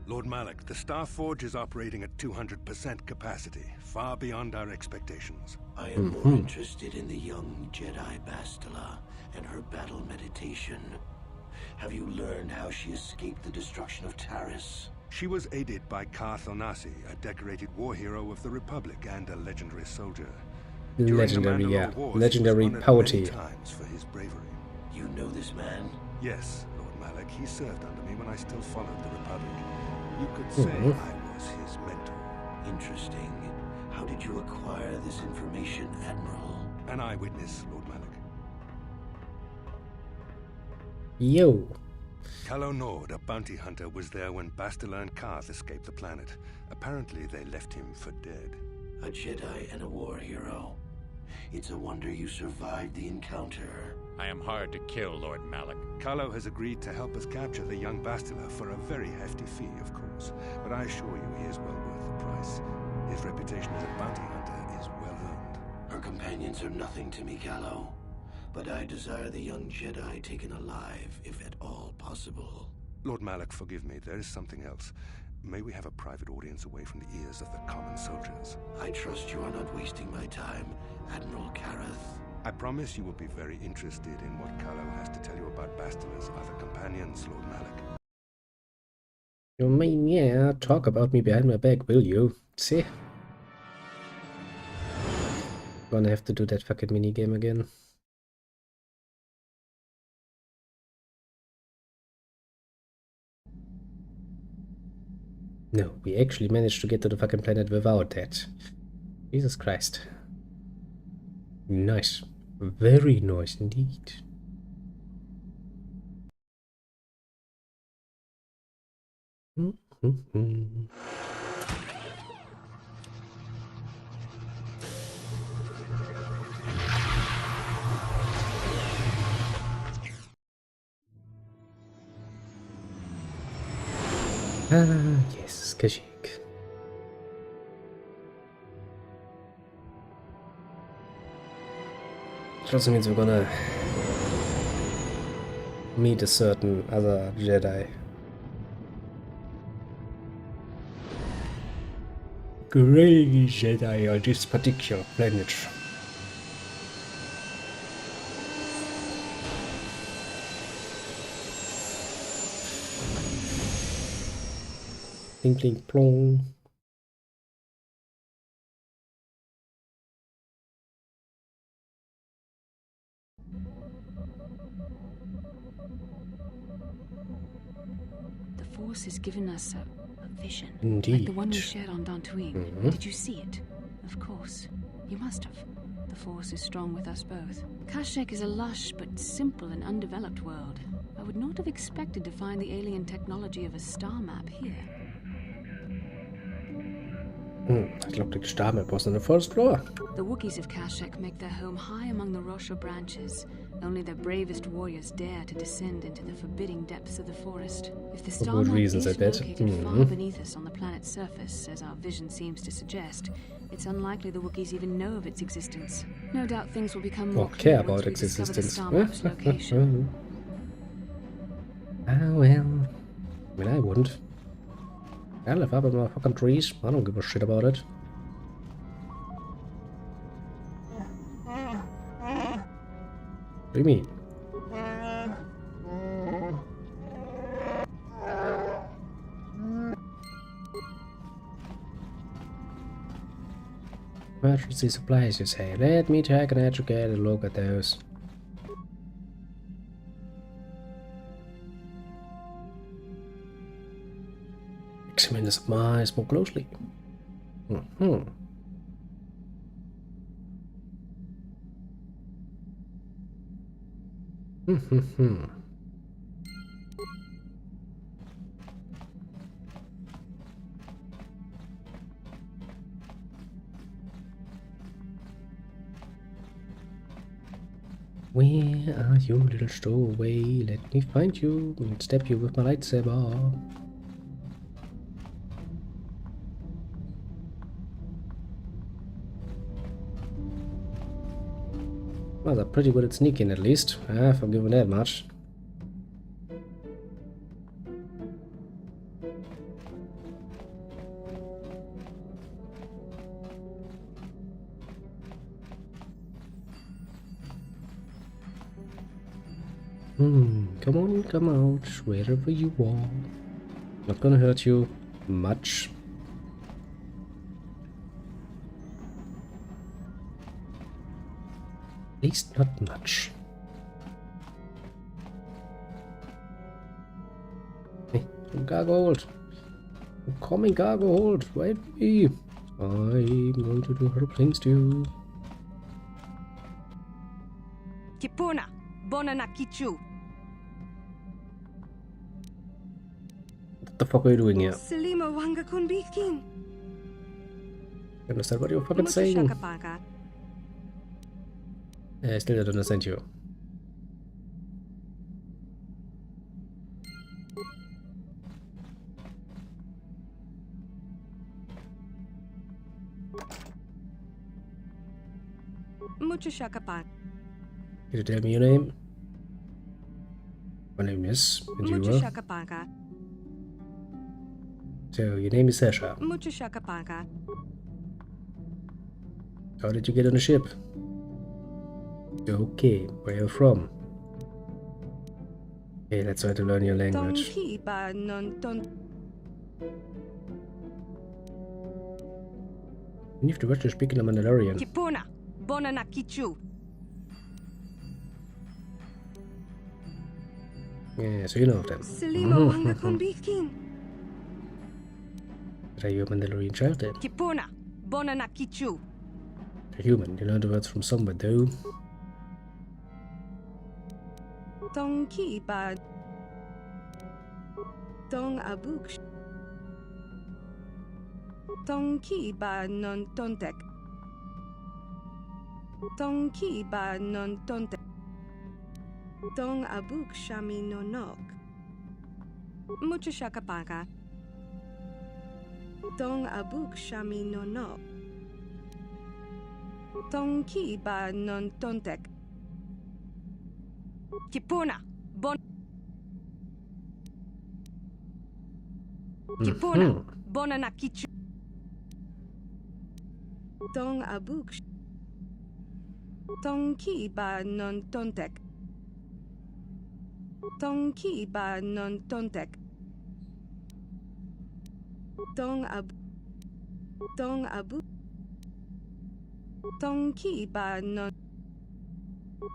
Lord Malak, the Star Forge is operating at 200% capacity, far beyond our expectations. I am more interested in the young Jedi Bastila and her battle meditation. Have you learned how she escaped the destruction of Taris? She was aided by Karth Onasi, a decorated war hero of the Republic and a legendary soldier. Legendary, yeah. Legendary Pouty. Times for his bravery. You know this man? Yes, Lord Malak. He served under me when I still followed the Republic. You could say I was his mentor. Interesting. How did you acquire this information, Admiral? An eyewitness, Lord Malak. Yo. Calo Nord, a bounty hunter, was there when Bastila and Karth escaped the planet. Apparently, they left him for dead. A Jedi and a war hero. It's a wonder you survived the encounter. I am hard to kill, Lord Malak. Calo has agreed to help us capture the young Bastila for a very hefty fee, of course. But I assure you he is well worth the price. His reputation as a bounty hunter is well earned. Her companions are nothing to me, Calo. But I desire the young Jedi taken alive, if at all possible. Lord Malak, forgive me. There is something else. May we have a private audience away from the ears of the common soldiers? I trust you are not wasting my time, Admiral Kareth. I promise you will be very interested in what Calo has to tell you about Bastila's other companions, Lord Malak. You mean, yeah, talk about me behind my back, will you? See? Gonna have to do that fucking minigame again. No, we actually managed to get to the fucking planet without that. Jesus Christ. Nice. Very nice indeed. Ah, yes, Kashyyyk. Which also means we're gonna meet a certain other Jedi. Grey Jedi on this particular planet. Bling bling plong. The Force has given us a vision. Indeed. Like the one we shared on Dantooine. Did you see it? Of course. You must have. The Force is strong with us both. Kashyyyk is a lush but simple and undeveloped world. I would not have expected to find the alien technology of a star map here. Ich glaube, die Star Map was on the first floor. The Wookiees of Kashyyyk make their home high among the Rosha branches. Only their bravest warriors dare to descend into the forbidding depths of the forest. If the star map is located far beneath us on the planet's surface, as our vision seems to suggest, it's unlikely the Wookiees even know of its existence. No doubt things will become more clear once we discover the star map's location. Ah, well. I mean, I wouldn't. I live up in my fucking trees. I don't give a shit about it. What do you mean? Emergency supplies, you say. Let me take an educated look at those. Examine the supplies more closely. Where are you, little stowaway? Let me find you and stab you with my lightsaber. Well, they're pretty good at sneaking, at least. I've forgiven that much. Come on, come out, wherever you are. Not gonna hurt you much. At least not much. Hey, Gargold. I'm coming, Gargold. Wait for me. I'm going to do her things too. Kipuna, Bonana Kichu. What the fuck are you doing here? Selima Wanga Kunbikin. I understand what you're fucking saying. I still don't understand you. Muchashakapan. Can you tell me your name? My name is, and you are? So, your name is Sasha. Muchashakapanka. How did you get on the ship? Okay, where are you from? Okay, let's try to learn your language. You have to watch you speaking in Mandalorian. Kipuna, Bonana Kichu. Yeah, so you know them. Selima Wanga Kunbikin. Are you a Mandalorian child then? Kipuna, Bonana Kichu. A human, you learned the words from somewhere though. Tong ki ba Tong abuk Tong ki ba non tontek Tong ki ba non tontek Tong abuk shami no nok Muchashakapaka. Dong abuk shami no no. Dong ki ba non tontek. Kipuna bon. Kipuna bonana kichu. Dong abuk. Dong ki ba non tontek. Dong ki ba non tontek. Dong abu Dong ki ba non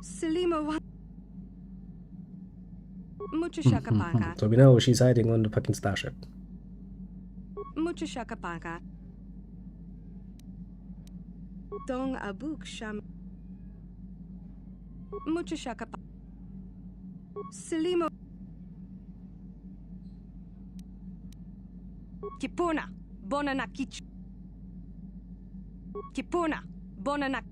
Selima wa Mucho shakapaka. So we know she's hiding on the fucking starship. Mucho shakapaka. Dong abuk sham Mucho shakapaka. Selima Kipuna bonana kichu. Kipuna bonana.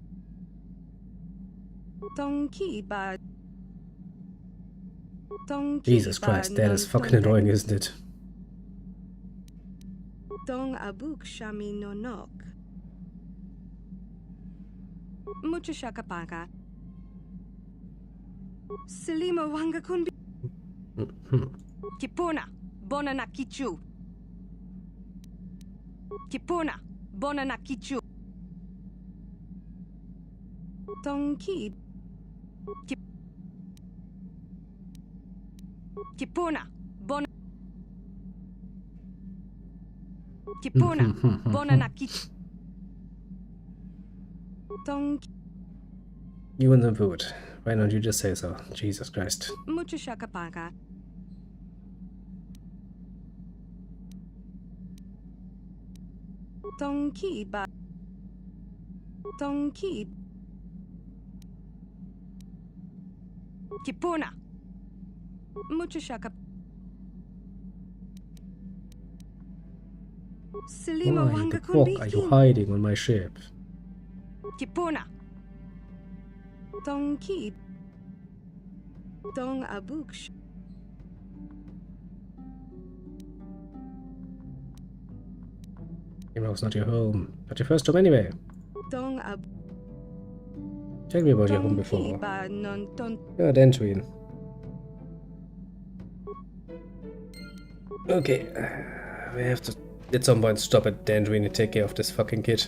Dong ki ba. Dong ki Jesus Christ, that is fucking annoying, isn't it? Dong abuk shami no nok. Mucho shakapaka. Selima wanga kunbi. Kipuna bonana kichu. Kipuna bonana kichu. Dong ki. Kipuna bon. Kipuna bonana kichu. Dong. You and the food. Why don't you just say so? Jesus Christ. Mucho shakapaka. Dong ki ba. Dong ki. Kipuna. Mucho shaka. Selima Why wanga the fuck are you hiding on my ship? Kipuna. Dong ki. Dong abuk. You know it's not your home, but your first home anyway. Dong ab. Tell me about your home before. You're Dantooine. Okay, we have to at some point stop at Dantooine and take care of this fucking kid.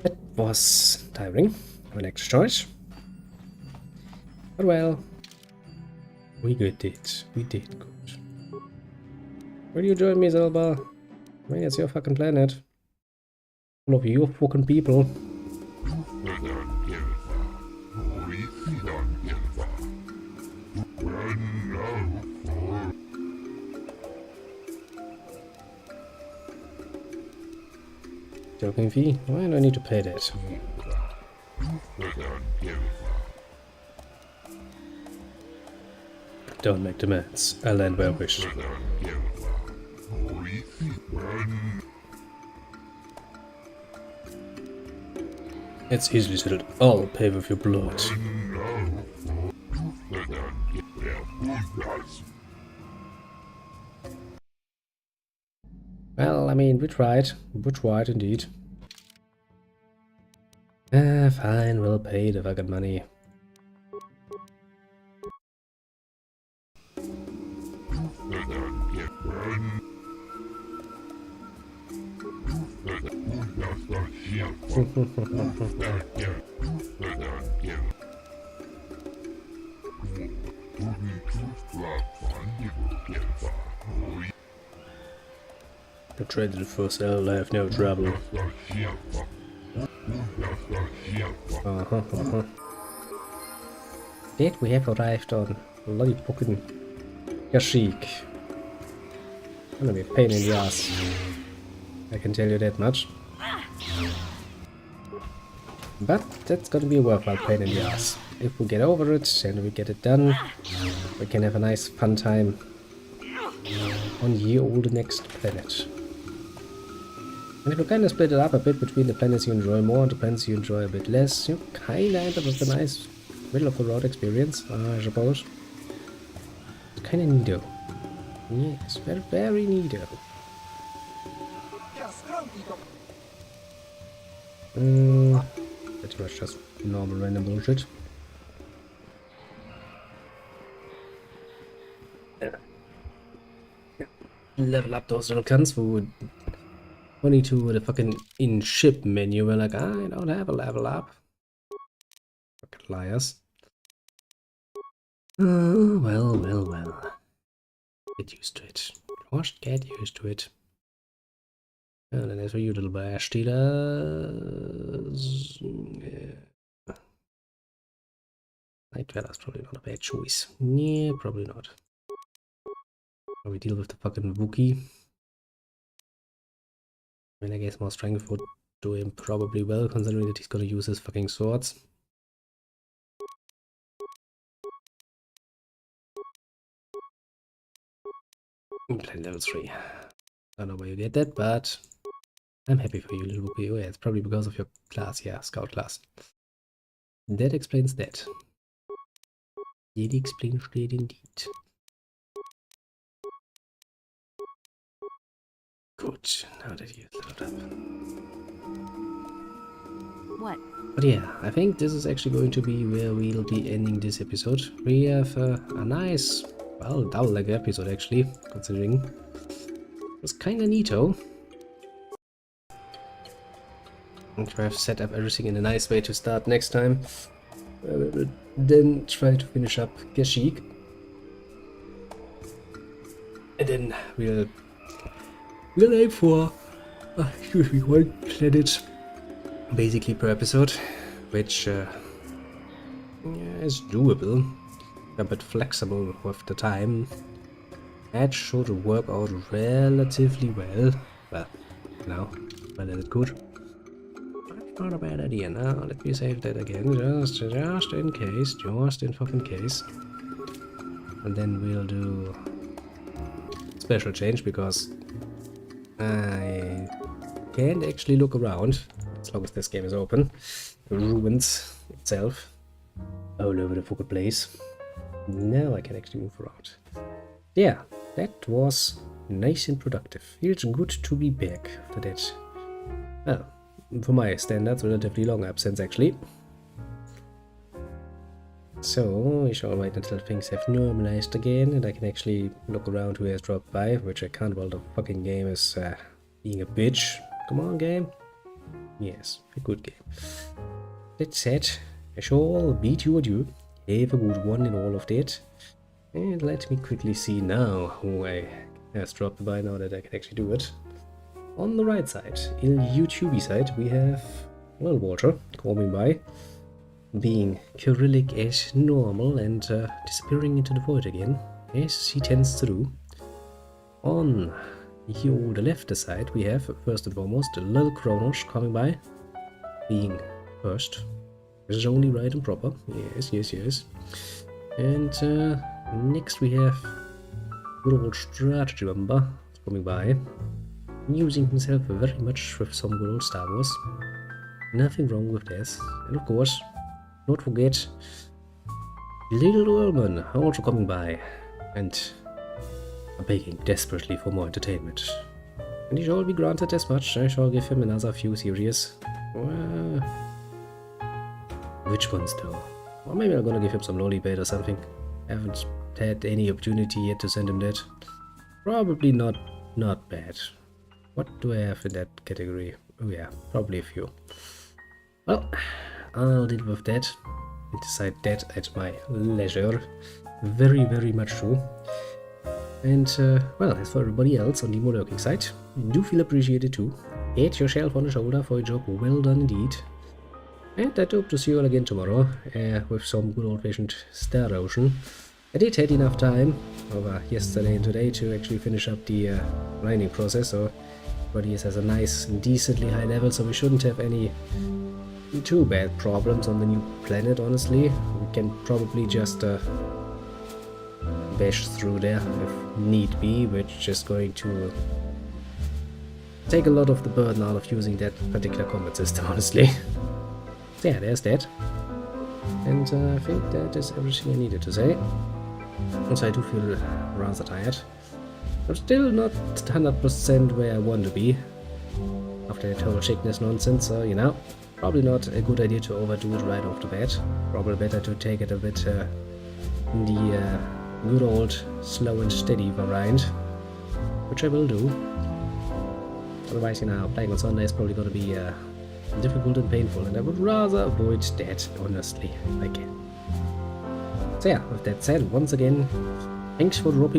That was tiring. Our next choice. But well, we did it. We did good. Will you join me, Zelba? I mean, it's your fucking planet. All of you fucking people. Joking fee? Why do I need to pay that? Don't make demands. I'll land where I wish. It's easily settled. I'll pay with your blood. Well, I mean, we tried. We tried indeed. Fine, we'll pay the fucking money. I traded for sale, I have no trouble. Did we have arrived on bloody fucking Kashyyyk? Gonna be a pain in the ass. I can tell you that much. But that's gonna be a worthwhile pain in the ass. If we get over it and we get it done, we can have a nice fun time on ye old next planet. And if you kind of split it up a bit between the planets you enjoy more and the planets you enjoy a bit less, you kind of end up with a nice middle-of-the-road experience, I suppose. It's kind of neato. Yes, very, very neato. Pretty much just normal random bullshit. Level up those little cunts who 22 the fucking in-ship menu were like, I don't have a level up. Fucking liars. Oh, well. Get used to it. Just get used to it. And then as for you little bash stealers... Yeah. Night Dweller's probably not a bad choice. Yeah, probably not. Or we deal with the fucking Wookiee. I mean, I guess more strength would do him probably well, considering that he's gonna use his fucking swords. Play level 3. I don't know where you get that, but I'm happy for you, little Wookiee. Oh yeah, it's probably because of your class, yeah, scout class. That explains that. It explains that indeed. Good, now that you've leveled up. What? But yeah, I think this is actually going to be where we'll be ending this episode. We have a nice, well, double-leg episode actually, considering. It was kinda neato. And try to set up everything in a nice way to start next time. Then try to finish up Kashyyyk. And then we'll aim for one planet basically per episode, which is doable, a bit flexible with the time. That should work out relatively well. Well, now, well as it could. Not a bad idea. Now let me save that again, just in case, just in fucking case. And then we'll do special change because I can't actually look around as long as this game is open. The ruins itself all over the fucking place. Now I can actually move around. Yeah, that was nice and productive. Feels good to be back after that. Well, for my standards, relatively long absence actually. So we shall wait until things have normalized again and I can actually look around who has dropped by, which I can't while the fucking game is being a bitch. Come on, game. Yes, a good game. That said, I shall bid you adieu. Have a good one in all of that. And let me quickly see now who has dropped by now that I can actually do it. On the right side, in the YouTube side, we have little Walter coming by, being Cyrillic as normal and disappearing into the void again, as he tends to do. On the left side, we have, first and foremost, little Kronos coming by, being first. This is only right and proper. Yes. And next we have good old Strategy Member coming by, using himself very much with some good old Star Wars. Nothing wrong with this. And of course, not forget Little Earlman also coming by and begging desperately for more entertainment. And he shall be granted as much. I shall give him another few series. Which ones though? Or maybe I'm gonna give him some lollipate or something. Haven't had any opportunity yet to send him that. Probably not bad. What do I have in that category? Oh yeah, probably a few. Well, I'll deal with that and decide that at my leisure. Very, very much so. And, well, as for everybody else on the more lurking side, do feel appreciated too. Pat yourself on the shoulder for a job well done indeed. And I hope to see you all again tomorrow with some good old-fashioned Star Ocean. I did had enough time over yesterday and today to actually finish up the grinding process, so everybody has a nice and decently high level, so we shouldn't have any too bad problems on the new planet, honestly. We can probably just bash through there if need be, which is going to take a lot of the burden out of using that particular combat system, honestly. So yeah, there's that. And I think that is everything I needed to say. Also, I do feel rather tired. I'm still not 100% where I want to be. after that whole sickness nonsense, so, you know, probably not a good idea to overdo it right off the bat. Probably better to take it a bit in the good old slow and steady variant, which I will do. Otherwise, you know, playing on Sunday is probably going to be difficult and painful, and I would rather avoid that, honestly, if I can. So yeah, with that said, once again, thanks for dropping